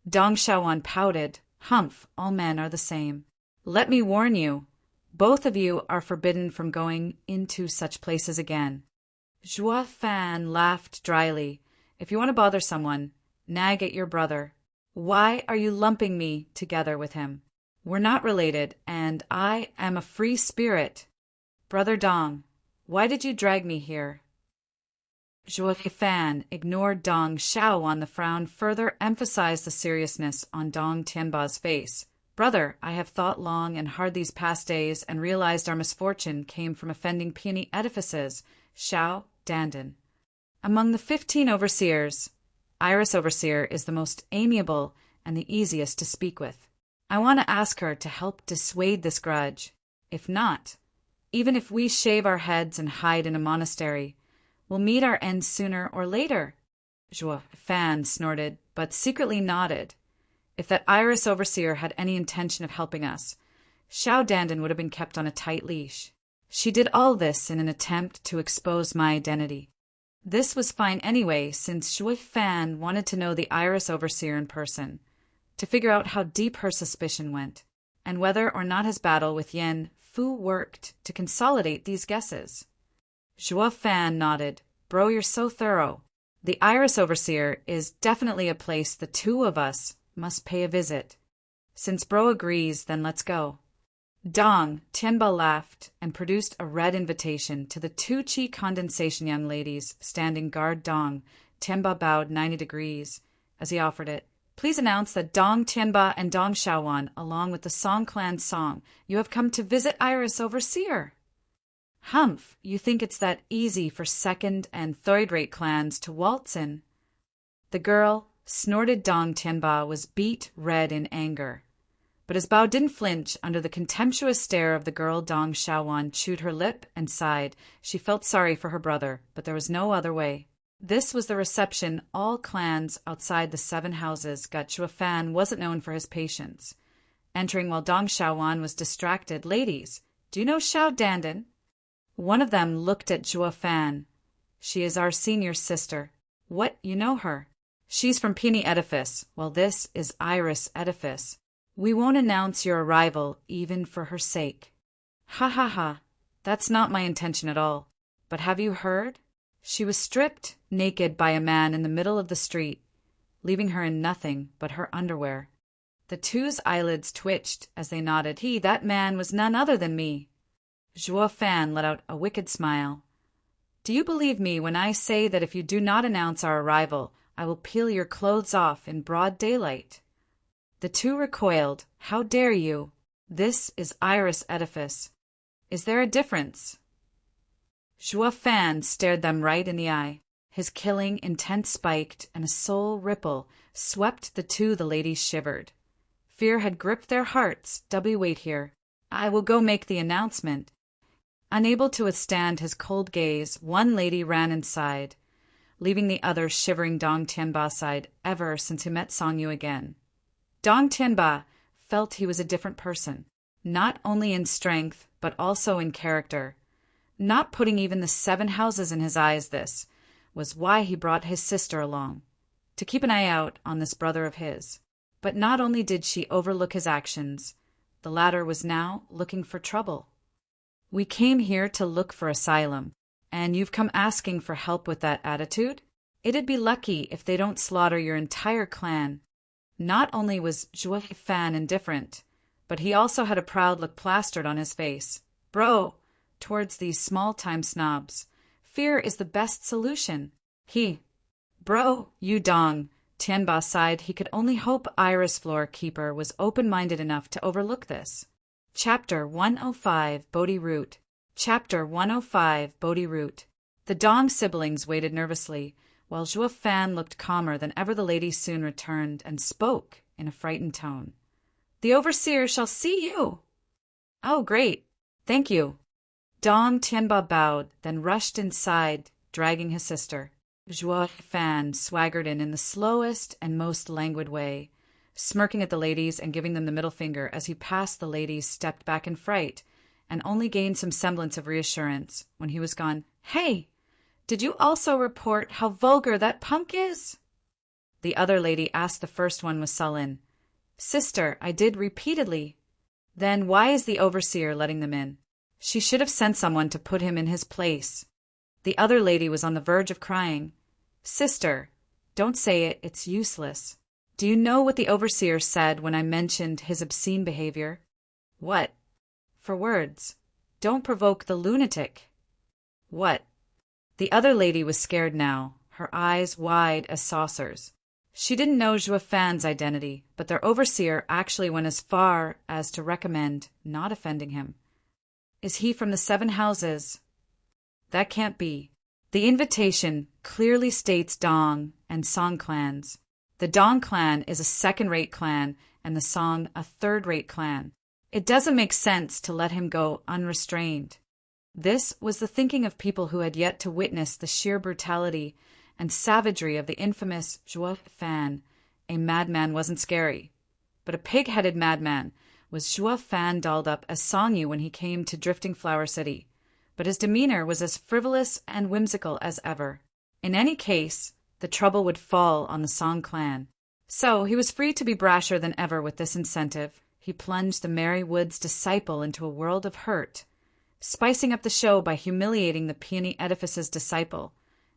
Dong Xiaowan pouted. Humph, all men are the same. Let me warn you, both of you are forbidden from going into such places again. Zhuo Fan laughed dryly. If you want to bother someone, nag at your brother. Why are you lumping me together with him? We're not related, and I am a free spirit. Brother Dong, why did you drag me here? Zhuo Fan ignored Dong Xiaowan. The frown further emphasized the seriousness on Dong Tianba's face. Brother, I have thought long and hard these past days and realized our misfortune came from offending peony edifices. Xiao Dandan. Among the 15 overseers, Iris Overseer is the most amiable and the easiest to speak with. I want to ask her to help dissuade this grudge. If not, even if we shave our heads and hide in a monastery, we'll meet our end sooner or later. Zhuo Fan snorted, but secretly nodded. If that Iris Overseer had any intention of helping us, Xiao Dandan would have been kept on a tight leash. She did all this in an attempt to expose my identity. This was fine anyway, since Zhuo Fan wanted to know the Iris Overseer in person, to figure out how deep her suspicion went, and whether or not his battle with Yen Fu worked to consolidate these guesses. Zhuo Fan nodded. Bro, you're so thorough. The Iris Overseer is definitely a place the two of us must pay a visit. Since Bro agrees, then let's go. Dong Tianba laughed and produced a red invitation to the two Qi condensation young ladies standing guard. Dong Tianba bowed 90 degrees as he offered it. Please announce that Dong Tianba and Dong Xiaowan, along with the Song Clan Song, you have come to visit Iris Overseer. Humph, you think it's that easy for second and third-rate clans to waltz in? The girl, snorted. Dong Tianba was beet red in anger. But his Bao didn't flinch under the contemptuous stare of the girl. Dong Xiaowan chewed her lip and sighed. She felt sorry for her brother, but there was no other way. This was the reception all clans outside the 7 houses got. Zhuo Fan wasn't known for his patience. Entering while Dong Xiaowan was distracted. Ladies, do you know Xiao Dandan? One of them looked at Zhuo Fan. She is our senior sister. What, you know her? She's from Peony Edifice. Well, this is Iris Edifice. We won't announce your arrival even for her sake. Ha ha ha. That's not my intention at all. But have you heard? She was stripped naked by a man in the middle of the street, leaving her in nothing but her underwear. The two's eyelids twitched as they nodded. That man was none other than me. Zhuo Fan let out a wicked smile. Do you believe me when I say that if you do not announce our arrival, I will peel your clothes off in broad daylight? The two recoiled. How dare you? This is Iris Edifice. Is there a difference? Zhuo Fan stared them right in the eye. His killing intent spiked, and a soul ripple swept the two. The ladies shivered. Fear had gripped their hearts. Wait here. I will go make the announcement. Unable to withstand his cold gaze, one lady ran inside, leaving the other shivering. Dong Tianba sighed ever since he met Song Yu again. Dong Tianba felt he was a different person, not only in strength, but also in character. Not putting even the 7 houses in his eyes, this was why he brought his sister along, to keep an eye out on this brother of his. But not only did she overlook his actions, the latter was now looking for trouble. We came here to look for asylum, and you've come asking for help with that attitude? It'd be lucky if they don't slaughter your entire clan. Not only was Zhuo Fan indifferent, but he also had a proud look plastered on his face. Bro, towards these small-time snobs, fear is the best solution. Bro, you Dong. Tianba sighed. He could only hope Iris Floor Keeper was open-minded enough to overlook this. Chapter 105, Bodhi Root. Chapter 105, Bodhi Root. The Dong siblings waited nervously, while Zhuo Fan looked calmer than ever. The lady soon returned and spoke in a frightened tone. The overseer shall see you. Oh, great. Thank you. Dong Tianba bowed, then rushed inside, dragging his sister. Zhuo Fan swaggered in the slowest and most languid way, smirking at the ladies and giving them the middle finger. As he passed, the ladies stepped back in fright and only gained some semblance of reassurance when he was gone. Hey, did you also report how vulgar that punk is? The other lady asked. The first one was sullen. Sister, I did repeatedly. Then why is the overseer letting them in? She should have sent someone to put him in his place. The other lady was on the verge of crying. Sister, don't say it, it's useless. Do you know what the overseer said when I mentioned his obscene behavior? What? For words. Don't provoke the lunatic. What? The other lady was scared now, her eyes wide as saucers. She didn't know Zhuo Fan's identity, but their overseer actually went as far as to recommend not offending him. Is he from the 7 houses? That can't be. The invitation clearly states Dong and Song clans. The Dong clan is a second-rate clan and the Song a third-rate clan. It doesn't make sense to let him go unrestrained. This was the thinking of people who had yet to witness the sheer brutality and savagery of the infamous Zhuo Fan. A madman wasn't scary, but a pig-headed madman. Was Zhuo Fan dolled up as Song Yu when he came to Drifting Flower City, but his demeanor was as frivolous and whimsical as ever. In any case, the trouble would fall on the Song clan. So he was free to be brasher than ever with this incentive. He plunged the Merry Woods disciple into a world of hurt, spicing up the show by humiliating the Peony Edifice's disciple,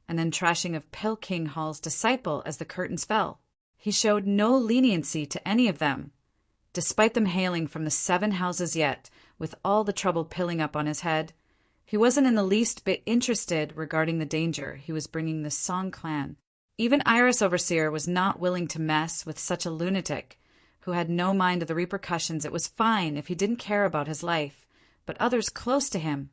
and then trashing of Pilking Hall's disciple as the curtains fell. He showed no leniency to any of them, despite them hailing from the 7 houses. Yet, with all the trouble piling up on his head, he wasn't in the least bit interested regarding the danger he was bringing the Song clan. Even Iris Overseer was not willing to mess with such a lunatic who had no mind of the repercussions. It was fine if he didn't care about his life, but others close to him.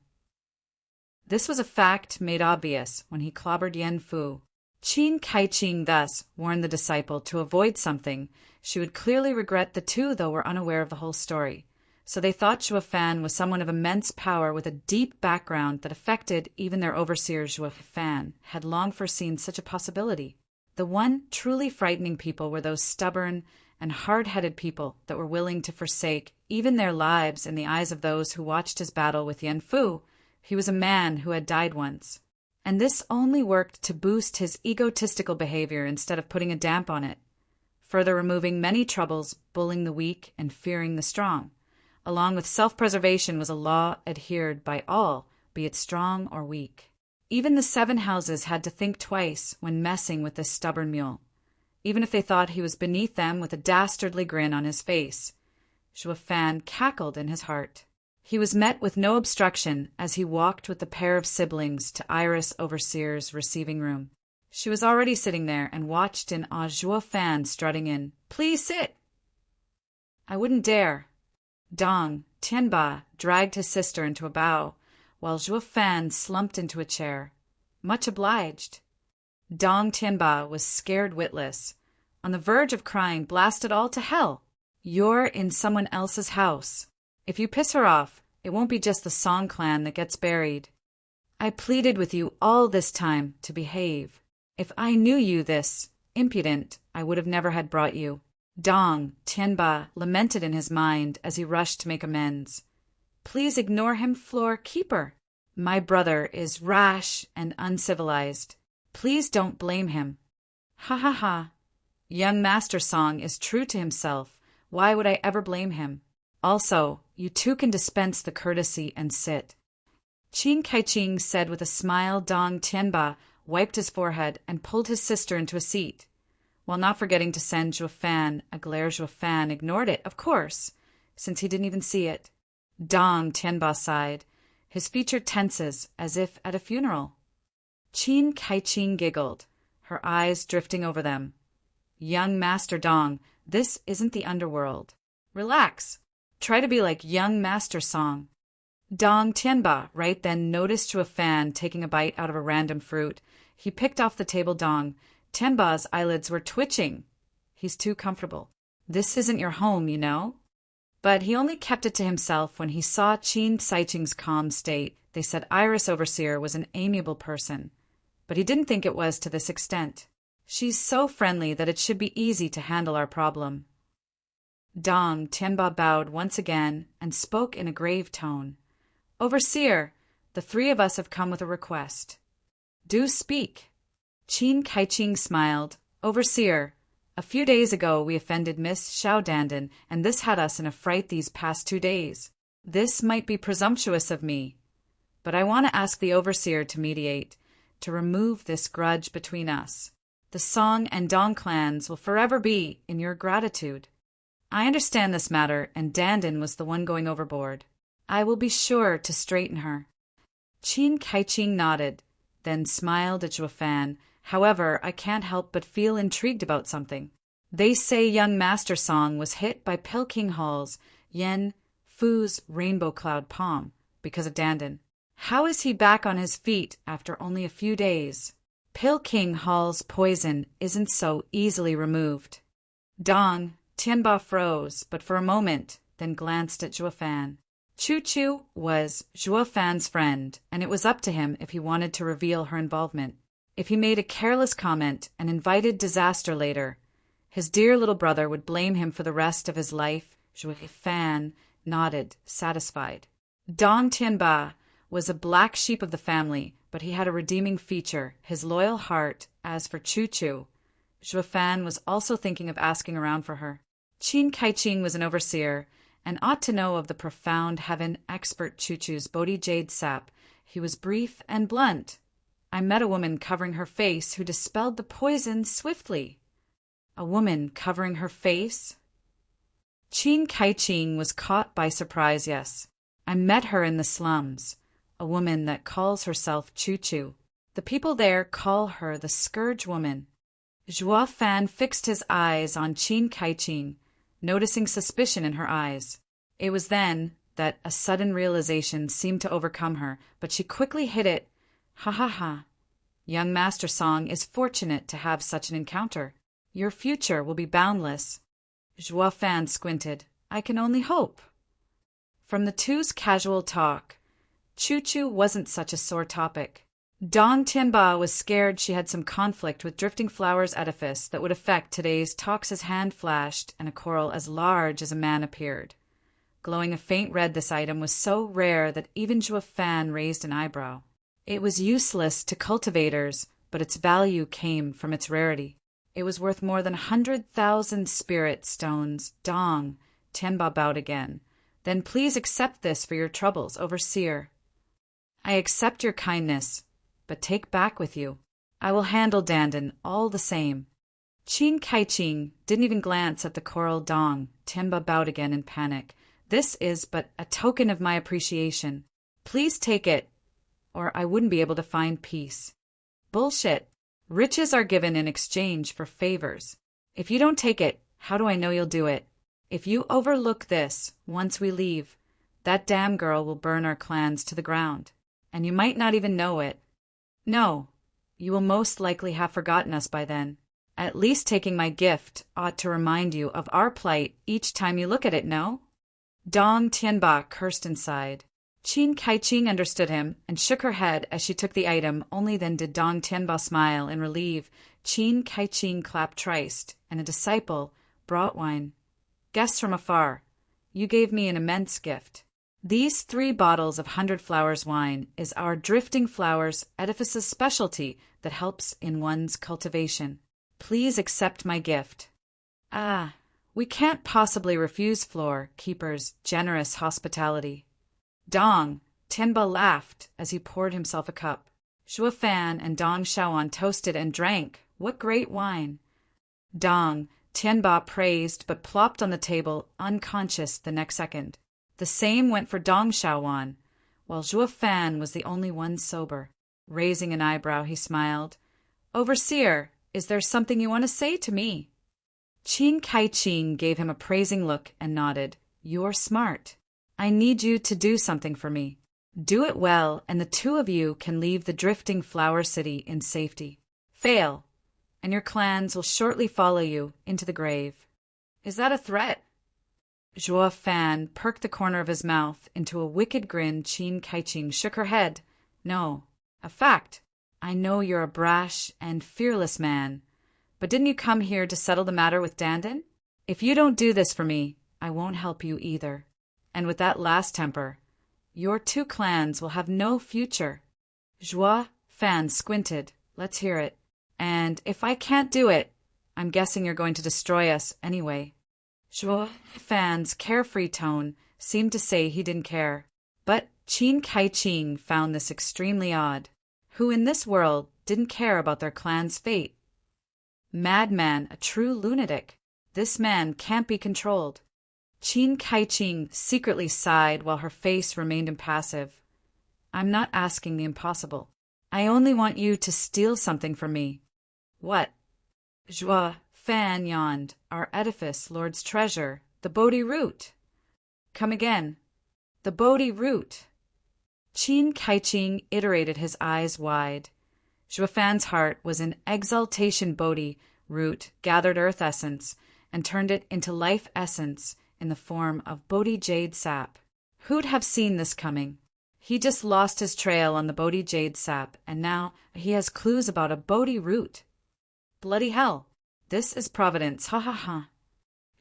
This was a fact made obvious when he clobbered Yen Fu. Qin Kaiqing thus warned the disciple to avoid something she would clearly regret. The two, though, were unaware of the whole story, so they thought Zhuo Fan was someone of immense power with a deep background that affected even their overseer. Zhuo Fan had long foreseen such a possibility. The one truly frightening people were those stubborn and hard-headed people that were willing to forsake even their lives in the eyes of those who watched his battle with Yen Fu. He was a man who had died once, and this only worked to boost his egotistical behavior instead of putting a damp on it, further removing many troubles. Bullying the weak and fearing the strong, along with self-preservation, was a law adhered by all, be it strong or weak. Even the 7 houses had to think twice when messing with this stubborn mule, even if they thought he was beneath them. With a dastardly grin on his face, Zhuo Fan cackled in his heart. He was met with no obstruction as he walked with the pair of siblings to Iris Overseer's receiving room. She was already sitting there and watched in awe Zhuo Fan strutting in. Please sit. I wouldn't dare. Dong Tianba dragged his sister into a bow, while Zhuo Fan slumped into a chair. Much obliged. Dong Tianba was scared witless, on the verge of crying, blast it all to hell. You're in someone else's house. If you piss her off, it won't be just the Song clan that gets buried. I pleaded with you all this time to behave. If I knew you this impudent, I would have never had brought you. Dong Tianba lamented in his mind as he rushed to make amends. Please ignore him, floor keeper. My brother is rash and uncivilized. Please don't blame him. Ha ha ha. Young Master Song is true to himself. Why would I ever blame him? Also, you two can dispense the courtesy and sit. Qin Kaiqing said with a smile. Dong Tianba wiped his forehead and pulled his sister into a seat, while not forgetting to send Zhuo Fan a glare. Zhuo Fan ignored it, of course, since he didn't even see it. Dong Tianba sighed, his feature tenses as if at a funeral. Qin Kaiqing giggled, her eyes drifting over them. Young Master Dong, this isn't the underworld. Relax. Try to be like young Master Song. Dong Tianba right then noticed Zhuo Fan taking a bite out of a random fruit. He picked off the table. Dong Tianba's eyelids were twitching. He's too comfortable. This isn't your home, you know. But he only kept it to himself when he saw Qin Kaiqing's calm state. They said Iris Overseer was an amiable person, but he didn't think it was to this extent. She's so friendly that it should be easy to handle our problem. Dong Tianba bowed once again and spoke in a grave tone. Overseer, the three of us have come with a request. Do speak. Qin Kaiqing smiled. Overseer, a few days ago we offended Miss Xiaodandan, and this had us in a fright these past 2 days. This might be presumptuous of me, but I want to ask the Overseer to mediate, to remove this grudge between us. The Song and Dong clans will forever be in your gratitude. I understand this matter, and Dandan was the one going overboard. I will be sure to straighten her. Qin Kaiqing nodded, then smiled at Zhuo Fan. However, I can't help but feel intrigued about something. They say young Master Song was hit by Pilking Hall's Yen Fu's rainbow cloud palm because of Dandan. How is he back on his feet after only a few days? Pilking Hall's poison isn't so easily removed. Dong Tianba froze, but for a moment, then glanced at Zhuo Fan. Chu Chu was Zhuo Fan's friend, and it was up to him if he wanted to reveal her involvement. If he made a careless comment and invited disaster later, his dear little brother would blame him for the rest of his life. Zhuo Fan nodded, satisfied. Dong Tianba was a black sheep of the family, but he had a redeeming feature, his loyal heart. As for Chu Chu, Zhuo Fan was also thinking of asking around for her. Qin Kaiqing was an overseer, and ought to know of the profound heaven expert Chu Chu's Bodhi Jade sap. He was brief and blunt. I met a woman covering her face who dispelled the poison swiftly. A woman covering her face? Qin Kaiqing was caught by surprise. Yes, I met her in the slums. A woman that calls herself Chu Chu. The people there call her the Scourge Woman. Zhuo Fan fixed his eyes on Qin Kaiqing, noticing suspicion in her eyes. It was then that a sudden realization seemed to overcome her, but she quickly hid it. Ha ha ha. Young Master Song is fortunate to have such an encounter. Your future will be boundless. Zhuo Fan squinted. I can only hope. From the two's casual talk, Chu Chu wasn't such a sore topic. Dong Tianba was scared she had some conflict with Drifting Flower's edifice that would affect today's talks. His hand flashed, and a coral as large as a man appeared. Glowing a faint red, this item was so rare that even Zhuo Fan raised an eyebrow. It was useless to cultivators, but its value came from its rarity. It was worth more than 100,000 spirit stones. Dong Tianba bowed again. Then please accept this for your troubles, Overseer. I accept your kindness, but take back with you. I will handle Dandan all the same. Qin Kaiqing didn't even glance at the coral. Dong Tianba bowed again in panic. This is but a token of my appreciation. Please take it, or I wouldn't be able to find peace. Bullshit. Riches are given in exchange for favors. If you don't take it, how do I know you'll do it? If you overlook this once we leave, that damn girl will burn our clans to the ground. and you might not even know it. No, you will most likely have forgotten us by then. At least taking my gift ought to remind you of our plight each time you look at it, no? Dong Tianba cursed inside. Qin Kaiqing understood him and shook her head as she took the item. Only then did Dong Tianba smile and relieve. Qin Kaiqing clapped tryst, and a disciple brought wine. Guests from afar, you gave me an immense gift. These 3 bottles of 100 Flowers wine is our Drifting Flowers edifice's specialty that helps in one's cultivation. Please accept my gift. Ah, we can't possibly refuse Floor Keeper's generous hospitality. Dong Tianba laughed as he poured himself a cup. Zhuo Fan and Dong Xiaoan toasted and drank. What great wine! Dong Tianba praised but plopped on the table, unconscious the next second. The same went for Dong Xiaoan, while Zhuo Fan was the only one sober. Raising an eyebrow, he smiled. Overseer, is there something you want to say to me? Qin Kaiqing gave him a praising look and nodded. You're smart. I need you to do something for me. Do it well, and the 2 of you can leave the Drifting Flower City in safety. Fail, and your clans will shortly follow you into the grave. Is that a threat? Zhuo Fan perked the corner of his mouth into a wicked grin. Qin Kaiqing shook her head. No, a fact. I know you're a brash and fearless man, but didn't you come here to settle the matter with Dandan? If you don't do this for me, I won't help you either. And with that last temper, your 2 clans will have no future. Zhuo Fan squinted. Let's hear it. And if I can't do it, I'm guessing you're going to destroy us anyway. Zhuo Fan's carefree tone seemed to say he didn't care. But Qin Kaiqing found this extremely odd. Who in this world didn't care about their clan's fate? Madman, a true lunatic. This man can't be controlled. Qin Kaiqing secretly sighed while her face remained impassive. I'm not asking the impossible. I only want you to steal something from me. What? Zhuo Fan yawned. Our edifice, Lord's treasure, the Bodhi root. Come again. The Bodhi root. Qin Kaiqing iterated, his eyes wide. Zhuo Fan's heart was in exaltation. Bodhi root gathered earth essence and turned it into life essence in the form of Bodhi jade sap. Who'd have seen this coming? He just lost his trail on the Bodhi jade sap, and now he has clues about a Bodhi root. Bloody hell! This is providence, ha ha ha.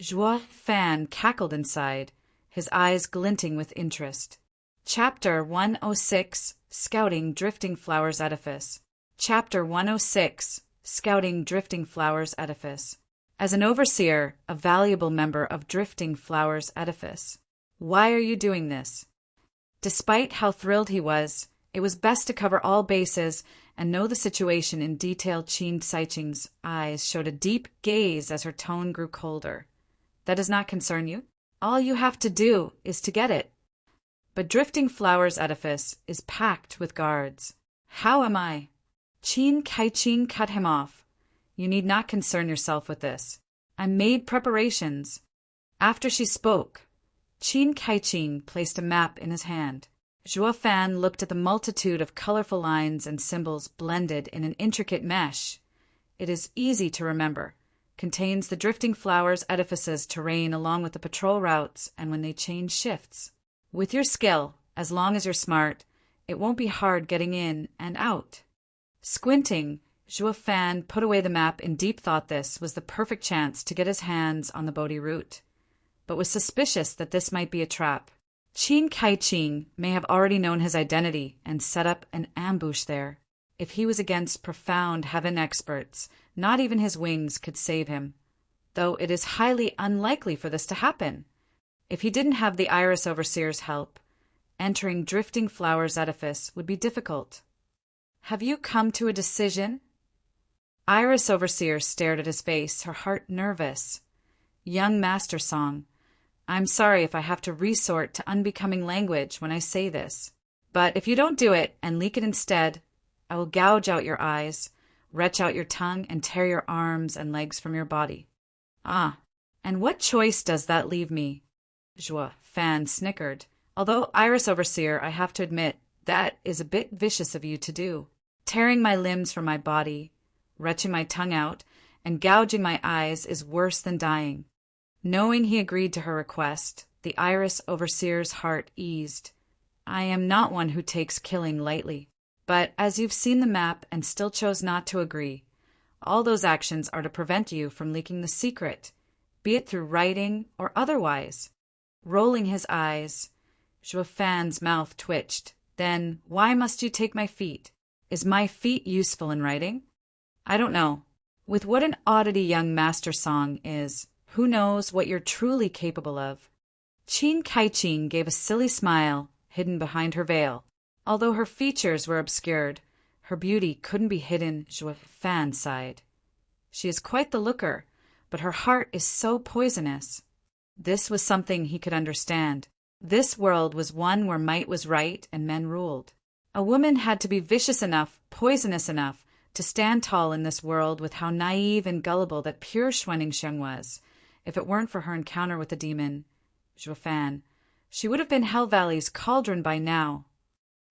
Zhuo Fan cackled inside, his eyes glinting with interest. Chapter 106, Scouting Drifting Flowers Edifice. Chapter 106, Scouting Drifting Flowers Edifice. As an overseer, a valuable member of Drifting Flowers Edifice. Why are you doing this? Despite how thrilled he was, it was best to cover all bases and know the situation in detail. Qin Kaiqing's eyes showed a deep gaze as her tone grew colder. That does not concern you. All you have to do is to get it. But Drifting Flowers Edifice is packed with guards. How am I? Qin Kaiqing cut him off. You need not concern yourself with this. I made preparations. After she spoke, Qin Kaiqing placed a map in his hand. Zhuo Fan looked at the multitude of colorful lines and symbols blended in an intricate mesh. It is easy to remember. Contains the Drifting Flowers Edifice's terrain along with the patrol routes and when they change shifts. With your skill, as long as you're smart, it won't be hard getting in and out. Squinting, Zhuo Fan put away the map in deep thought. This was the perfect chance to get his hands on the Bodhi root, but was suspicious that this might be a trap. Qin Kaiqing may have already known his identity and set up an ambush there. If he was against profound heaven experts, not even his wings could save him, though it is highly unlikely for this to happen. If he didn't have the Iris Overseer's help, entering Drifting Flowers Edifice would be difficult. Have you come to a decision? Iris Overseer stared at his face, her heart nervous. Young Master Song, I'm sorry if I have to resort to unbecoming language when I say this, but if you don't do it and leak it instead, I will gouge out your eyes, retch out your tongue, and tear your arms and legs from your body. Ah, and what choice does that leave me? Zhuo Fan snickered. Although Iris Overseer, I have to admit, That is a bit vicious of you to do. Tearing my limbs from my body, retching my tongue out, and gouging my eyes is worse than dying. Knowing he agreed to her request, the Iris Overseer's heart eased. I am not one who takes killing lightly. But as you've seen the map and still chose not to agree, all those actions are to prevent you from leaking the secret, be it through writing or otherwise. Rolling his eyes, Joaffan's mouth twitched. Then, why must you take my feet? Is my feet useful in writing? I don't know. With what an oddity young Master Song is, who knows what you're truly capable of? Qin Kai-ching gave a silly smile, hidden behind her veil. Although her features were obscured, her beauty couldn't be hidden. Joaffan sighed. She is quite the looker, but her heart is so poisonous. This was something he could understand. This world was one where might was right and men ruled. A woman had to be vicious enough, poisonous enough, to stand tall in this world with how naive and gullible that pure Xuaningsheng was. If it weren't for her encounter with the demon, Joaffan, she would have been Hell Valley's cauldron by now.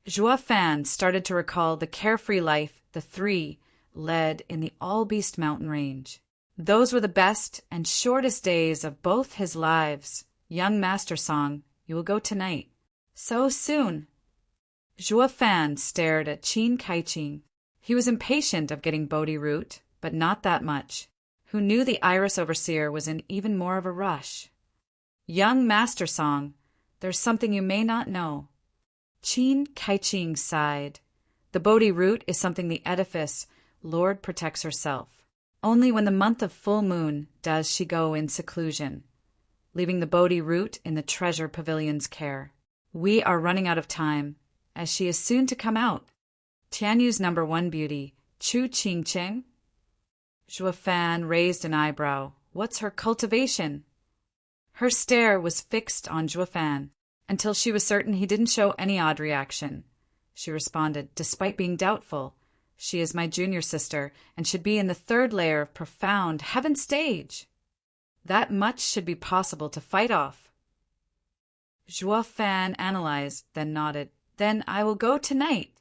Joaffan started to recall the carefree life the three led in the All-Beast Mountain Range. Those were the best and shortest days of both his lives. Young Master Song, you will go tonight. So soon. Joaffan stared at Qin Kai-ching. He was impatient of getting Bodhi root, but not that much. Who knew the Iris Overseer was in even more of a rush. Young Master Song, there's something you may not know. Qin Kai-ching sighed. The Bodhi root is something the edifice Lord protects herself. Only when the month of full moon does she go in seclusion, leaving the Bodhi root in the treasure pavilion's care. We are running out of time, as she is soon to come out. Tianyu's #1 beauty, Chu Qingcheng? Joaffan raised an eyebrow. What's her cultivation? Her stare was fixed on Joaffan, until she was certain he didn't show any odd reaction. She responded, despite being doubtful, she is my junior sister, and should be in the 3rd layer of profound heaven stage. That much should be possible to fight off. Joaffan analyzed, then nodded. Then I will go tonight.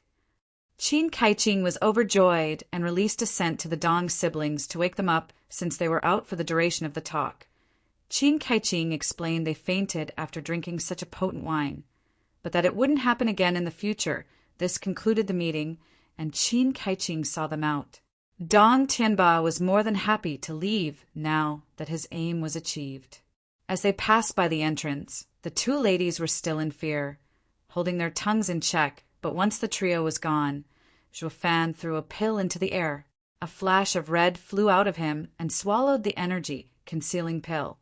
Qin Kai-ching was overjoyed and released a scent to the Dong siblings to wake them up since they were out for the duration of the talk. Qin Kai-ching explained they fainted after drinking such a potent wine, but that it wouldn't happen again in the future. This concluded the meeting, and Qin Kai-ching saw them out. Dong Tianba was more than happy to leave now that his aim was achieved. As they passed by the entrance, the 2 ladies were still in fear, holding their tongues in check, but once the trio was gone, Joaffan threw a pill into the air. A flash of red flew out of him and swallowed the energy-concealing pill.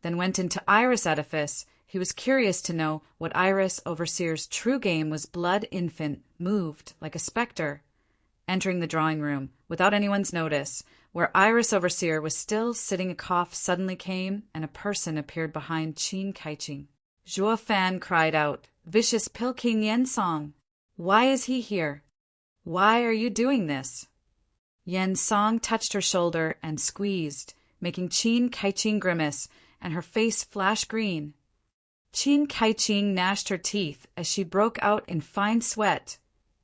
Then went into Iris Edifice. He was curious to know what Iris Overseer's true game was. Blood infant moved like a specter. Entering the drawing room, without anyone's notice, where Iris Overseer was still sitting, a cough suddenly came, and a person appeared behind Qin Kai-ching. Joaffan cried out, "Vicious Pilking Yen Song! Why is he here? Why are you doing this?" Yen Song touched her shoulder and squeezed, making Qin Kai-ching grimace, and her face flash green. Qin Kai-ching gnashed her teeth as she broke out in fine sweat.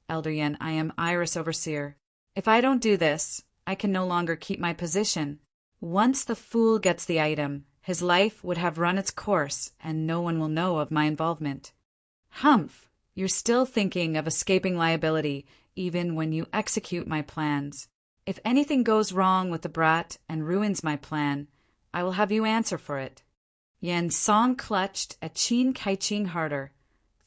"Elder Yen, I am Iris Overseer. If I don't do this, I can no longer keep my position. Once the fool gets the item, his life would have run its course, and no one will know of my involvement." "Humph! You're still thinking of escaping liability, even when you execute my plans. If anything goes wrong with the brat and ruins my plan, I will have you answer for it." Yen Song clutched at Qin Kai-ching harder,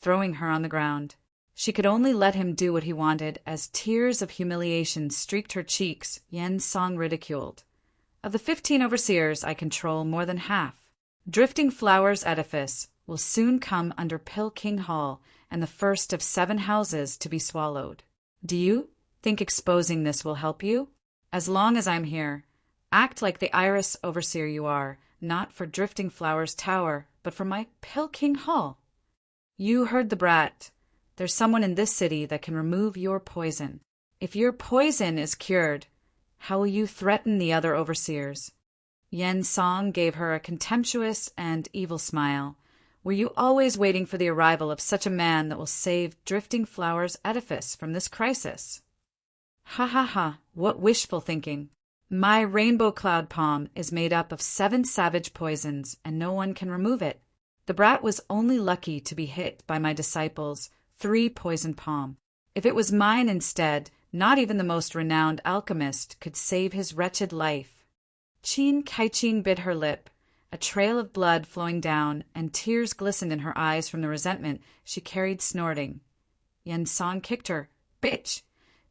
throwing her on the ground. She could only let him do what he wanted as tears of humiliation streaked her cheeks. Yen Song ridiculed. "Of the 15 overseers, I control more than half. Drifting Flowers Edifice will soon come under Pill King Hall and the first of 7 houses to be swallowed. Do you think exposing this will help you? As long as I'm here, act like the Iris Overseer you are, not for Drifting Flowers Tower, but for my Pill King Hall. You heard the brat. There's someone in this city that can remove your poison. If your poison is cured, how will you threaten the other overseers?" Yen Song gave her a contemptuous and evil smile, Were you always waiting for the arrival of such a man that will save Drifting Flower's edifice from this crisis? Ha ha ha, what wishful thinking. My rainbow cloud palm is made up of 7 savage poisons, and no one can remove it. The brat was only lucky to be hit by my disciples' 3 poisoned palm. If it was mine instead, not even the most renowned alchemist could save his wretched life. Qin Kai-Qin bit her lip, a trail of blood flowing down, and tears glistened in her eyes from the resentment she carried snorting. Yen Song kicked her. Bitch!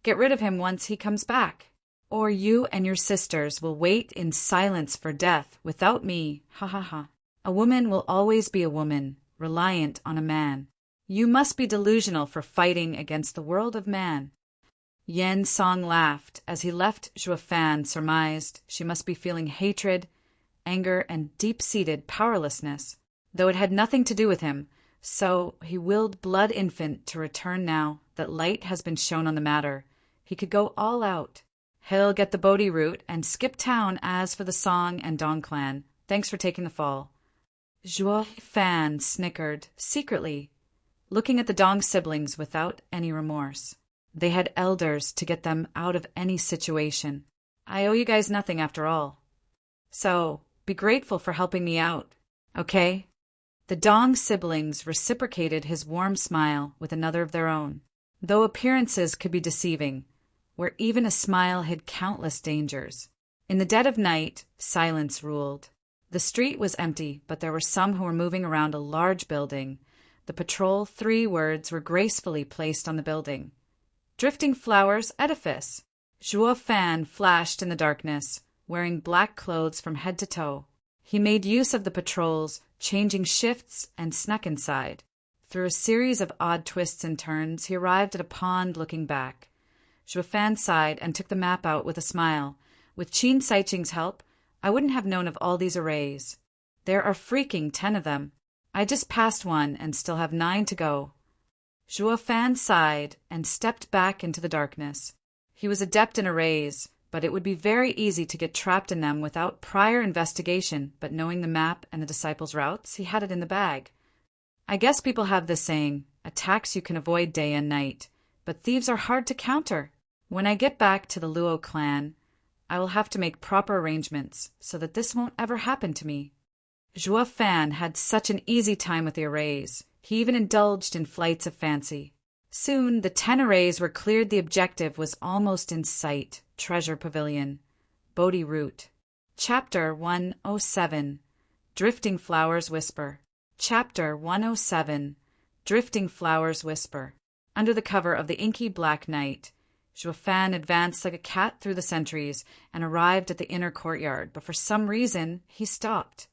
Get rid of him once he comes back. Or you and your sisters will wait in silence for death without me. Ha ha ha. A woman will always be a woman, reliant on a man. You must be delusional for fighting against the world of man. Yen Song laughed. As he left, Zhuo Fan surmised she must be feeling hatred, anger, and deep-seated powerlessness, though it had nothing to do with him, so he willed Blood Infant to return now that light has been shown on the matter. He could go all out. He'll get the Bodhi route and skip town as for the Song and Dong clan. Thanks for taking the fall. Zhuo Fan snickered, secretly, looking at the Dong siblings without any remorse. They had elders to get them out of any situation. I owe you guys nothing after all. So, be grateful for helping me out, okay? The Dong siblings reciprocated his warm smile with another of their own, though appearances could be deceiving, where even a smile hid countless dangers. In the dead of night, silence ruled. The street was empty, but there were some who were moving around a large building. The patrol 3 words were gracefully placed on the building. Drifting Flowers Edifice. Zhuo Fan flashed in the darkness, wearing black clothes from head to toe. He made use of the patrols, changing shifts, and snuck inside. Through a series of odd twists and turns, he arrived at a pond looking back. Zhuo Fan sighed and took the map out with a smile. With Qin Saiqing's help, I wouldn't have known of all these arrays. There are freaking 10 of them. I just passed one and still have 9 to go. Zhuo Fan sighed and stepped back into the darkness. He was adept in arrays, but it would be very easy to get trapped in them without prior investigation, but knowing the map and the disciples' routes, he had it in the bag. I guess people have this saying, attacks you can avoid day and night, but thieves are hard to counter. When I get back to the Luo clan, I will have to make proper arrangements so that this won't ever happen to me. Zhuo Fan had such an easy time with the arrays. He even indulged in flights of fancy. Soon, the 10 arrays were cleared. The objective was almost in sight. Treasure Pavilion. Bodhi Route. Chapter 107. Drifting Flowers Whisper. Chapter 107. Drifting Flowers Whisper. Under the cover of the inky black night, Zhuo Fan advanced like a cat through the centuries and arrived at the inner courtyard, but for some reason he stopped.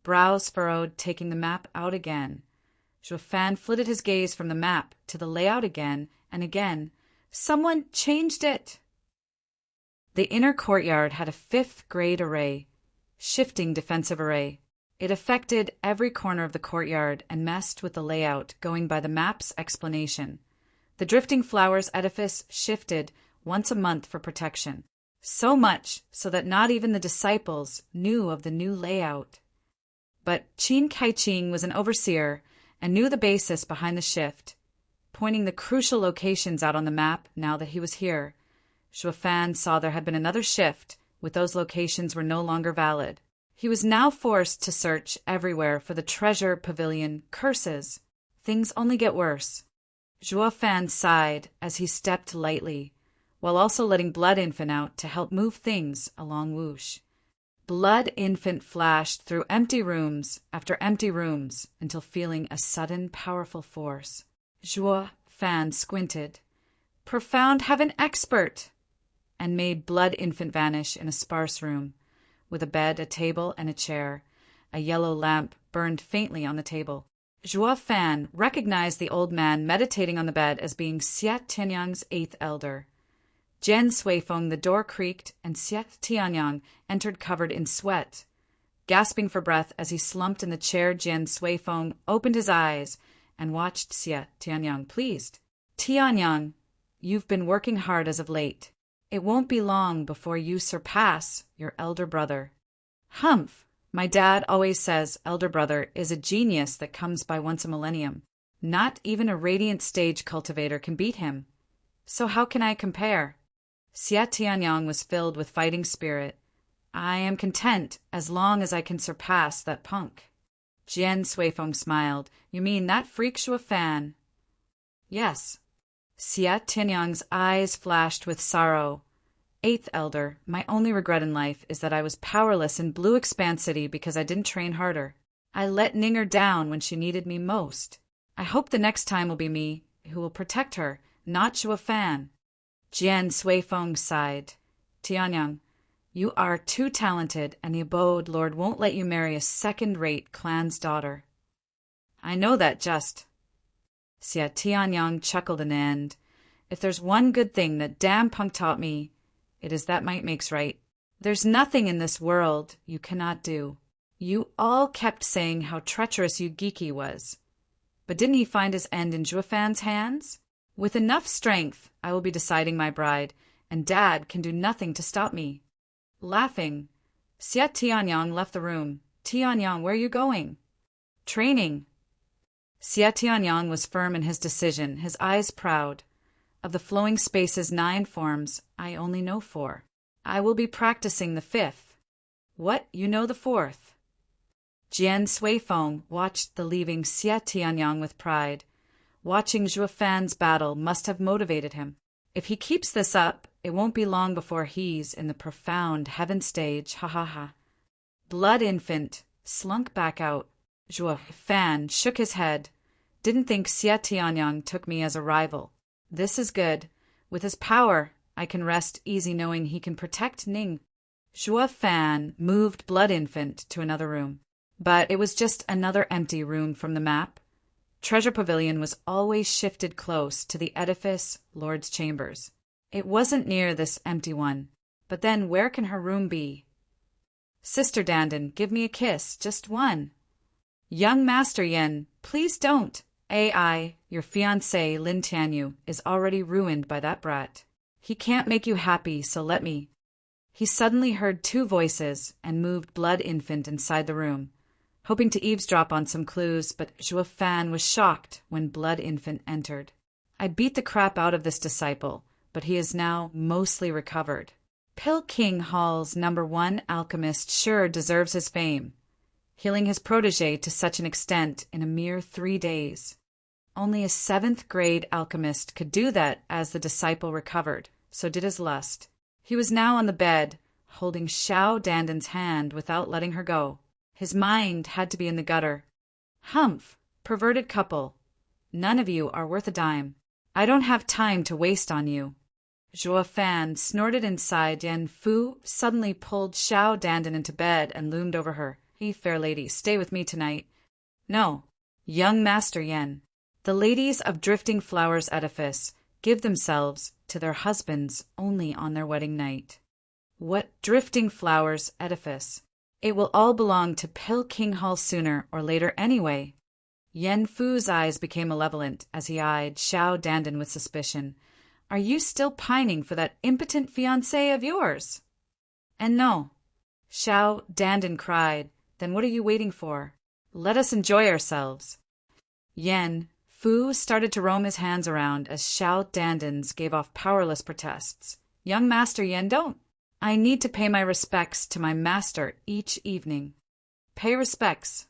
Brows furrowed, taking the map out again. Zhuo Fan flitted his gaze from the map to the layout again and again. Someone changed it! The inner courtyard had a 5th grade array, shifting defensive array. It affected every corner of the courtyard and messed with the layout, going by the map's explanation. The Drifting Flowers edifice shifted once a month for protection. So much so that not even the disciples knew of the new layout. But Qin Kai-Qing was an overseer and knew the basis behind the shift, pointing the crucial locations out on the map now that he was here. Zhuo Fan saw there had been another shift, with those locations were no longer valid. He was now forced to search everywhere for the treasure pavilion. Curses! Things only get worse. Zhuo Fan sighed as he stepped lightly, while also letting Blood Infant out to help move things along whoosh. Blood Infant flashed through empty rooms after empty rooms until feeling a sudden powerful force. Zhuo Fan squinted. Profound Heaven Expert! And made Blood Infant vanish in a sparse room, with a bed, a table, and a chair. A yellow lamp burned faintly on the table. Zhuo Fan recognized the old man meditating on the bed as being Xie Tianyang's 8th elder. Jian Suifeng, the door creaked, and Xie Tianyang entered covered in sweat. Gasping for breath as he slumped in the chair, Jian Suifeng opened his eyes and watched Xie Tianyang, pleased. Tianyang, you've been working hard as of late. It won't be long before you surpass your elder brother. Humph! My dad always says elder brother is a genius that comes by once a millennium. Not even a radiant stage cultivator can beat him. So how can I compare? Xia Tianyang was filled with fighting spirit. I am content as long as I can surpass that punk. Jian Suifeng smiled. You mean that freak Shuo Fan? Yes. Xia Tianyang's eyes flashed with sorrow. Eighth elder, my only regret in life is that I was powerless in Blue Expanse City because I didn't train harder. I let Ninger down when she needed me most. I hope the next time will be me who will protect her, not Shuo Fan. Jian Suifeng sighed. Tianyang, you are too talented, and the Abode Lord won't let you marry a second-rate clan's daughter. I know that just. Xia Tianyang chuckled in the end. If there's one good thing that damn punk taught me, it is that might makes right. There's nothing in this world you cannot do. You all kept saying how treacherous Yu Giki was. But didn't he find his end in Zhuofan's hands? With enough strength, I will be deciding my bride, and Dad can do nothing to stop me. Laughing, Xia Tianyang left the room. Tianyang, where are you going? Training. Xia Tianyang was firm in his decision, his eyes proud. Of the flowing space's 9 forms, I only know 4. I will be practicing the 5th. What, you know the 4th? Jian Suifeng watched the leaving Xia Tianyang with pride. Watching Zhuo Fan's battle must have motivated him. If he keeps this up, it won't be long before he's in the profound heaven stage, ha ha ha. Blood Infant slunk back out. Zhuo Fan shook his head. Didn't think Xia Tianyang took me as a rival. This is good. With his power, I can rest easy knowing he can protect Ning. Zhuo Fan moved Blood Infant to another room. But it was just another empty room from the map. Treasure Pavilion was always shifted close to the edifice Lord's Chambers. It wasn't near this empty one. But then where can her room be? Sister Dandan, give me a kiss, just one. Young Master Yen, please don't. AI, your fiancé Lin Tianyu, is already ruined by that brat. He can't make you happy, so let me. He suddenly heard 2 voices and moved Blood Infant inside the room, hoping to eavesdrop on some clues, but Zhuo Fan was shocked when Blood Infant entered. I beat the crap out of this disciple, but he is now mostly recovered. Pill King Hall's #1 alchemist sure deserves his fame, healing his protege to such an extent in a mere 3 days. Only a 7th-grade alchemist could do that as the disciple recovered, so did his lust. He was now on the bed, holding Xiao Dandan's hand without letting her go. His mind had to be in the gutter. Humph, perverted couple. None of you are worth a dime. I don't have time to waste on you. Zhuo Fan snorted inside. Yen Fu suddenly pulled Xiao Dandan into bed and loomed over her. Hey, fair lady, stay with me tonight. No, young Master Yen. The ladies of Drifting Flowers Edifice give themselves to their husbands only on their wedding night. What Drifting Flowers Edifice? It will all belong to Pill King Hall sooner or later anyway. Yen Fu's eyes became malevolent as he eyed Xiao Dandan with suspicion. Are you still pining for that impotent fiancé of yours? And no. Xiao Dandan cried. Then what are you waiting for? Let us enjoy ourselves. Yen Fu started to roam his hands around as Xiao Dandan's gave off powerless protests. Young Master Yen, don't. I need to pay my respects to my master each evening. Pay respects.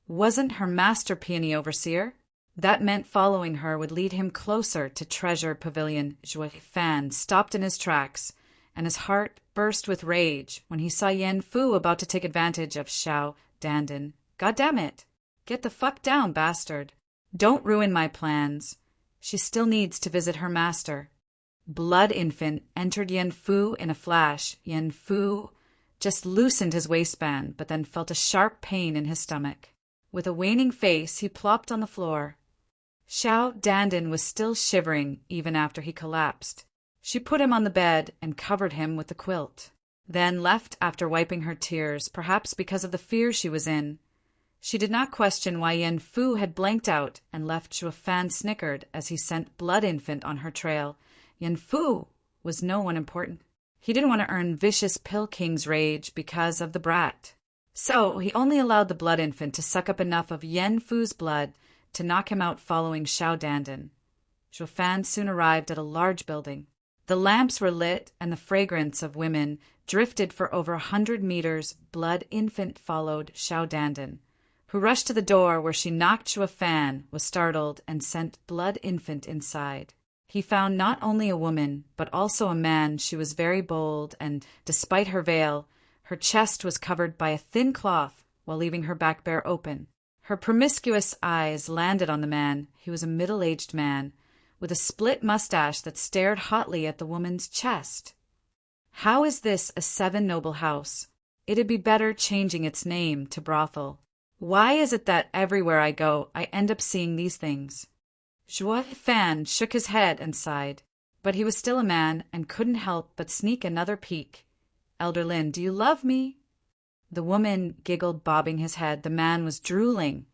Wasn't her master Peony Overseer? That meant following her would lead him closer to Treasure Pavilion. Zhuo Fan stopped in his tracks, and his heart burst with rage when he saw Yen Fu about to take advantage of Xiao Dandan. God damn it! Get the fuck down, bastard. Don't ruin my plans. She still needs to visit her master. Blood Infant entered Yen Fu in a flash. Yen Fu just loosened his waistband, but then felt a sharp pain in his stomach. With a waning face, he plopped on the floor. Xiao Dandan was still shivering even after he collapsed. She put him on the bed and covered him with the quilt, then left after wiping her tears, perhaps because of the fear she was in. She did not question why Yen Fu had blanked out and left. Zhuo Fan snickered as he sent Blood Infant on her trail. Yen Fu was no one important. He didn't want to earn vicious Pill King's rage because of the brat. So he only allowed the blood infant to suck up enough of Yen Fu's blood to knock him out following Xiao Dandan. Zhuo Fan soon arrived at a large building. The lamps were lit and the fragrance of women drifted for over 100 meters. Blood infant followed Xiao Dandan, who rushed to the door where she knocked Zhuo Fan, was startled, and sent blood infant inside. He found not only a woman, but also a man. She was very bold, and despite her veil, her chest was covered by a thin cloth while leaving her back bare open. Her promiscuous eyes landed on the man. He was a middle-aged man, with a split mustache that stared hotly at the woman's chest. How is this a seven noble house? It'd be better changing its name to brothel. Why is it that everywhere I go, I end up seeing these things? Zhuo Fan shook his head and sighed, but he was still a man and couldn't help but sneak another peek. Elder Lin, do you love me? The woman giggled, bobbing his head. The man was drooling.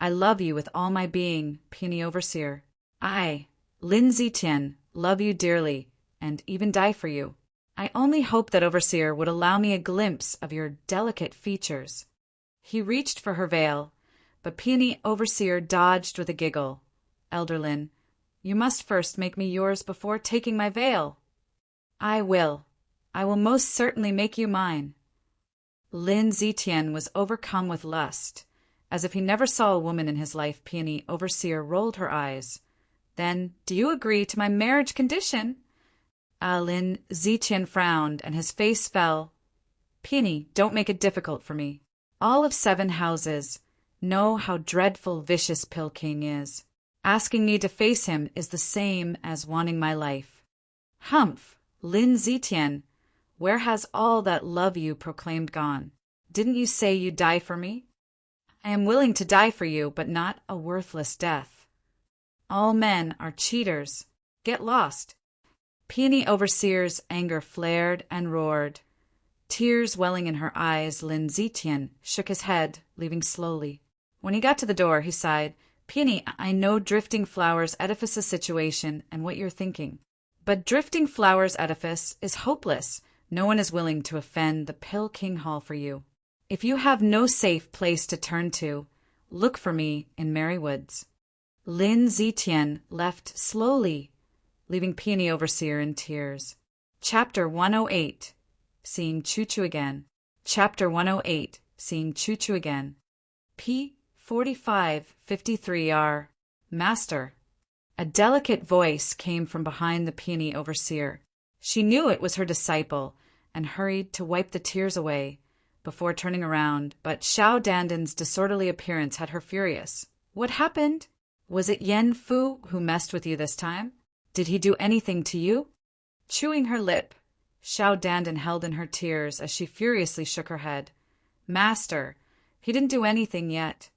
I love you with all my being, Peony Overseer. I, Lin Zitian, love you dearly, and even die for you. I only hope that Overseer would allow me a glimpse of your delicate features. He reached for her veil, but Peony Overseer dodged with a giggle. Elder Lin, you must first make me yours before taking my veil. I will. I will most certainly make you mine. Lin Zitian was overcome with lust. As if he never saw a woman in his life, Peony Overseer rolled her eyes. Then, do you agree to my marriage condition? Lin Zitian frowned, and his face fell. Peony, don't make it difficult for me. All of 7 houses know how dreadful vicious Pill King is. Asking me to face him is the same as wanting my life. Humph, Lin Zitian, where has all that love you proclaimed gone? Didn't you say you'd die for me? I am willing to die for you, but not a worthless death. All men are cheaters. Get lost. Peony Overseer's anger flared and roared. Tears welling in her eyes, Lin Zitian shook his head, leaving slowly. When he got to the door, he sighed. Peony, I know Drifting Flowers Edifice's situation and what you're thinking. But Drifting Flowers Edifice is hopeless. No one is willing to offend the Pill King Hall for you. If you have no safe place to turn to, look for me in Merry Woods. Lin Zitian left slowly, leaving Peony Overseer in tears. Chapter 108. Seeing Choo-Choo Again. Chapter 108. Seeing Choo-Choo Again. P. 4553R. Master. A delicate voice came from behind the Peony Overseer. She knew it was her disciple and hurried to wipe the tears away before turning around, but Xiao Dandan's disorderly appearance had her furious. What happened? Was it Yen Fu who messed with you this time? Did he do anything to you? Chewing her lip, Xiao Dandan held in her tears as she furiously shook her head. Master, he didn't do anything yet.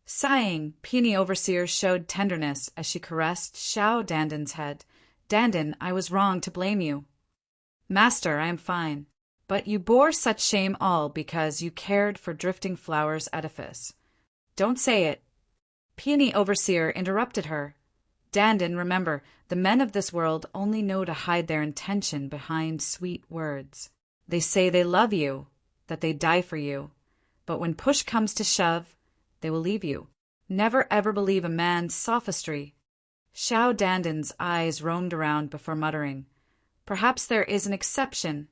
Sighing, Peony Overseer showed tenderness as she caressed Xiao Dandan's head. Dandan, I was wrong to blame you. Master, I am fine. But you bore such shame all because you cared for Drifting Flowers Edifice. Don't say it. Peony Overseer interrupted her. Dandan, remember, the men of this world only know to hide their intention behind sweet words. They say they love you, that they die for you. But when push comes to shove, they will leave you. Never ever believe a man's sophistry. Xiao Dandan's eyes roamed around before muttering. Perhaps there is an exception.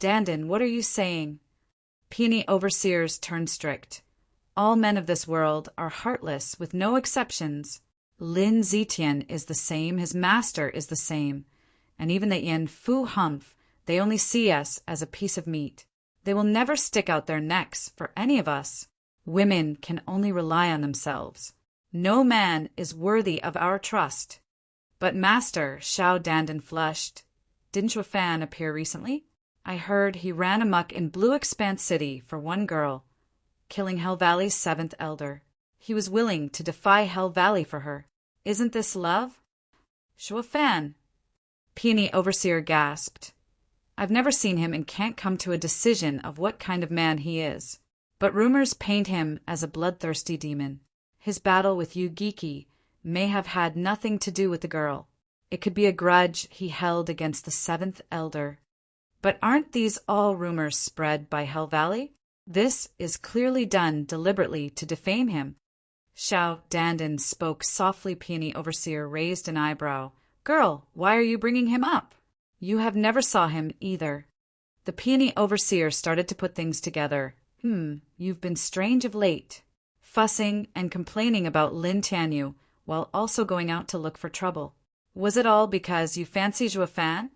Dandan, what are you saying? Peony Overseers turned strict. All men of this world are heartless, with no exceptions. Lin Zitian is the same, his master is the same, and even the Yen Fu Humph, they only see us as a piece of meat. They will never stick out their necks for any of us. Women can only rely on themselves. No man is worthy of our trust. But Master, Xiao Dandan flushed. Didn't Zhuo Fan appear recently? I heard he ran amok in Blue Expanse City for one girl, killing Hell Valley's 7th elder. He was willing to defy Hell Valley for her. Isn't this love? Zhuo Fan. Peony Overseer gasped. I've never seen him and can't come to a decision of what kind of man he is. But rumors paint him as a bloodthirsty demon. His battle with Yu Giki may have had nothing to do with the girl. It could be a grudge he held against the 7th elder. But aren't these all rumors spread by Hell Valley? This is clearly done deliberately to defame him. Xiao Dandan spoke softly. Peony Overseer raised an eyebrow. Girl, why are you bringing him up? You have never saw him either. The Peony Overseer started to put things together. You've been strange of late, fussing and complaining about Lin Tianyu, while also going out to look for trouble. Was it all because you fancy Zhuo Fan?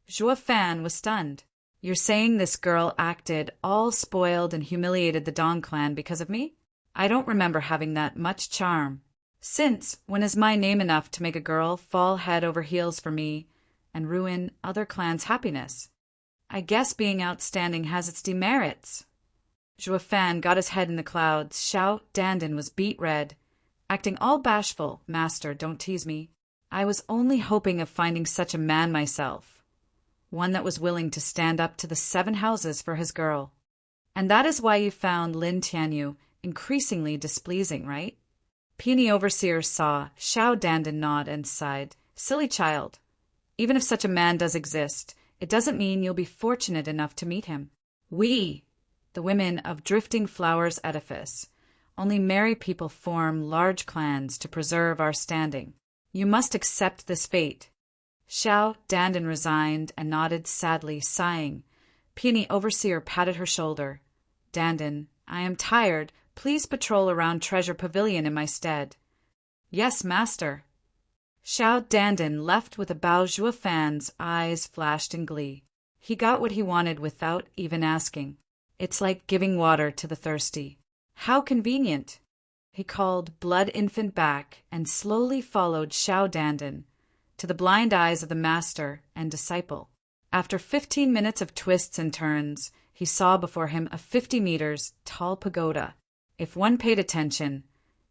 Zhuo Fan was stunned. You're saying this girl acted all spoiled and humiliated the Dong clan because of me? I don't remember having that much charm. Since when is my name enough to make a girl fall head over heels for me and ruin other clans' happiness? I guess being outstanding has its demerits. Zhuo Fan got his head in the clouds. Xiao Dandan was beet red, acting all bashful. Master, don't tease me. I was only hoping of finding such a man myself, one that was willing to stand up to the 7 houses for his girl. And that is why you found Lin Tianyu increasingly displeasing, right? Peony Overseer saw Xiao Dandan nod and sighed. Silly child. Even if such a man does exist, it doesn't mean you'll be fortunate enough to meet him. We, the women of Drifting Flowers Edifice, only marry people form large clans to preserve our standing. You must accept this fate. Xiao Dandan resigned and nodded sadly, sighing. Peony Overseer patted her shoulder. Dandan, I am tired. Please patrol around Treasure Pavilion in my stead. Yes, master. Xiao Dandan left with a bow. Zhuo Fan's eyes flashed in glee. He got what he wanted without even asking. It's like giving water to the thirsty. How convenient. He called Blood Infant back and slowly followed Xiao Dandan to the blind eyes of the master and disciple. After 15 minutes of twists and turns, he saw before him a 50 meters tall pagoda. If one paid attention,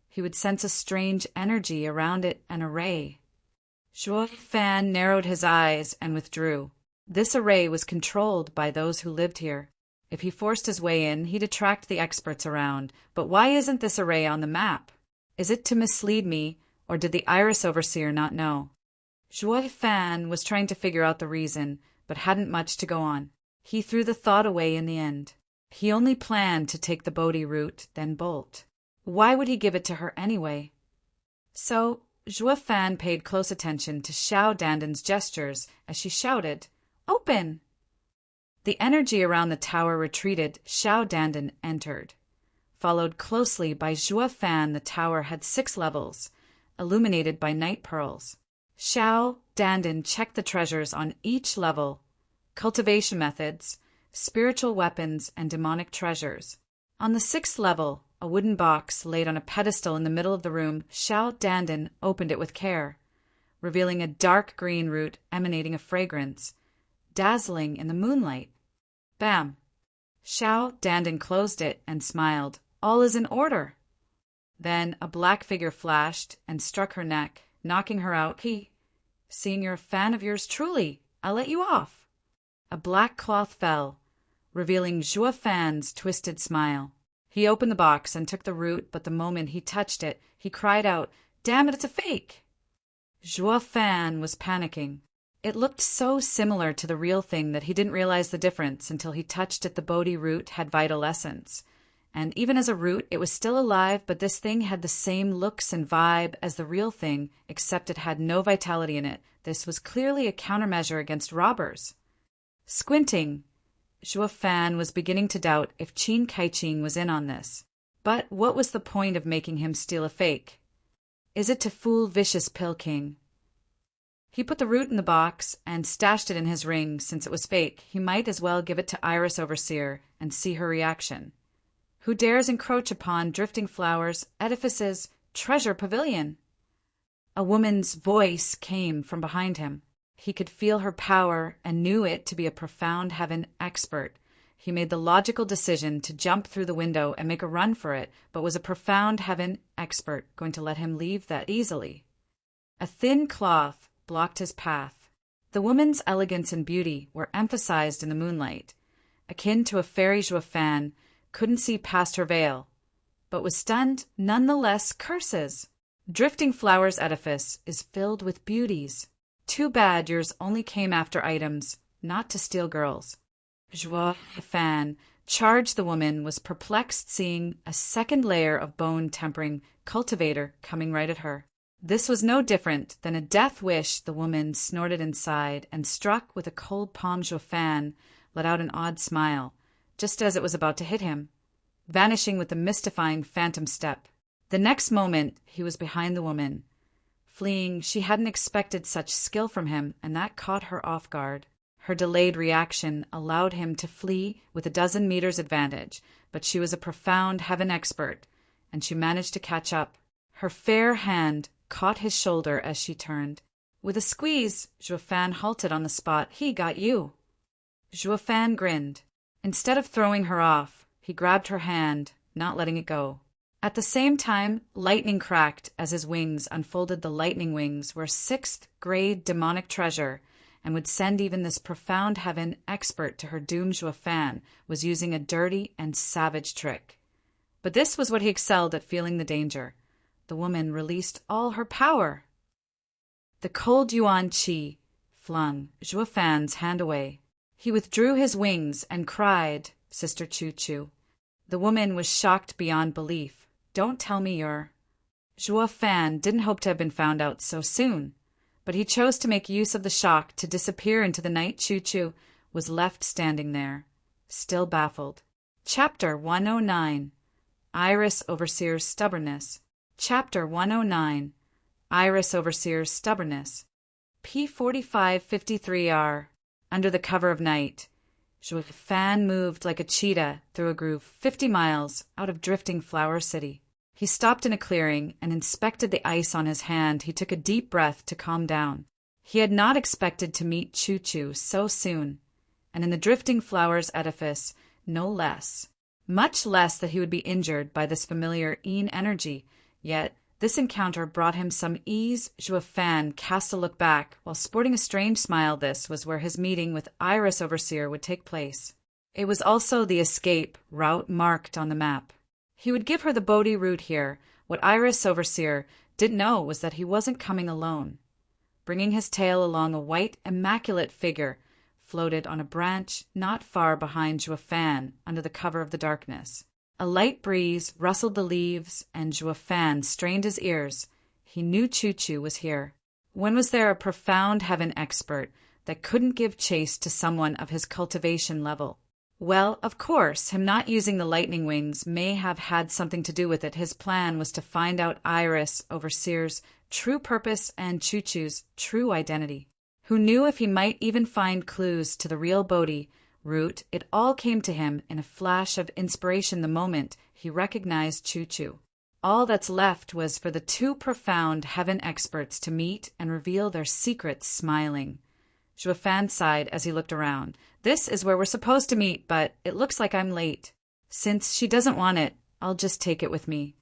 he would sense a strange energy around it, an array. Zhuo Fan narrowed his eyes and withdrew. This array was controlled by those who lived here. If he forced his way in, he'd attract the experts around. But why isn't this array on the map? Is it to mislead me, or did the Iris Overseer not know? Zhuo Fan was trying to figure out the reason, but hadn't much to go on. He threw the thought away in the end. He only planned to take the Bodhi route, then bolt. Why would he give it to her anyway? So, Zhuo Fan paid close attention to Xiao Dandan's gestures as she shouted, Open! The energy around the tower retreated. Xiao Dandan entered. Followed closely by Zhuo Fan, the tower had 6 levels, illuminated by night pearls. Xiao Dandan checked the treasures on each level, cultivation methods, spiritual weapons, and demonic treasures. On the 6th level, a wooden box laid on a pedestal in the middle of the room. Xiao Dandan opened it with care, revealing a dark green root emanating a fragrance, dazzling in the moonlight. Bam! Xiao Dandan closed it and smiled. All is in order. Then a black figure flashed and struck her neck, knocking her out. Seeing you're a fan of yours truly, I'll let you off. A black cloth fell, revealing Zhuo Fan's twisted smile. He opened the box and took the root, but the moment he touched it, he cried out, Damn it, it's a fake! Zhuo Fan was panicking. It looked so similar to the real thing that he didn't realize the difference until he touched it. The Bodhi root had vital essence. And even as a root, it was still alive, but this thing had the same looks and vibe as the real thing, except it had no vitality in it. This was clearly a countermeasure against robbers. Squinting, Zhuo Fan was beginning to doubt if Qin Kaiqing was in on this. But what was the point of making him steal a fake? Is it to fool Vicious Pill King? He put the root in the box and stashed it in his ring. Since it was fake, he might as well give it to Iris Overseer and see her reaction. Who dares encroach upon Drifting Flowers Edifice's Treasure Pavilion? A woman's voice came from behind him. He could feel her power and knew it to be a profound heaven expert. He made the logical decision to jump through the window and make a run for it, but was a profound heaven expert going to let him leave that easily? A thin cloth blocked his path. The woman's elegance and beauty were emphasized in the moonlight. Akin to a fairy, Zhuo Fan couldn't see past her veil, but was stunned nonetheless. Curses! Drifting Flowers Edifice is filled with beauties. Too bad yours only came after items, not to steal girls. Zhuo Fan Charge, the woman was perplexed, seeing a second layer of bone-tempering cultivator coming right at her. This was no different than a death wish. The woman snorted inside and, struck with a cold palm, Joafan let out an odd smile, just as it was about to hit him, vanishing with a mystifying phantom step. The next moment he was behind the woman. Fleeing, she hadn't expected such skill from him, and that caught her off guard. Her delayed reaction allowed him to flee with a dozen meters advantage, but she was a profound heaven expert, and she managed to catch up. Her fair hand caught his shoulder as she turned. With a squeeze, Joafan halted on the spot. "He got you." Joafan grinned. Instead of throwing her off, he grabbed her hand, not letting it go. At the same time, lightning cracked as his wings unfolded. The lightning wings were a sixth-grade demonic treasure, and would send even this profound heaven expert to her doom. Joafan was using a dirty and savage trick. But this was what he excelled at, feeling the danger. The woman released all her power. The cold Yuan Qi flung Joafan's hand away. He withdrew his wings and cried, "Sister Choo Choo." The woman was shocked beyond belief. "Don't tell me you're—" Joafan didn't hope to have been found out so soon, but he chose to make use of the shock to disappear into the night. Choo Choo was left standing there, still baffled. Chapter 109. Iris Overseer's Stubbornness. Chapter 109. Iris Overseer's Stubbornness. P4553R. Under the cover of night, Joafan moved like a cheetah through a groove 50 miles out of drifting Flower City. He stopped in a clearing and inspected the ice on his hand. He took a deep breath to calm down. He had not expected to meet Choo Choo so soon, and in the drifting flowers edifice, no less. Much less that he would be injured by this familiar Een energy, yet this encounter brought him some ease. Joafan cast a look back, while sporting a strange smile. This was where his meeting with Iris Overseer would take place. It was also the escape route marked on the map. He would give her the Bodhi route here. What Iris Overseer didn't know was that he wasn't coming alone. Bringing his tail along, a white, immaculate figure floated on a branch not far behind Joafan under the cover of the darkness. A light breeze rustled the leaves, and Joafan strained his ears. He knew Choo Choo was here. When was there a profound heaven expert that couldn't give chase to someone of his cultivation level? Well, of course, him not using the lightning wings may have had something to do with it. His plan was to find out Iris Overseer's true purpose and Choo Choo's true identity. Who knew if he might even find clues to the real Bodhi route? It all came to him in a flash of inspiration the moment he recognized Choo Choo. All that's left was for the two profound heaven experts to meet and reveal their secrets, smiling. Joafan sighed as he looked around. "This is where we're supposed to meet, but it looks like I'm late. Since she doesn't want it, I'll just take it with me."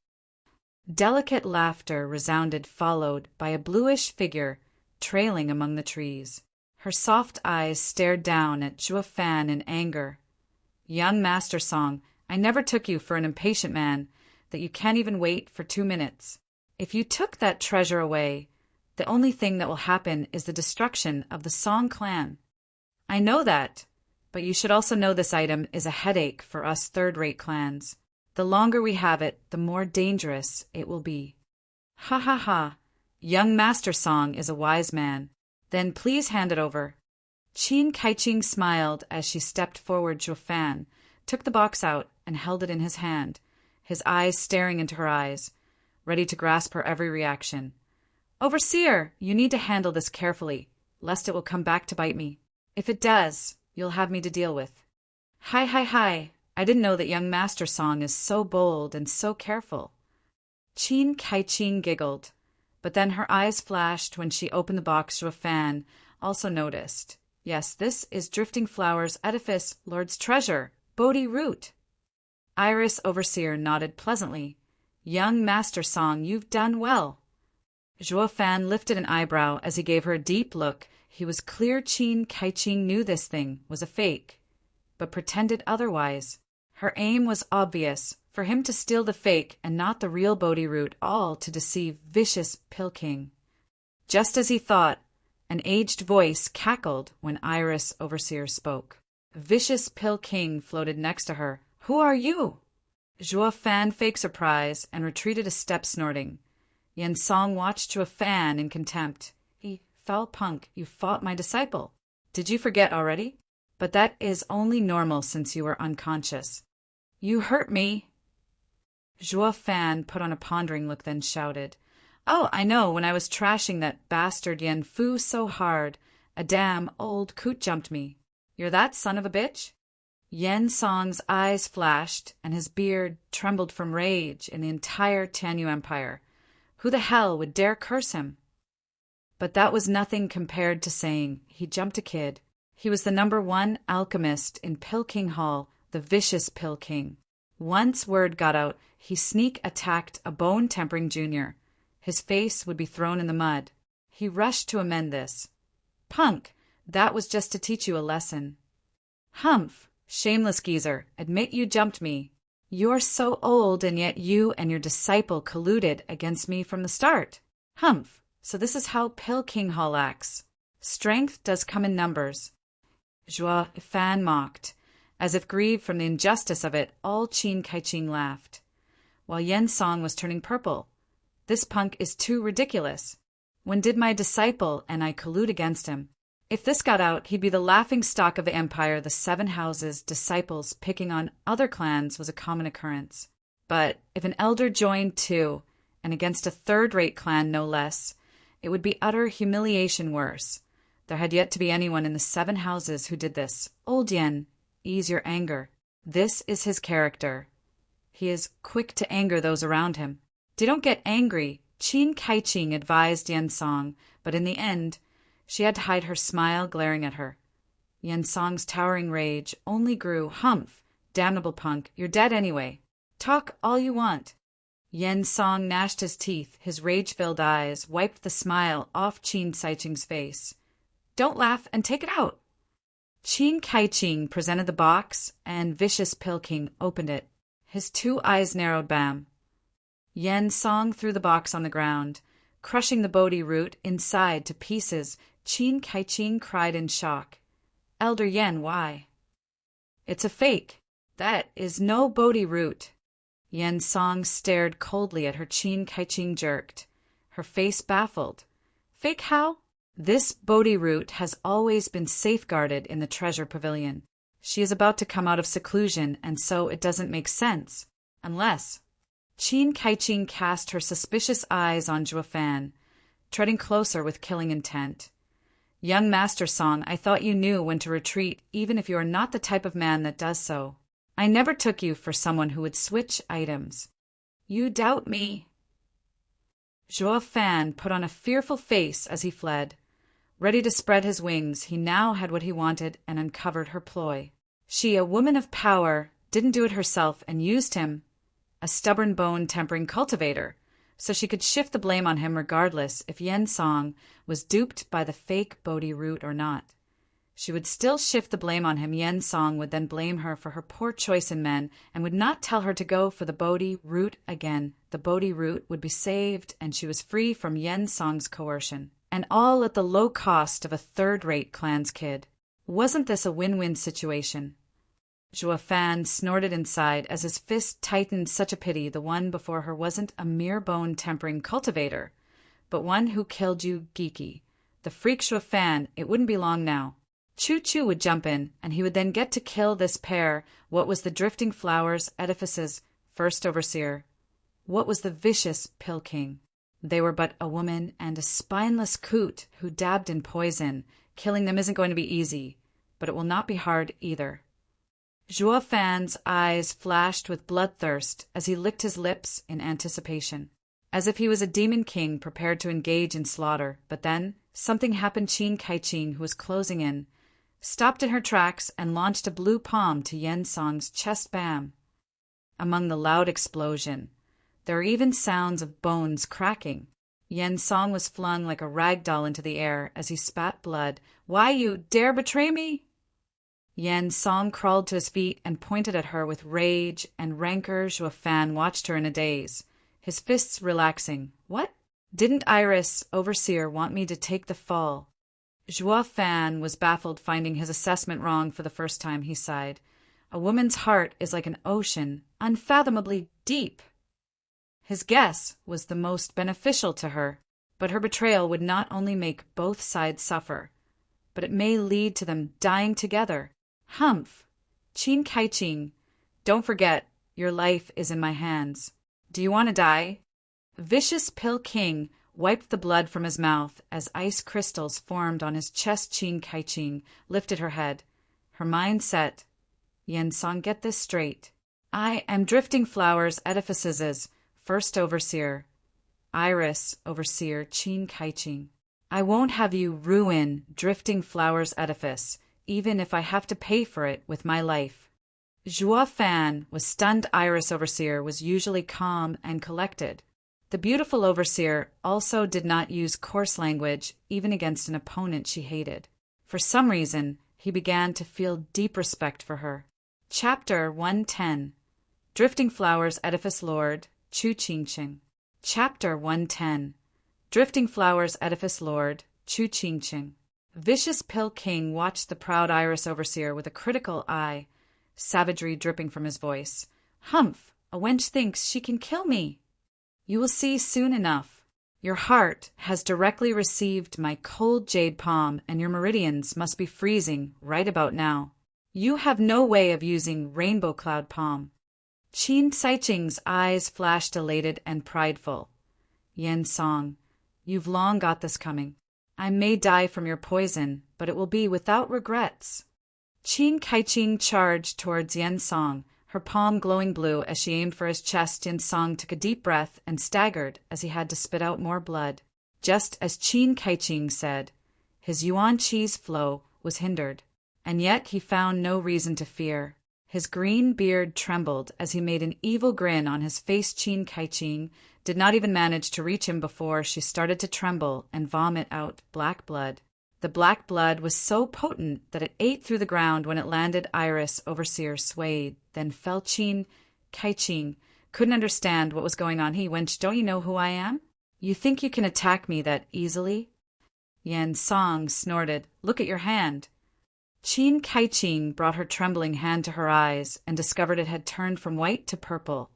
Delicate laughter resounded, followed by a bluish figure trailing among the trees. Her soft eyes stared down at Joafan in anger. "Young Master Song, I never took you for an impatient man, that you can't even wait for 2 minutes. If you took that treasure away, the only thing that will happen is the destruction of the Song clan. I know that, but you should also know this item is a headache for us third-rate clans. The longer we have it, the more dangerous it will be." "Ha ha ha. Young Master Song is a wise man. Then please hand it over." Qin Kaiqing smiled as she stepped forward. Joafan took the box out and held it in his hand, his eyes staring into her eyes, ready to grasp her every reaction. "Overseer, you need to handle this carefully, lest it will come back to bite me. If it does, you'll have me to deal with." Hi. I didn't know that young Master Song is so bold and so careful." Qin Kaiqing giggled, but then her eyes flashed when she opened the box. Joafan also noticed. "Yes, this is Drifting Flowers Edifice, Lord's treasure, Bodhi root." Iris Overseer nodded pleasantly. "Young Master Song, you've done well." Joafan lifted an eyebrow as he gave her a deep look. He was clear Qin Kaiqing knew this thing was a fake, but pretended otherwise. Her aim was obvious, for him to steal the fake and not the real Bodhi root, all to deceive vicious Pilking. Just as he thought, an aged voice cackled when Iris Overseer spoke. Vicious Pill King floated next to her. Who are you? Zhuo Fan faked surprise and retreated a step, snorting. Yen Song watched Zhuo Fan in contempt. He, foul punk, you fought my disciple. Did you forget already? But that is only normal since you were unconscious. You hurt me. Zhuo Fan put on a pondering look, then shouted. Oh, I know, when I was trashing that bastard Yen Fu so hard, a damn old coot jumped me. You're that son of a bitch? Yen Song's eyes flashed, and his beard trembled from rage in the entire Tianyu Empire. Who the hell would dare curse him? But that was nothing compared to saying he jumped a kid. He was the #1 alchemist in Pill King Hall, the vicious Pill King. Once word got out, he sneak attacked a bone-tempering junior. His face would be thrown in the mud. He rushed to amend this. Punk, that was just to teach you a lesson. Humph, shameless geezer, admit you jumped me. You're so old, and yet you and your disciple colluded against me from the start. Humph, so this is how Pill King Hall acts. Strength does come in numbers. Zhuo Fan mocked. As if grieved from the injustice of it, all Qin Kaiqing laughed, while Yen Song was turning purple. This punk is too ridiculous. When did my disciple and I collude against him? If this got out, he'd be the laughing stock of the empire. The 7 houses' disciples picking on other clans was a common occurrence. But if an elder joined too, and against a third-rate clan no less, it would be utter humiliation worse. There had yet to be anyone in the 7 houses who did this. Old Yen, ease your anger. This is his character. He is quick to anger those around him. Don't get angry, Qin Kaiqing advised Yen Song, but in the end, she had to hide her smile glaring at her. Yen Song's towering rage only grew. Humph, damnable punk, you're dead anyway. Talk all you want. Yen Song gnashed his teeth, his rage-filled eyes wiped the smile off Qin Kaiqing's face. Don't laugh and take it out. Qin Kaiqing presented the box, and Vicious Pill King opened it. His 2 eyes narrowed. Bam. Yen Song threw the box on the ground, crushing the Bodhi root inside to pieces. Qin Kaiqing cried in shock. Elder Yen, why? It's a fake. That is no Bodhi root. Yen Song stared coldly at her. Qin Kaiqing jerked, her face baffled. Fake how? This Bodhi root has always been safeguarded in the treasure pavilion. She is about to come out of seclusion, and so it doesn't make sense. Unless... Qin Kaiqing cast her suspicious eyes on Zhuo Fan, treading closer with killing intent. Young Master Song, I thought you knew when to retreat, even if you are not the type of man that does so. I never took you for someone who would switch items. You doubt me. Zhuo Fan put on a fearful face as he fled. Ready to spread his wings, he now had what he wanted and uncovered her ploy. She, a woman of power, didn't do it herself and used him, a stubborn bone-tempering cultivator, so she could shift the blame on him regardless if Yen Song was duped by the fake Bodhi root or not. She would still shift the blame on him. Yen Song would then blame her for her poor choice in men and would not tell her to go for the Bodhi root again. The Bodhi root would be saved and she was free from Yen Song's coercion. And all at the low cost of a third-rate clan's kid. Wasn't this a win-win situation? Zhuo Fan snorted inside as his fist tightened. Such a pity the one before her wasn't a mere bone-tempering cultivator, but one who killed you geeky. The freak Zhuo Fan, it wouldn't be long now. Chu Chu would jump in, and he would then get to kill this pair. What was the Drifting Flowers Edifice's first overseer? What was the vicious Pill King? They were but a woman and a spineless coot who dabbed in poison. Killing them isn't going to be easy, but it will not be hard either. Zhuo Fan's eyes flashed with bloodthirst as he licked his lips in anticipation, as if he was a demon king prepared to engage in slaughter. But then something happened. Qin Kaiqing, who was closing in, stopped in her tracks and launched a blue palm to Yen Song's chest. Bam! Among the loud explosion, there were even sounds of bones cracking. Yen Song was flung like a rag doll into the air as he spat blood. Why you dare betray me? Yen Song crawled to his feet and pointed at her with rage and rancor. Zhuo Fan watched her in a daze, his fists relaxing. What? Didn't Iris, overseer, want me to take the fall? Joie Fan was baffled, finding his assessment wrong for the first time. He sighed. A woman's heart is like an ocean, unfathomably deep. His guess was the most beneficial to her, but her betrayal would not only make both sides suffer, but it may lead to them dying together. Humph! Qin Kai Ching, don't forget, your life is in my hands. Do you want to die? Vicious Pill King wiped the blood from his mouth as ice crystals formed on his chest. Qin Kai Ching lifted her head. Her mind set. Yen Song, get this straight. I am Drifting Flowers Edifices' first overseer. Iris, overseer Qin Kai Ching. I won't have you ruin Drifting Flowers Edifice, even if I have to pay for it with my life. Joie Fan was stunned. Iris, overseer, was usually calm and collected. The beautiful overseer also did not use coarse language, even against an opponent she hated. For some reason, he began to feel deep respect for her. Chapter 110. Drifting Flowers Edifice Lord, Chu Qingqing. Chapter 110. Drifting Flowers Edifice Lord, Chu Qingqing. Vicious Pill King watched the proud Iris overseer with a critical eye, savagery dripping from his voice. Humph! A wench thinks she can kill me. You will see soon enough. Your heart has directly received my cold jade palm, and your meridians must be freezing right about now. You have no way of using Rainbow Cloud Palm. Qin Saiqing's eyes flashed elated and prideful. Yen Song, you've long got this coming. I may die from your poison, but it will be without regrets. Qin Kaiqing charged towards Yen Song, her palm glowing blue as she aimed for his chest. Yen Song took a deep breath and staggered as he had to spit out more blood. Just as Qin Kaiqing said, his yuan chi's flow was hindered, and yet he found no reason to fear. His green beard trembled as he made an evil grin on his face. Qin Kaiqing did not even manage to reach him before she started to tremble and vomit out black blood. The black blood was so potent that it ate through the ground when it landed. Iris, overseer, swayed, then fell. Qin Kaiqing couldn't understand what was going on. Wench, don't you know who I am? You think you can attack me that easily? Yen Song snorted. Look at your hand. Qin Kaiqing brought her trembling hand to her eyes and discovered it had turned from white to purple.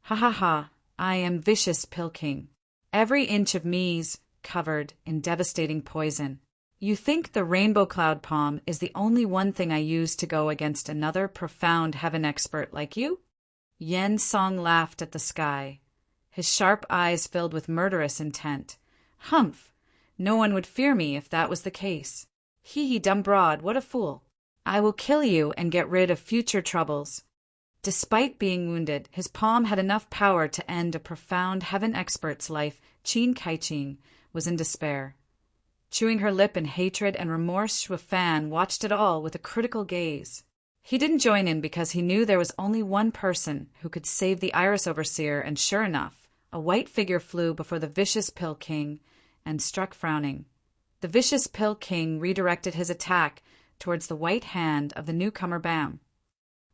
Ha ha ha, I am Vicious Pill King. Every inch of me's covered in devastating poison. You think the Rainbow Cloud Palm is the only one thing I use to go against another profound heaven expert like you? Yen Song laughed at the sky. His sharp eyes filled with murderous intent. Humph! No one would fear me if that was the case. Hee, dumb broad, what a fool. I will kill you and get rid of future troubles. Despite being wounded, his palm had enough power to end a profound heaven expert's life. Qin Kaiqing was in despair. Chewing her lip in hatred and remorse, Joie Fan watched it all with a critical gaze. He didn't join in because he knew there was only one person who could save the Iris overseer, and sure enough, a white figure flew before the Vicious Pill King and struck frowning. The Vicious Pill King redirected his attack towards the white hand of the newcomer. Bam!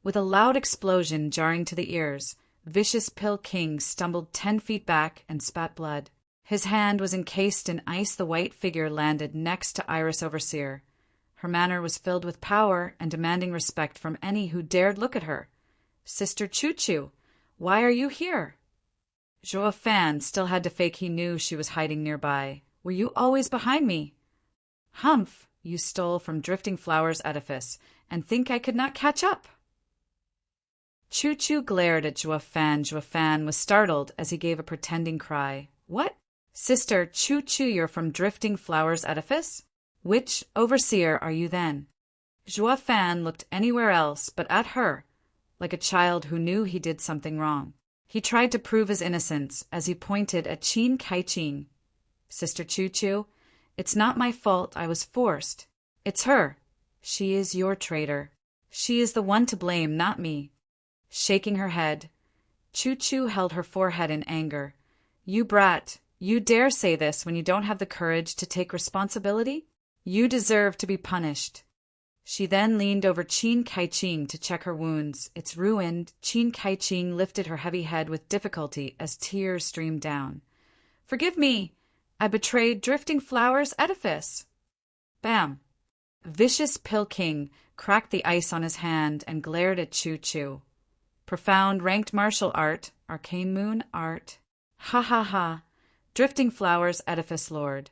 With a loud explosion jarring to the ears, Vicious Pill King stumbled 10 feet back and spat blood. His hand was encased in ice. The white figure landed next to Iris overseer. Her manner was filled with power and demanding respect from any who dared look at her. Sister Choo Choo, why are you here? Joie Fan still had to fake he knew she was hiding nearby. Were you always behind me? Humph, you stole from Drifting Flowers Edifice and think I could not catch up? Choo Choo glared at Joie Fan. Joie Fan was startled as he gave a pretending cry. What? Sister Choo Choo, you're from Drifting Flowers Edifice? Which overseer are you then? Joie Fan looked anywhere else but at her, like a child who knew he did something wrong. He tried to prove his innocence as he pointed at Qin Kaiqing. Sister Choo Choo, it's not my fault I was forced. It's her. She is your traitor. She is the one to blame, not me. Shaking her head, Choo Choo held her forehead in anger. You brat, you dare say this when you don't have the courage to take responsibility? You deserve to be punished. She then leaned over Qin Kaiqing to check her wounds. It's ruined. Qin Kaiqing lifted her heavy head with difficulty as tears streamed down. Forgive me. I betrayed Drifting Flowers Edifice. Bam! Vicious Pill King cracked the ice on his hand and glared at Choo Choo. Profound ranked martial art, arcane moon art. Ha ha ha! Drifting Flowers Edifice Lord.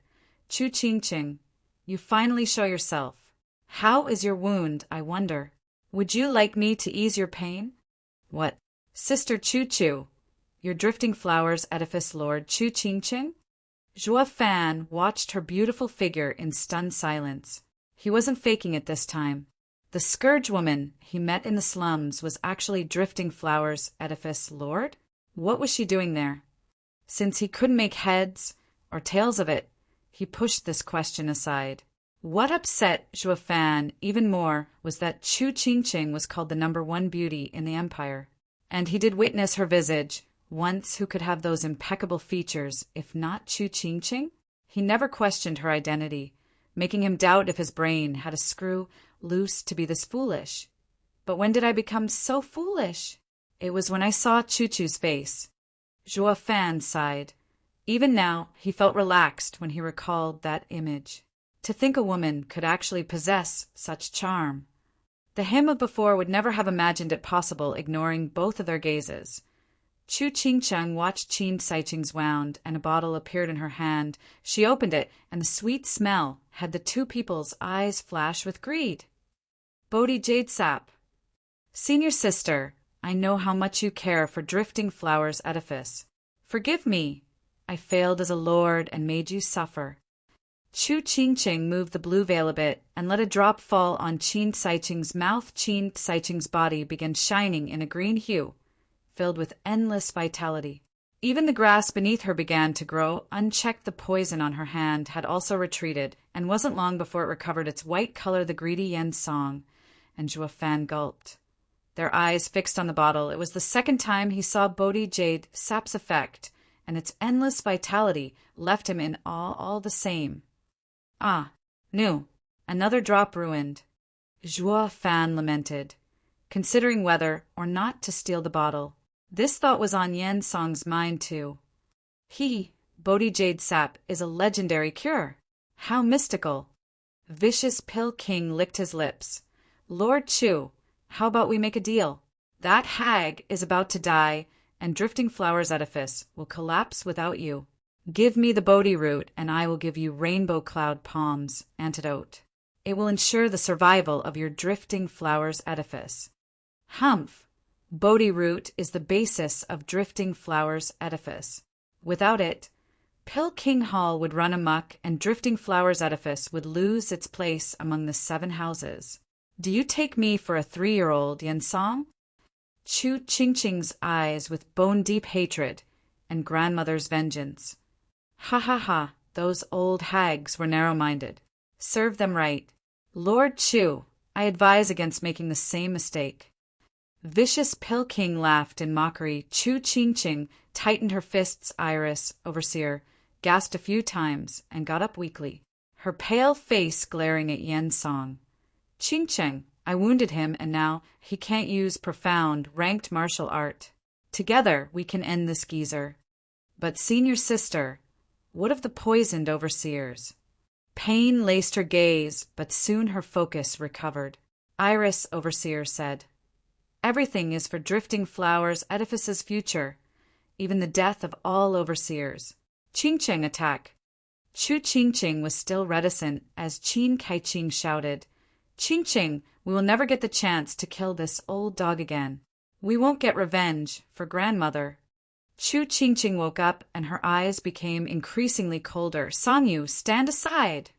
Chu Ching Ching, you finally show yourself. How is your wound, I wonder? Would you like me to ease your pain? What, Sister Choo Choo, your Drifting Flowers Edifice Lord Chu Ching Ching? Zhua Fan watched her beautiful figure in stunned silence. He wasn't faking it this time. The Scourge woman he met in the slums was actually Drifting Flowers Edifice Lord? What was she doing there? Since he couldn't make heads or tails of it, he pushed this question aside. What upset Zhua Fan even more was that Chu Ching Ching was called the #1 beauty in the empire. And he did witness her visage, once who could have those impeccable features, if not Chu Ching Ching? He never questioned her identity, making him doubt if his brain had a screw loose to be this foolish. But when did I become so foolish? It was when I saw Choo Choo's face. Zhua Fan sighed. Even now, he felt relaxed when he recalled that image. To think a woman could actually possess such charm. The him of before would never have imagined it possible, ignoring both of their gazes. Chu Ching Cheng watched Qin Saiching's wound, and a bottle appeared in her hand. She opened it, and the sweet smell had the two people's eyes flash with greed. Bodhi Jade Sap. Senior sister, I know how much you care for Drifting Flowers Edifice. Forgive me. I failed as a lord and made you suffer. Chu Ching Ching moved the blue veil a bit and let a drop fall on Qin Saiching's mouth. Qin Saiching's body began shining in a green hue, filled with endless vitality. Even the grass beneath her began to grow. Unchecked, the poison on her hand had also retreated, and wasn't long before it recovered its white color. The greedy Yen Song, and Zhua Fan gulped. Their eyes fixed on the bottle. It was the second time he saw Bodhi Jade Sap's effect, and its endless vitality left him in awe all the same. Ah, no, another drop ruined. Zhua Fan lamented, considering whether or not to steal the bottle. This thought was on Yen Song's mind too. Bodhi Jade Sap, is a legendary cure. How mystical. Vicious Pill King licked his lips. Lord Chu, how about we make a deal? That hag is about to die, and Drifting Flowers Edifice will collapse without you. Give me the Bodhi root, and I will give you Rainbow Cloud Palms antidote. It will ensure the survival of your Drifting Flowers Edifice. Humph! Bodhi root is the basis of Drifting Flowers Edifice. Without it, Pill King Hall would run amok, and Drifting Flowers Edifice would lose its place among the 7 houses. Do you take me for a 3-year-old, Yen Song? Chu Ching Ching's eyes with bone-deep hatred and grandmother's vengeance. Ha ha ha, those old hags were narrow-minded. Serve them right. Lord Chu, I advise against making the same mistake. Vicious Pill King laughed in mockery. Chu Ching Ching tightened her fists. Iris, overseer, gasped a few times and got up weakly, her pale face glaring at Yen Song. Ching Cheng, I wounded him, and now he can't use profound, ranked martial art. Together we can end this geezer. But senior sister, what of the poisoned overseers? Pain laced her gaze, but soon her focus recovered. Iris, overseer, said, everything is for Drifting Flowers Edifice's future, even the death of all overseers. Ching Cheng, attack. Chu Ching Ching was still reticent as Qin Kai Ching shouted, Ching Ching, we will never get the chance to kill this old dog again. We won't get revenge for grandmother. Chu Ching Ching woke up, and her eyes became increasingly colder. Sangyu, stand aside!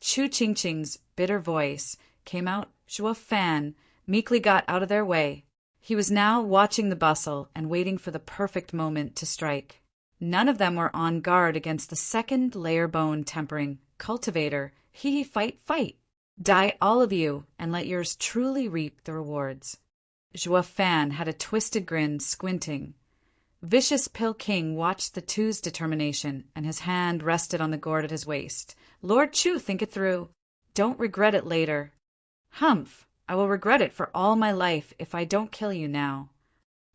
Chu Ching Ching's bitter voice came out. Zhua Fan meekly got out of their way. He was now watching the bustle and waiting for the perfect moment to strike. None of them were on guard against the second layer bone tempering cultivator. Fight, fight! Die all of you, and let yours truly reap the rewards. Zhua Fan had a twisted grin, squinting. Vicious Pill King watched the two's determination, and his hand rested on the gourd at his waist. Lord Chu, think it through. Don't regret it later. Humph! I will regret it for all my life if I don't kill you now.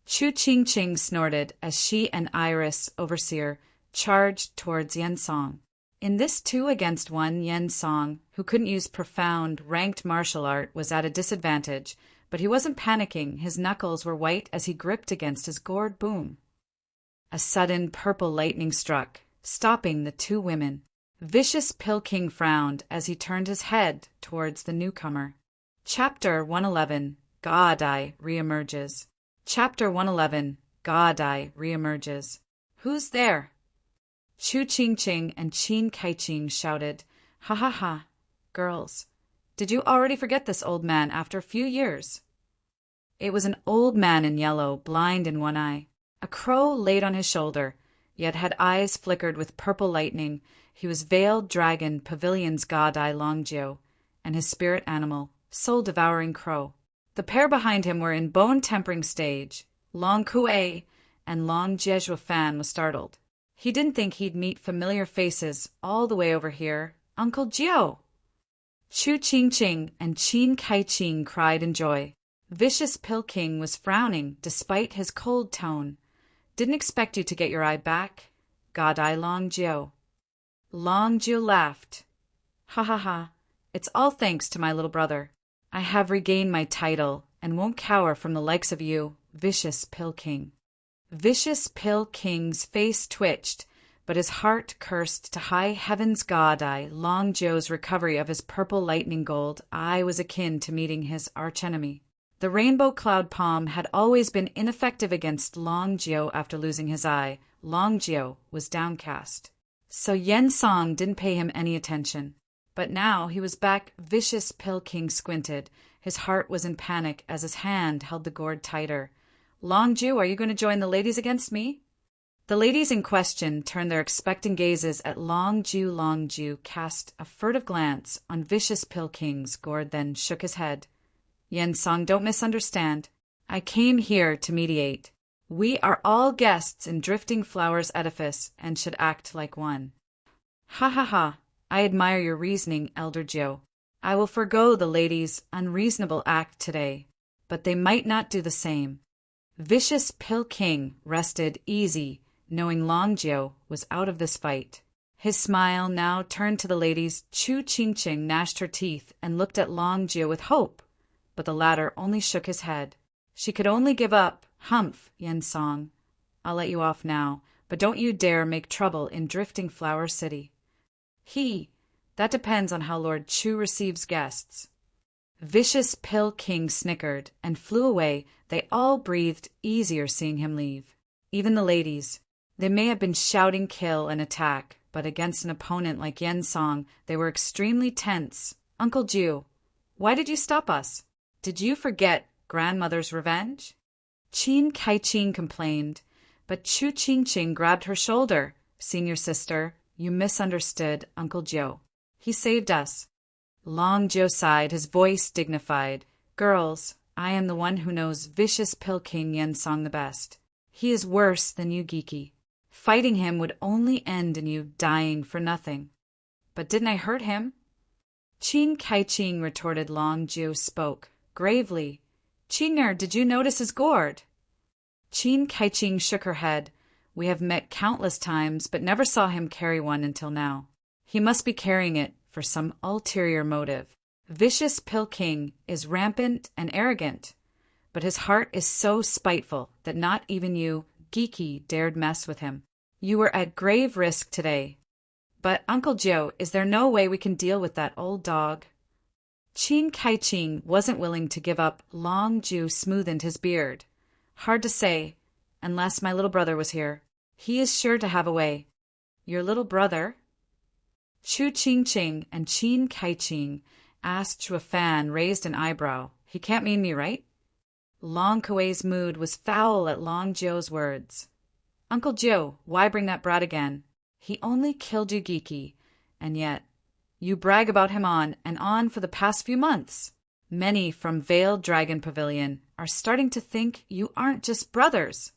Chu Ching Ching snorted as she and Iris, overseer, charged towards Yen Song. In this 2-against-1, Yen Song, who couldn't use profound, ranked martial art, was at a disadvantage, but he wasn't panicking. His knuckles were white as he gripped against his gourd boom. A sudden purple lightning struck, stopping the two women. Vicious Pilking frowned as he turned his head towards the newcomer. Chapter 111, God-Eye reemerges. Chapter 111, God-Eye reemerges. Who's there? Chu Ching-Ching and Qin Kai-Ching shouted, "Ha ha ha! Girls, did you already forget this old man after a few years?" It was an old man in yellow, blind in one eye. A crow laid on his shoulder, yet had eyes flickered with purple lightning. He was Veiled Dragon Pavilion's God-Eye Longjio, and his spirit animal, soul-devouring crow. The pair behind him were in bone-tempering stage. Long Kuei and Long Jiejuefan was startled. He didn't think he'd meet familiar faces all the way over here. Uncle Jio! Chu Ching-Ching and Qin Kai-Ching cried in joy. Vicious Pilking was frowning despite his cold tone. "Didn't expect you to get your eye back, God-Eye Longjio." Longjio laughed. "Ha ha ha, it's all thanks to my little brother. I have regained my title and won't cower from the likes of you, Vicious Pilking." Vicious Pilking's face twitched, but his heart cursed to high heaven's God-Eye. Longjio's recovery of his purple lightning gold eye was akin to meeting his archenemy. The rainbow cloud palm had always been ineffective against Longjio after losing his eye. Longjio was downcast. So Yen Song didn't pay him any attention. But now he was back. Vicious Pilking squinted. His heart was in panic as his hand held the gourd tighter. "Longjio, are you going to join the ladies against me?" The ladies in question turned their expectant gazes at Longjio. Longjio cast a furtive glance on Vicious Pilking's gourd, then shook his head. "Yen Song, don't misunderstand. I came here to mediate. We are all guests in Drifting Flower's edifice and should act like one." "Ha ha ha! I admire your reasoning, Elder Jio. I will forego the ladies' unreasonable act today, but they might not do the same." Vicious Pilking rested easy, knowing Longjio was out of this fight. His smile now turned to the ladies. Chu Ching-Ching gnashed her teeth and looked at Longjio with hope, but the latter only shook his head. She could only give up. "Humph, Yen Song. I'll let you off now, but don't you dare make trouble in Drifting Flower City." That depends on how Lord Chu receives guests." Vicious Pilking snickered and flew away. They all breathed easier seeing him leave. Even the ladies. They may have been shouting kill and attack, but against an opponent like Yen Song, they were extremely tense. "Uncle Jiu, why did you stop us? Did you forget grandmother's revenge?" Qin Kai-Ching complained, but Chu Ching-Ching grabbed her shoulder. "Senior sister, you misunderstood Uncle Jiu. He saved us." Longjio sighed, his voice dignified. "Girls, I am the one who knows Vicious Pilking Yen Song the best. He is worse than you, geeky. Fighting him would only end in you dying for nothing." "But didn't I hurt him?" Qin Kai-Ching retorted. Longjio spoke gravely. "Chinger, did you notice his gourd?" Qin Kai-Ching shook her head. "We have met countless times, but never saw him carry one until now. He must be carrying it for some ulterior motive. Vicious Pilking is rampant and arrogant, but his heart is so spiteful that not even you, geeky, dared mess with him. You were at grave risk today. But, Uncle Jiu, is there no way we can deal with that old dog?" Qin Kai-Ching wasn't willing to give up. Longjio smoothened his beard. "Hard to say, unless my little brother was here. He is sure to have a way." "Your little brother?" Chu Ching-Ching and Qin Kai-Ching asked. Juefan raised an eyebrow. "He can't mean me, right?" Long Kuei's mood was foul at Longjio's words. "Uncle Jiu, why bring that brat again? He only killed you, geeky, and yet you brag about him on and on for the past few months. Many from Veiled Dragon Pavilion are starting to think you aren't just brothers.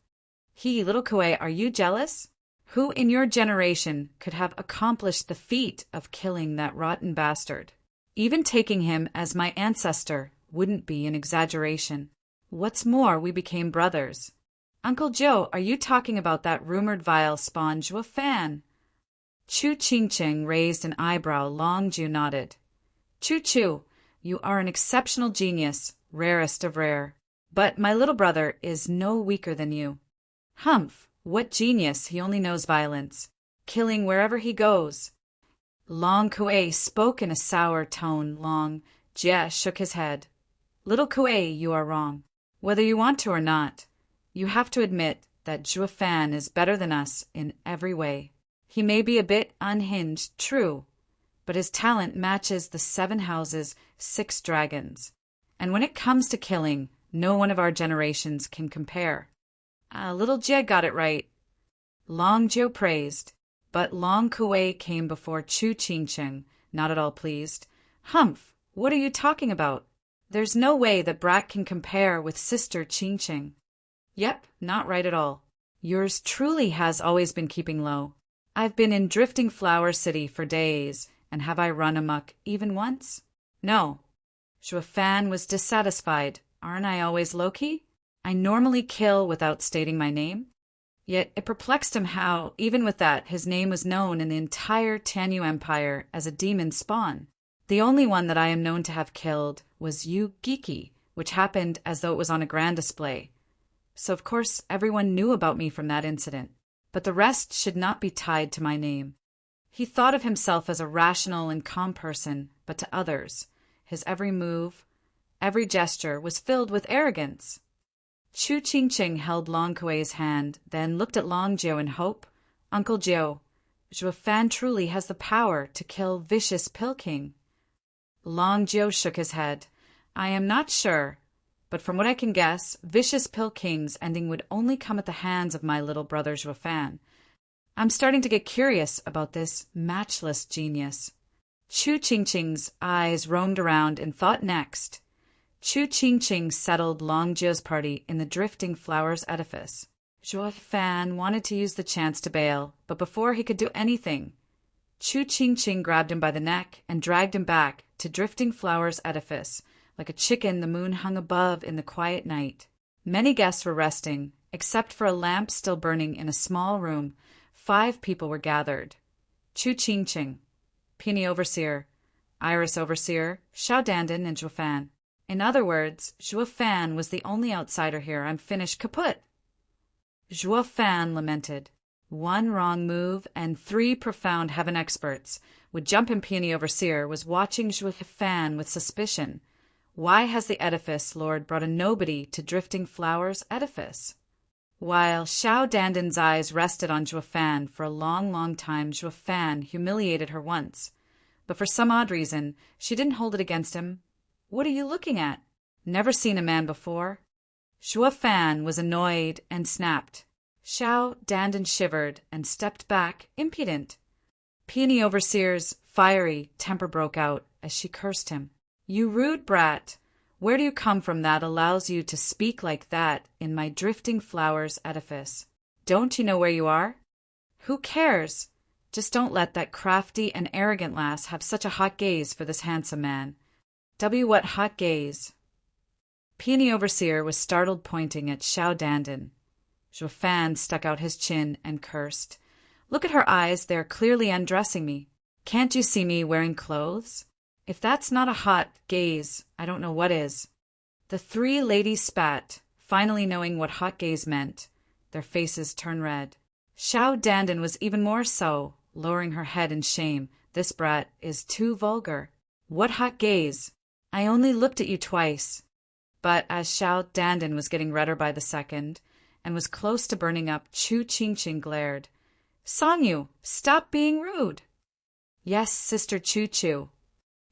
Little Kuei, are you jealous? Who in your generation could have accomplished the feat of killing that rotten bastard? Even taking him as my ancestor wouldn't be an exaggeration. What's more, we became brothers. Uncle Joe, are you talking about that rumored vile spawn Juefan?" Chu Ching raised an eyebrow. Long Jiu nodded. Chu, you are an exceptional genius, rarest of rare. But my little brother is no weaker than you. Humph, what genius, he only knows violence. Killing wherever he goes. Long Kuei spoke in a sour tone. Long Jie shook his head. Little Kuei, you are wrong. Whether you want to or not, you have to admit that Zhuo Fan is better than us in every way. He may be a bit unhinged, true, but his talent matches the 7 houses, 6 dragons. And when it comes to killing, no one of our generations can compare. Little Jie got it right. Long Jiu praised, but Long Kuei came before Chu Ching, not at all pleased. Humph, what are you talking about? There's no way that brat can compare with sister Ching. Yep, not right at all. Yours truly has always been keeping low. I've been in Drifting Flower City for days, and have I run amok even once? No. Zhuo Fan was dissatisfied. Aren't I always low-key? I normally kill without stating my name. Yet it perplexed him how, even with that, his name was known in the entire Tianyu Empire as a demon spawn. The only one that I am known to have killed was Yu Giki, which happened as though it was on a grand display. So of course everyone knew about me from that incident, but the rest should not be tied to my name. He thought of himself as a rational and calm person, but to others, his every move, every gesture was filled with arrogance. Chu Ching held Long Kuei's hand, then looked at Long Jiu in hope. Uncle Jiu, Zhuo Fan truly has the power to kill vicious Pill King. Long Jiu shook his head. I am not sure, but from what I can guess, vicious Pill King's ending would only come at the hands of my little brother Zhuo Fan. I'm starting to get curious about this matchless genius. Chu Ching's eyes roamed around and thought next. Chu Ching settled Long Jiu's party in the Drifting Flowers edifice. Zhuo Fan wanted to use the chance to bail, but before he could do anything, Chu Ching grabbed him by the neck and dragged him back to Drifting Flowers edifice. Like a chicken, the moon hung above in the quiet night. Many guests were resting, except for a lamp still burning in a small room. 5 people were gathered. Chu Ching, Peony Overseer, Iris Overseer, Xiao Dandan, and Zhuo Fan. In other words, Zhuo Fan was the only outsider here. I'm finished kaput. Zhuo Fan lamented. 1 wrong move, and 3 profound heaven experts, with Jumpin' Peony Overseer, was watching Zhuo Fan with suspicion. Why has the edifice lord brought a nobody to Drifting Flowers edifice? While Xiao Dandan's eyes rested on Zhuo Fan for a long time, Zhuo Fan humiliated her once. But for some odd reason, she didn't hold it against him. What are you looking at? Never seen a man before. Zhuo Fan was annoyed and snapped. Xiao Dandan shivered and stepped back, impudent. Peony Overseer's fiery temper broke out as she cursed him. You rude brat! Where do you come from that allows you to speak like that in my Drifting Flowers edifice? Don't you know where you are? Who cares? Just don't let that crafty and arrogant lass have such a hot gaze for this handsome man. What hot gaze? Peony Overseer was startled, pointing at Xiao Dandan. Zhuo Fan stuck out his chin and cursed. Look at her eyes, they are clearly undressing me. Can't you see me wearing clothes? If that's not a hot gaze, I don't know what is. The 3 ladies spat, finally knowing what hot gaze meant. Their faces turned red. Xiao Dandan was even more so, lowering her head in shame. This brat is too vulgar. What hot gaze? I only looked at you twice. But as Xiao Dandan was getting redder by the second, and was close to burning up, Chu Ching glared. Songyu, stop being rude. Yes, Sister Chu.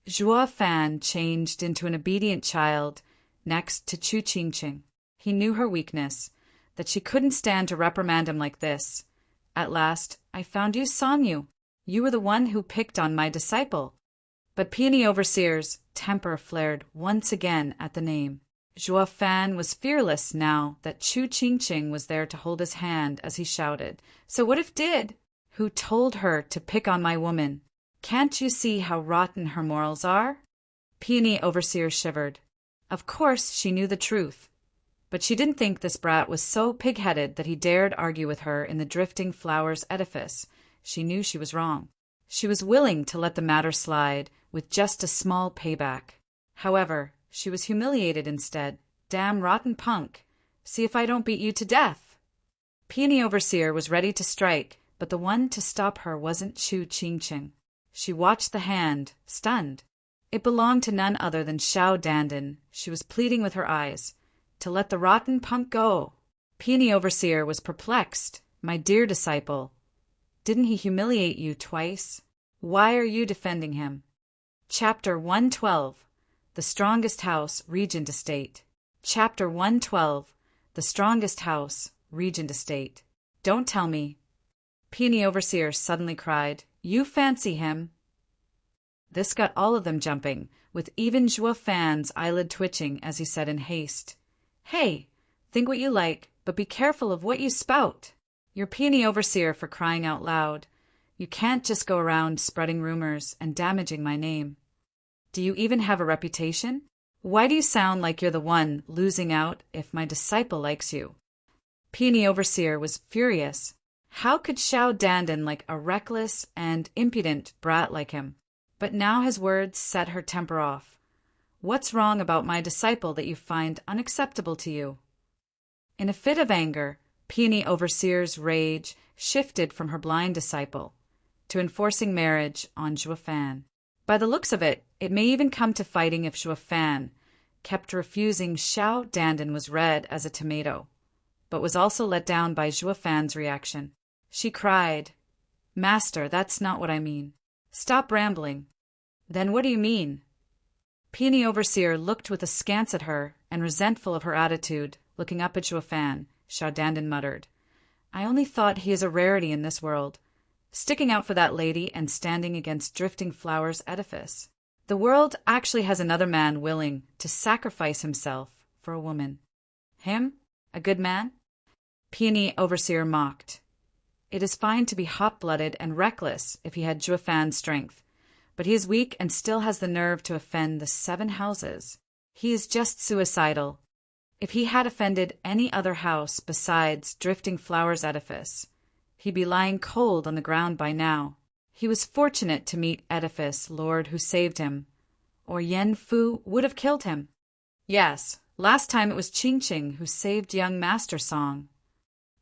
Zhuo Fan changed into an obedient child next to Chu Ching. He knew her weakness, that she couldn't stand to reprimand him like this. At last, I found you, Songyu. You were the one who picked on my disciple. But Peony Overseer's temper flared once again at the name. Zhuo Fan was fearless now that Chu Ching was there to hold his hand as he shouted. So what if did? Who told her to pick on my woman? Can't you see how rotten her morals are? Peony Overseer shivered. Of course she knew the truth, but she didn't think this brat was so pig-headed that he dared argue with her in the Drifting Flowers edifice. she knew she was wrong. She was willing to let the matter slide with just a small payback. However, she was humiliated instead. Damn rotten punk. See if I don't beat you to death. Peony Overseer was ready to strike, but the one to stop her wasn't Chu Ching-ching. She watched the hand, stunned. It belonged to none other than Xiao Dandan. She was pleading with her eyes, to let the rotten punk go. Peony Overseer was perplexed. My dear disciple, didn't he humiliate you twice? Why are you defending him? Chapter 112. The Strongest House, Regent Estate. Chapter 112. The Strongest House, Regent Estate. Don't tell me. Peony Overseer suddenly cried, You fancy him? This got all of them jumping, with even Zhuo Fan's eyelid twitching as he said in haste, Hey, think what you like, but be careful of what you spout. You're Peony Overseer for crying out loud. You can't just go around spreading rumors and damaging my name. Do you even have a reputation? Why do you sound like you're the one losing out if my disciple likes you? Peony Overseer was furious. How could Xiao Dandan like a reckless and impudent brat like him? But now his words set her temper off. What's wrong about my disciple that you find unacceptable to you? In a fit of anger, Peony Overseer's rage shifted from her blind disciple to enforcing marriage on Zhuo Fan. By the looks of it, it may even come to fighting if Zhuo Fan kept refusing. Xiao Dandan was red as a tomato, but was also let down by Zhuo Fan's reaction. She cried, Master, that's not what I mean. Stop rambling. Then what do you mean? Peony Overseer looked with askance at her and resentful of her attitude. Looking up at Zhuo Fan, Xiao Dandan muttered, I only thought he is a rarity in this world, sticking out for that lady and standing against Drifting Flower's edifice. The world actually has another man willing to sacrifice himself for a woman. Him? A good man? Peony Overseer mocked. It is fine to be hot-blooded and reckless if he had Zhuo Fan's strength, but he is weak and still has the nerve to offend the 7 houses. He is just suicidal. If he had offended any other house besides Drifting Flower's edifice, he'd be lying cold on the ground by now. He was fortunate to meet Edifice Lord who saved him, or Yen Fu would have killed him. Yes, last time it was Ching-ching who saved young Master Song.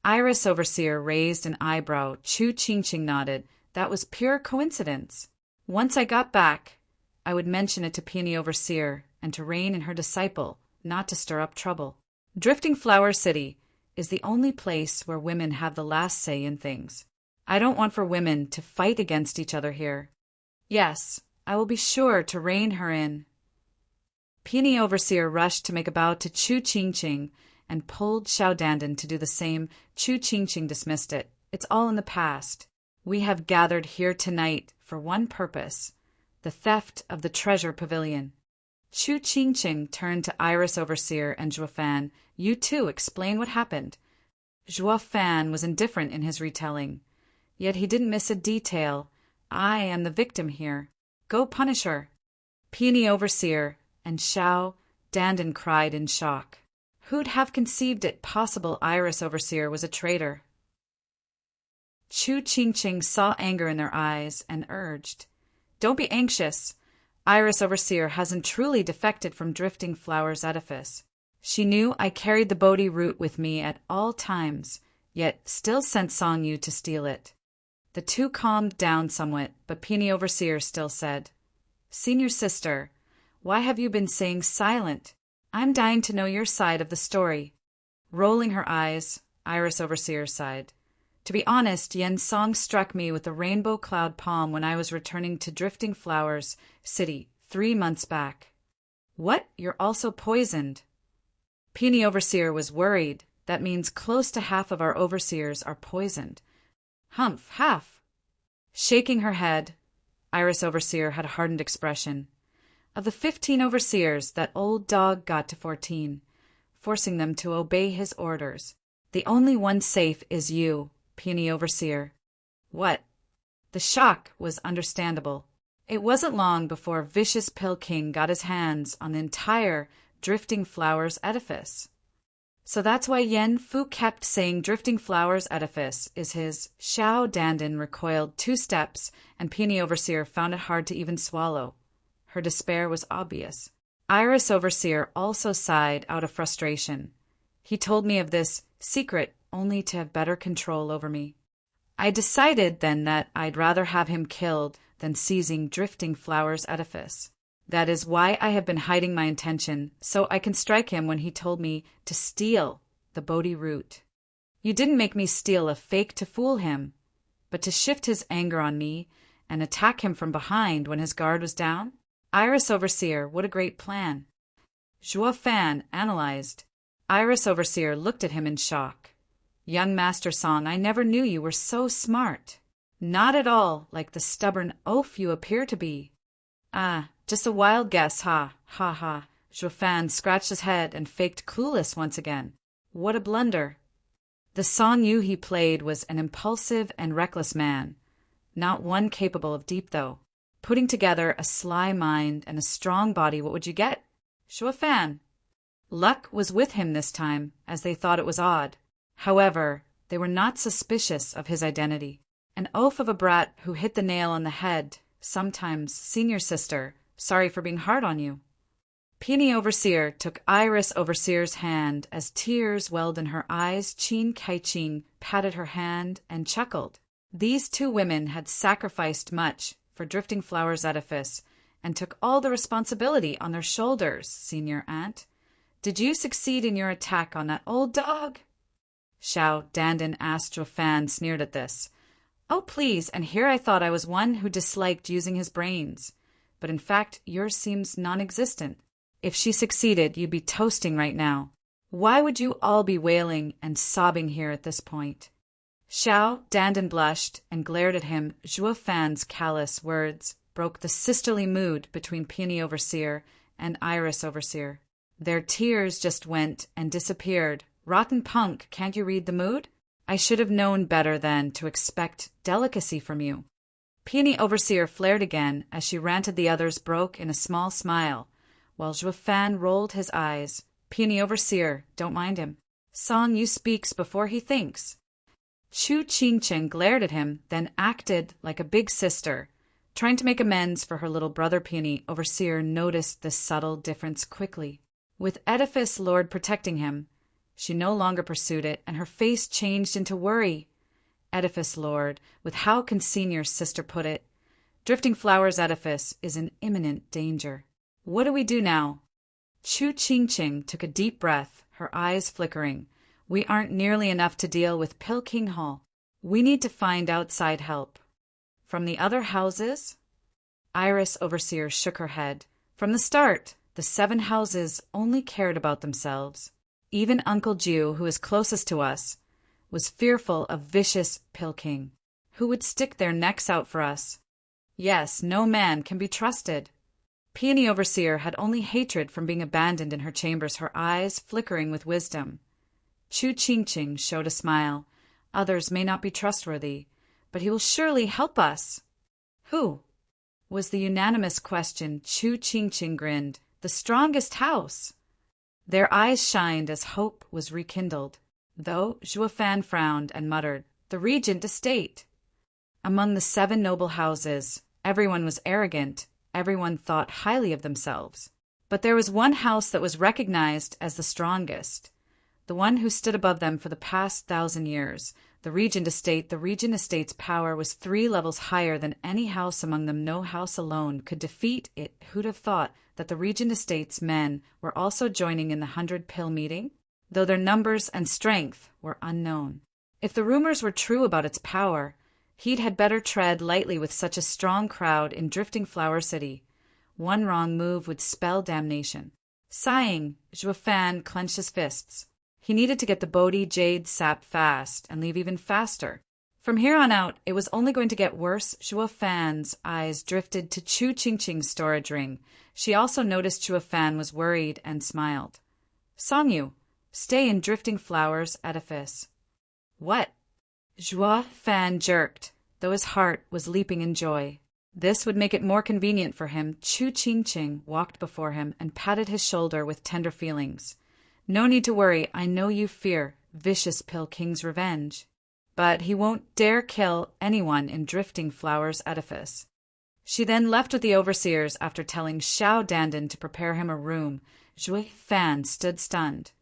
Iris Overseer raised an eyebrow. Chu Ching-ching nodded. That was pure coincidence. Once I got back, I would mention it to Peony Overseer and to Rain and her disciple, not to stir up trouble. Drifting Flower City is the only place where women have the last say in things. I don't want for women to fight against each other here. Yes, I will be sure to rein her in. Peony Overseer rushed to make a bow to Chu Ching-ching and pulled Xiao Dandan to do the same. Chu Ching-ching dismissed it. It's all in the past. We have gathered here tonight for one purpose, the theft of the treasure pavilion. Chu Ching-ching turned to Iris Overseer and Zhuo Fan. You too, explain what happened. Zhuo Fan was indifferent in his retelling, yet he didn't miss a detail. I am the victim here. Go punish her. Peony Overseer and Xiao Dandan cried in shock. Who'd have conceived it possible Iris Overseer was a traitor? Chu Ching-ching saw anger in their eyes and urged, Don't be anxious. Iris Overseer hasn't truly defected from Drifting Flower's edifice. She knew I carried the Bodhi root with me at all times, yet still sent Song Yu to steal it. The two calmed down somewhat, but Peony Overseer still said, Senior sister, why have you been staying silent? I'm dying to know your side of the story. Rolling her eyes, Iris Overseer sighed. To be honest, Yen Song struck me with a rainbow cloud palm when I was returning to Drifting Flowers City 3 months back. What? You're also poisoned? Peony Overseer was worried. That means close to half of our overseers are poisoned. Humph, half. Shaking her head, Iris Overseer had a hardened expression. Of the 15 overseers, that old dog got to 14, forcing them to obey his orders. The only one safe is you, Peony Overseer. What? The shock was understandable. It wasn't long before Vicious Pill King got his hands on the entire Drifting Flowers edifice. So that's why Yen Fu kept saying Drifting Flowers Edifice is his. Xiao Dandan recoiled 2 steps, and Peony Overseer found it hard to even swallow. Her despair was obvious. Iris Overseer also sighed out of frustration. He told me of this secret only to have better control over me. I decided then that I'd rather have him killed than seizing Drifting Flowers Edifice. That is why I have been hiding my intention, so I can strike him when he told me to steal the Bodhi root. You didn't make me steal a fake to fool him, but to shift his anger on me and attack him from behind when his guard was down? Iris Overseer, what a great plan. Zhuo Fan analyzed. Iris Overseer looked at him in shock. Young Master Song, I never knew you were so smart. Not at all like the stubborn oaf you appear to be. Ah, just a wild guess, ha, ha, ha. Zhuo Fan scratched his head and faked clueless once again. What a blunder. The Song Yu he played was an impulsive and reckless man, not one capable of deep though. Putting together a sly mind and a strong body, what would you get? Zhuo Fan. Luck was with him this time, as they thought it was odd. However, they were not suspicious of his identity. An oaf of a brat who hit the nail on the head, sometimes senior sister, sorry for being hard on you. Peony Overseer took Iris Overseer's hand as tears welled in her eyes. Qin Kai-Qin patted her hand and chuckled. These 2 women had sacrificed much for Drifting Flowers Edifice and took all the responsibility on their shoulders, senior aunt. Did you succeed in your attack on that old dog? Xiao Dandan asked. Zhuo Fan sneered at this. Oh, please, and here I thought I was one who disliked using his brains. But in fact, yours seems non-existent. If she succeeded, you'd be toasting right now. Why would you all be wailing and sobbing here at this point? Xiao Dandan blushed and glared at him. Zhuo Fan's callous words broke the sisterly mood between Peony Overseer and Iris Overseer. Their tears just went and disappeared. Rotten punk, can't you read the mood? I should have known better than to expect delicacy from you. Peony Overseer flared again as she ranted. The others broke in a small smile, while Zhuo Fan rolled his eyes. Peony Overseer, don't mind him. Song Yu speaks before he thinks. Chu Qingqing glared at him, then acted like a big sister, trying to make amends for her little brother. Peony Overseer noticed this subtle difference quickly. With Edifice Lord protecting him, she no longer pursued it, and her face changed into worry. Edifice Lord, with how can senior sister put it? Drifting Flowers Edifice is in imminent danger. What do we do now? Chu Qingqing took a deep breath, her eyes flickering. We aren't nearly enough to deal with Pilking Hall. We need to find outside help. From the other houses? Iris Overseer shook her head. From the start, the 7 houses only cared about themselves. Even Uncle Ju, who is closest to us, was fearful of vicious Pilking, who would stick their necks out for us. Yes, no man can be trusted. Peony Overseer had only hatred from being abandoned in her chambers, her eyes flickering with wisdom. Chu Qingqing showed a smile. Others may not be trustworthy, but he will surely help us. Who? Was the unanimous question. Chu Qingqing grinned. The strongest house. Their eyes shined as hope was rekindled, though Zhuo Fan frowned and muttered, the Regent Estate. Among the 7 noble houses, everyone was arrogant, everyone thought highly of themselves. But there was one house that was recognized as the strongest, the one who stood above them for the past 1,000 years, the Regent Estate. The Regent Estate's power was 3 levels higher than any house among them. No house alone could defeat it. Who'd have thought that the Regent Estate's men were also joining in the 100-pill meeting, though their numbers and strength were unknown. If the rumors were true about its power, he'd had better tread lightly with such a strong crowd in Drifting Flower City. One wrong move would spell damnation. Sighing, Zhuo Fan clenched his fists. He needed to get the Bodhi Jade sap fast and leave even faster. From here on out, it was only going to get worse. Zhuo Fan's eyes drifted to Chu Qingqing's storage ring. She also noticed Zhuo Fan was worried and smiled. Song Yu, stay in Drifting Flowers Edifice. What? Zhuo Fan jerked, though his heart was leaping in joy. This would make it more convenient for him. Chu Qingqing walked before him and patted his shoulder with tender feelings. No need to worry, I know you fear vicious Pill King's revenge. But he won't dare kill anyone in Drifting Flowers' edifice. She then left with the overseers after telling Xiao Dandan to prepare him a room. Zhui Fan stood stunned,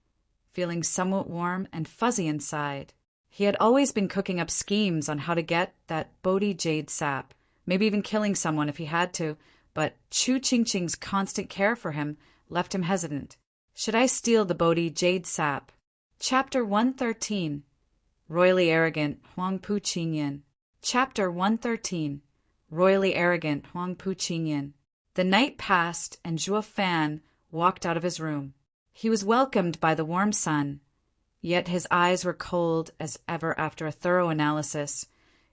feeling somewhat warm and fuzzy inside. He had always been cooking up schemes on how to get that Bodhi jade sap, maybe even killing someone if he had to, but Chu Qingqing's constant care for him left him hesitant. Should I steal the Bodhi jade sap? Chapter 113. Royally Arrogant Huangpu Qingyan. Chapter 113. Royally Arrogant Huangpu Qingyan. The night passed, and Zhuo Fan walked out of his room. He was welcomed by the warm sun, yet his eyes were cold as ever after a thorough analysis.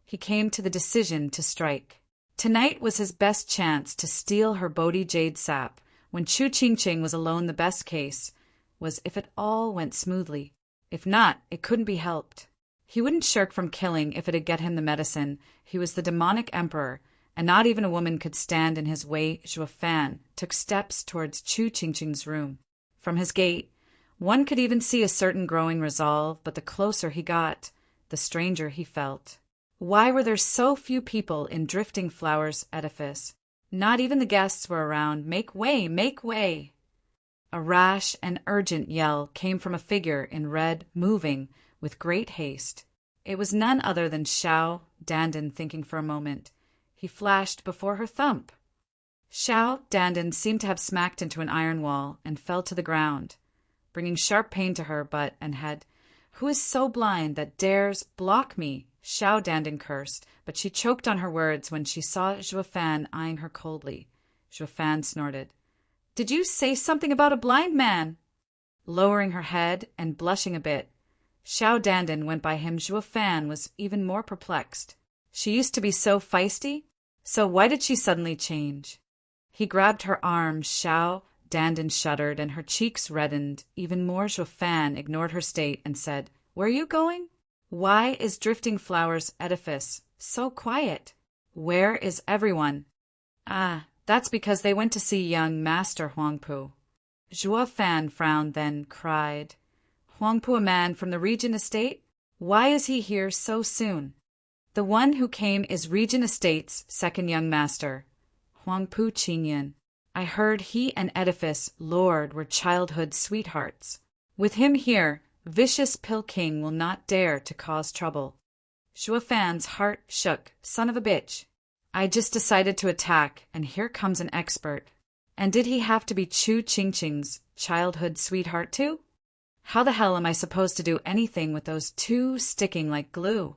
He came to the decision to strike. Tonight was his best chance to steal her Bodhi jade sap. When Chu Qingqing was alone, the best case was if it all went smoothly. If not, it couldn't be helped. He wouldn't shirk from killing if it'd get him the medicine. He was the demonic emperor, and not even a woman could stand in his way. Zhuo Fan took steps towards Chu Qingqing's room. From his gate, one could even see a certain growing resolve, but the closer he got, the stranger he felt. Why were there so few people in Drifting Flowers' edifice? Not even the guests were around. Make way, make way! A rash and urgent yell came from a figure in red, moving with great haste. It was none other than Xiao Dandan. Thinking for a moment, he flashed before her thump. Xiao Dandan seemed to have smacked into an iron wall and fell to the ground, bringing sharp pain to her butt and head. Who is so blind that dares block me? Xiao Dandan cursed, but she choked on her words when she saw Zhuo Fan eyeing her coldly. Zhuo Fan snorted. Did you say something about a blind man? Lowering her head and blushing a bit, Xiao Dandan went by him. Zhuo Fan was even more perplexed. She used to be so feisty, so why did she suddenly change? He grabbed her arm. Xiao Dandan shuddered and her cheeks reddened even more. Zhuo Fan ignored her state and said, Where are you going? Why is Drifting Flowers' edifice so quiet? Where is everyone? Ah, that's because they went to see young Master Huangpu. Zhuo Fan frowned, then cried, Huangpu, a man from the Regent Estate? Why is he here so soon? The one who came is Regent Estate's second young master, Huangpu Qingyan. I heard he and Edifice Lord were childhood sweethearts. With him here, vicious Pill King will not dare to cause trouble. Zhuo Fan's heart shook. Son of a bitch. I just decided to attack, and here comes an expert. And did he have to be Chu Qingqing's childhood sweetheart too? How the hell am I supposed to do anything with those two sticking like glue?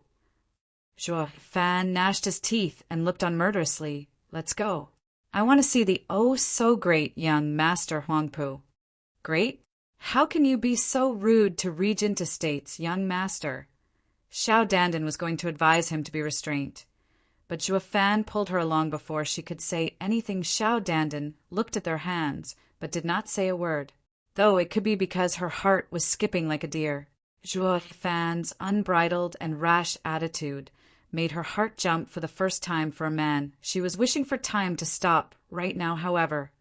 Zhuo Fan gnashed his teeth and looked on murderously. Let's go. I want to see the oh-so-great young Master Huangpu. Great? How can you be so rude to Regent Estate's young master? Xiao Dandan was going to advise him to be restrained, but Zhuo Fan pulled her along before she could say anything. Xiao Dandan looked at their hands, but did not say a word, though it could be because her heart was skipping like a deer. Zhuo Fan's unbridled and rash attitude made her heart jump for the first time for a man. She was wishing for time to stop right now, however.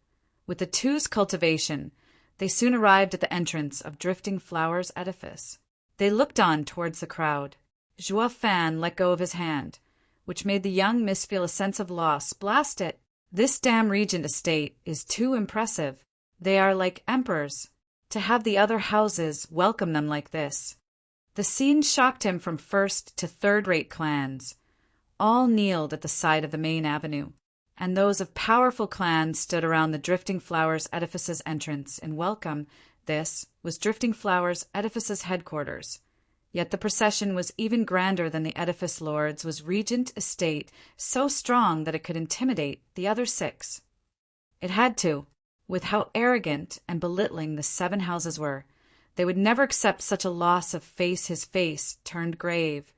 With the two's cultivation, they soon arrived at the entrance of Drifting Flowers' edifice. They looked on towards the crowd. Zhuo Fan let go of his hand, which made the young miss feel a sense of loss. Blast it! This damn Regent Estate is too impressive. They are like emperors. To have the other houses welcome them like this. The scene shocked him. From first to third-rate clans all kneeled at the side of the main avenue, and those of powerful clans stood around the Drifting Flowers edifice's entrance in welcome. This was Drifting Flowers edifice's headquarters. Yet the procession was even grander than the edifice lords. Was Regent Estate so strong that it could intimidate the other six? It had to, with how arrogant and belittling the seven houses were. They would never accept such a loss of face. His face turned grave.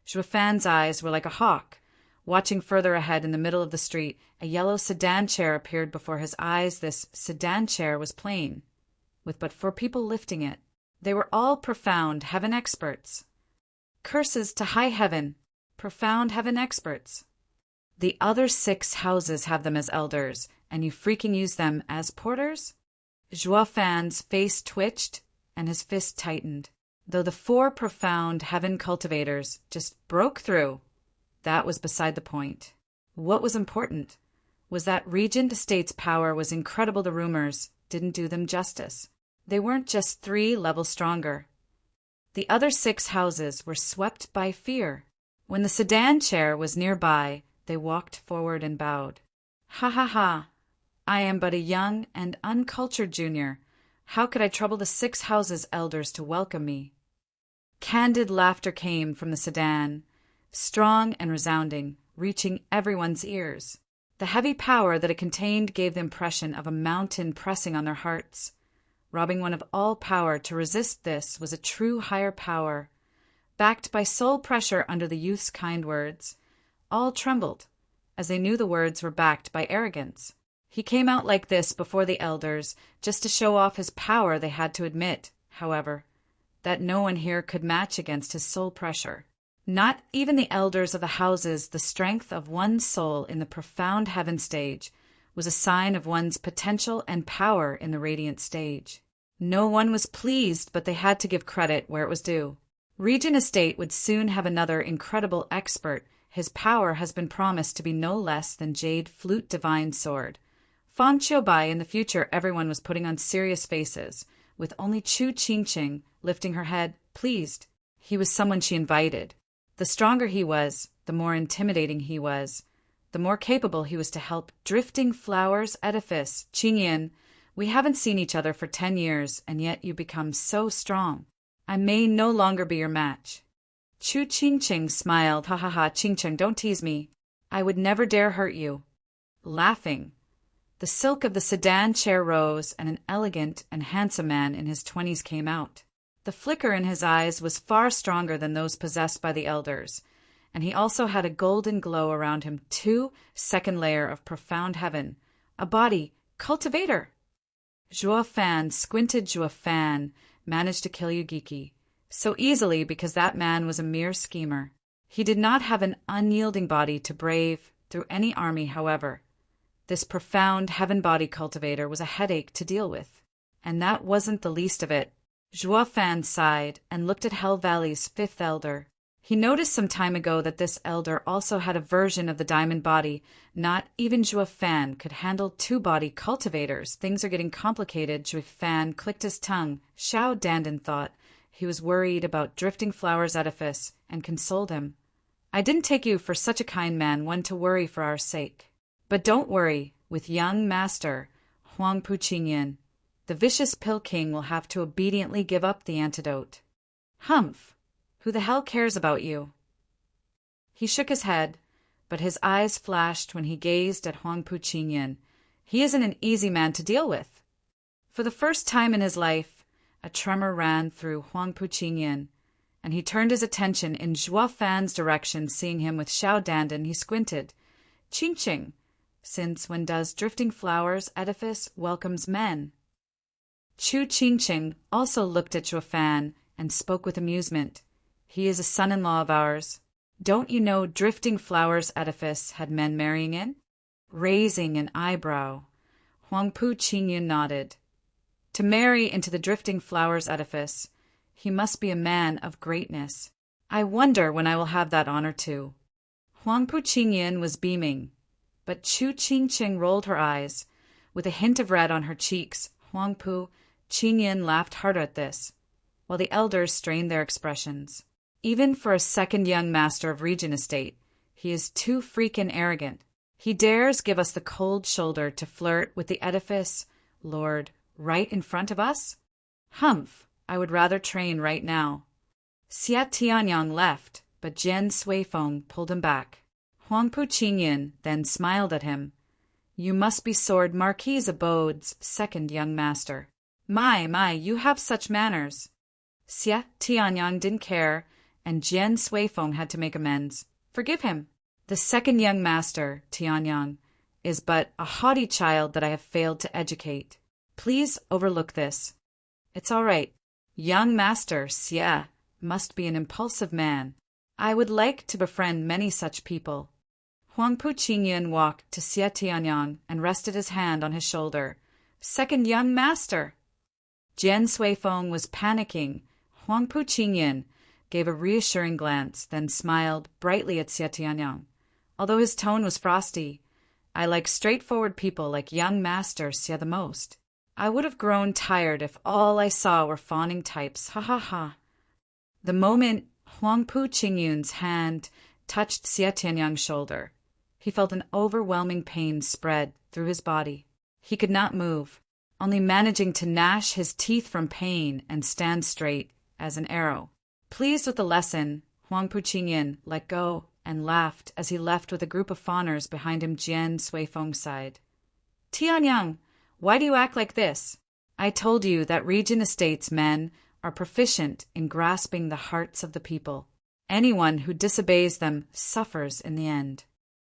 Zhuo Fan's eyes were like a hawk, watching further ahead. In the middle of the street, a yellow sedan chair appeared before his eyes. This sedan chair was plain, with but 4 people lifting it. They were all profound heaven experts. Curses to high heaven, profound heaven experts. The other 6 houses have them as elders, and you freaking use them as porters? Zhuo Fan's face twitched, and his fist tightened. Though the 4 profound heaven cultivators just broke through, that was beside the point. What was important was that Regent Estate's power was incredible. The rumors didn't do them justice. They weren't just 3 levels stronger. The other 6 houses were swept by fear. When the sedan chair was nearby, they walked forward and bowed. Ha ha ha! I am but a young and uncultured junior. How could I trouble the 6 houses' elders to welcome me? Candid laughter came from the sedan, strong and resounding, reaching everyone's ears. The heavy power that it contained gave the impression of a mountain pressing on their hearts. Robbing one of all power to resist this was a true higher power, backed by soul pressure under the youth's kind words. All trembled, as they knew the words were backed by arrogance. He came out like this before the elders, just to show off his power. They had to admit, however, that no one here could match against his soul pressure. Not even the elders of the houses. The strength of one's soul in the profound heaven stage was a sign of one's potential and power in the radiant stage. No one was pleased, but they had to give credit where it was due. Regent Estate would soon have another incredible expert. His power has been promised to be no less than Jade Flute Divine Sword. Fang Qiubai. In the future, everyone was putting on serious faces, with only Chu Qingqing lifting her head, pleased. He was someone she invited. The stronger he was, the more intimidating he was, the more capable he was to help Drifting Flowers Edifice. Qingyan, we haven't seen each other for 10 years, and yet you become so strong. I may no longer be your match. Chu Qingqing smiled. Ha ha ha, Qingqing, don't tease me. I would never dare hurt you. Laughing, the silk of the sedan chair rose, and an elegant and handsome man in his 20s came out. The flicker in his eyes was far stronger than those possessed by the elders, and he also had a golden glow around him. 2nd layer of profound heaven, a body cultivator. Zhuo Fan squinted. Zhuo Fan managed to kill Yugiki so easily because that man was a mere schemer. He did not have an unyielding body to brave through any army, however. This profound heaven body cultivator was a headache to deal with, and that wasn't the least of it. Zhuo Fan sighed and looked at Hell Valley's 5th elder. He noticed some time ago that this elder also had a version of the diamond body. Not even Zhuo Fan could handle 2-body cultivators. Things are getting complicated. Zhuo Fan clicked his tongue. Xiao Dandan thought he was worried about Drifting Flowers Edifice and consoled him. I didn't take you for such a kind man, one to worry for our sake. But don't worry, with young master Huang Pu Qingyan, the vicious pill king will have to obediently give up the antidote. Humph! Who the hell cares about you? He shook his head, but his eyes flashed when he gazed at Huang Pu Qingyan. He isn't an easy man to deal with. For the first time in his life, a tremor ran through Huang Pu Qingyan, and he turned his attention in Zhuo Fan's direction. Seeing him with Xiao Dandan, he squinted. Qingqing, since when does Drifting Flowers Edifice welcomes men? Chu Qingqing also looked at Zhuo Fan and spoke with amusement. He is a son-in-law of ours. Don't you know Drifting Flowers Edifice had men marrying in? Raising an eyebrow, Huang Pu Qingyan nodded. To marry into the Drifting Flowers Edifice, he must be a man of greatness. I wonder when I will have that honor too. Huang Pu Qingyan was beaming, but Chu Qingqing rolled her eyes, with a hint of red on her cheeks. Huang Pu Qingyan laughed harder at this, while the elders strained their expressions. Even for a second young master of Regent Estate, he is too freaking arrogant. He dares give us the cold shoulder to flirt with the edifice lord right in front of us? Humph, I would rather train right now. Xia Tianyang left, but Jian Suifeng pulled him back. Huang Pu Qingyan then smiled at him. You must be Sword Marquis Abode's 2nd young master. My, you have such manners. Xia Tianyang didn't care, and Jian Suifeng had to make amends. Forgive him. The 2nd young master, Tianyang, is but a haughty child that I have failed to educate. Please overlook this. It's all right. Young master Xia must be an impulsive man. I would like to befriend many such people. Huang Pu Qingyan walked to Xia Tianyang and rested his hand on his shoulder. 2nd young master! Jian Suifeng was panicking. Huangpu Qingyan gave a reassuring glance, then smiled brightly at Xie Tianyang. Although his tone was frosty, I like straightforward people like young Master Xie the most. I would have grown tired if all I saw were fawning types, ha ha ha. The moment Huangpu Qingyun's hand touched Xie Tianyang's shoulder, he felt an overwhelming pain spread through his body. He could not move, only managing to gnash his teeth from pain and stand straight as an arrow. Pleased with the lesson, Huangpu Qingyan let go and laughed as he left with a group of fawners behind him. Jian Suifeng's side. Tianyang, why do you act like this? I told you that Regent Estates men are proficient in grasping the hearts of the people. Anyone who disobeys them suffers in the end.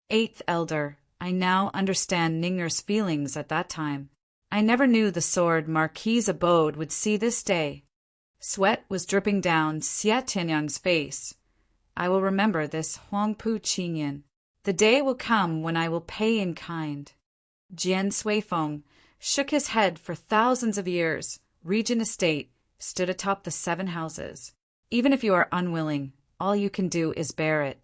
Eighth Elder, I now understand Ningner's feelings at that time. I never knew the sword Marquis' abode would see this day. Sweat was dripping down Xie Tianyang's face. I will remember this Huangpu Qingyan. The day will come when I will pay in kind. Jian Suifeng shook his head. For thousands of years, Regent Estate stood atop the 7 houses. Even if you are unwilling, all you can do is bear it.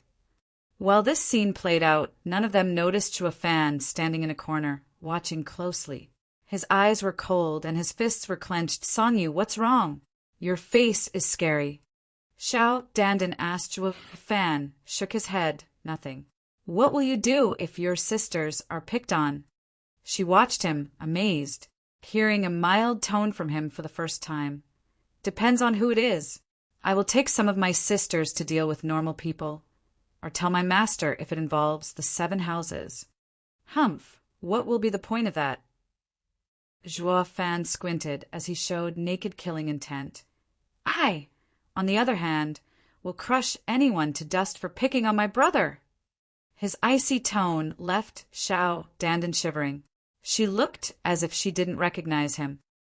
While this scene played out, none of them noticed Zhuo Fan standing in a corner, watching closely. His eyes were cold and his fists were clenched. Songyu, what's wrong? Your face is scary. Xiao Dandan asked. Zhuo Fan shook his head. Nothing. What will you do if your sisters are picked on? She watched him, amazed, hearing a mild tone from him for the first time. Depends on who it is. I will take some of my sisters to deal with normal people, or tell my master if it involves the 7 houses. Humph, what will be the point of that? Zhuo Fan squinted as he showed naked killing intent. I, on the other hand, will crush anyone to dust for picking on my brother. His icy tone left Xiao Dandan shivering. She looked as if she didn't recognize him.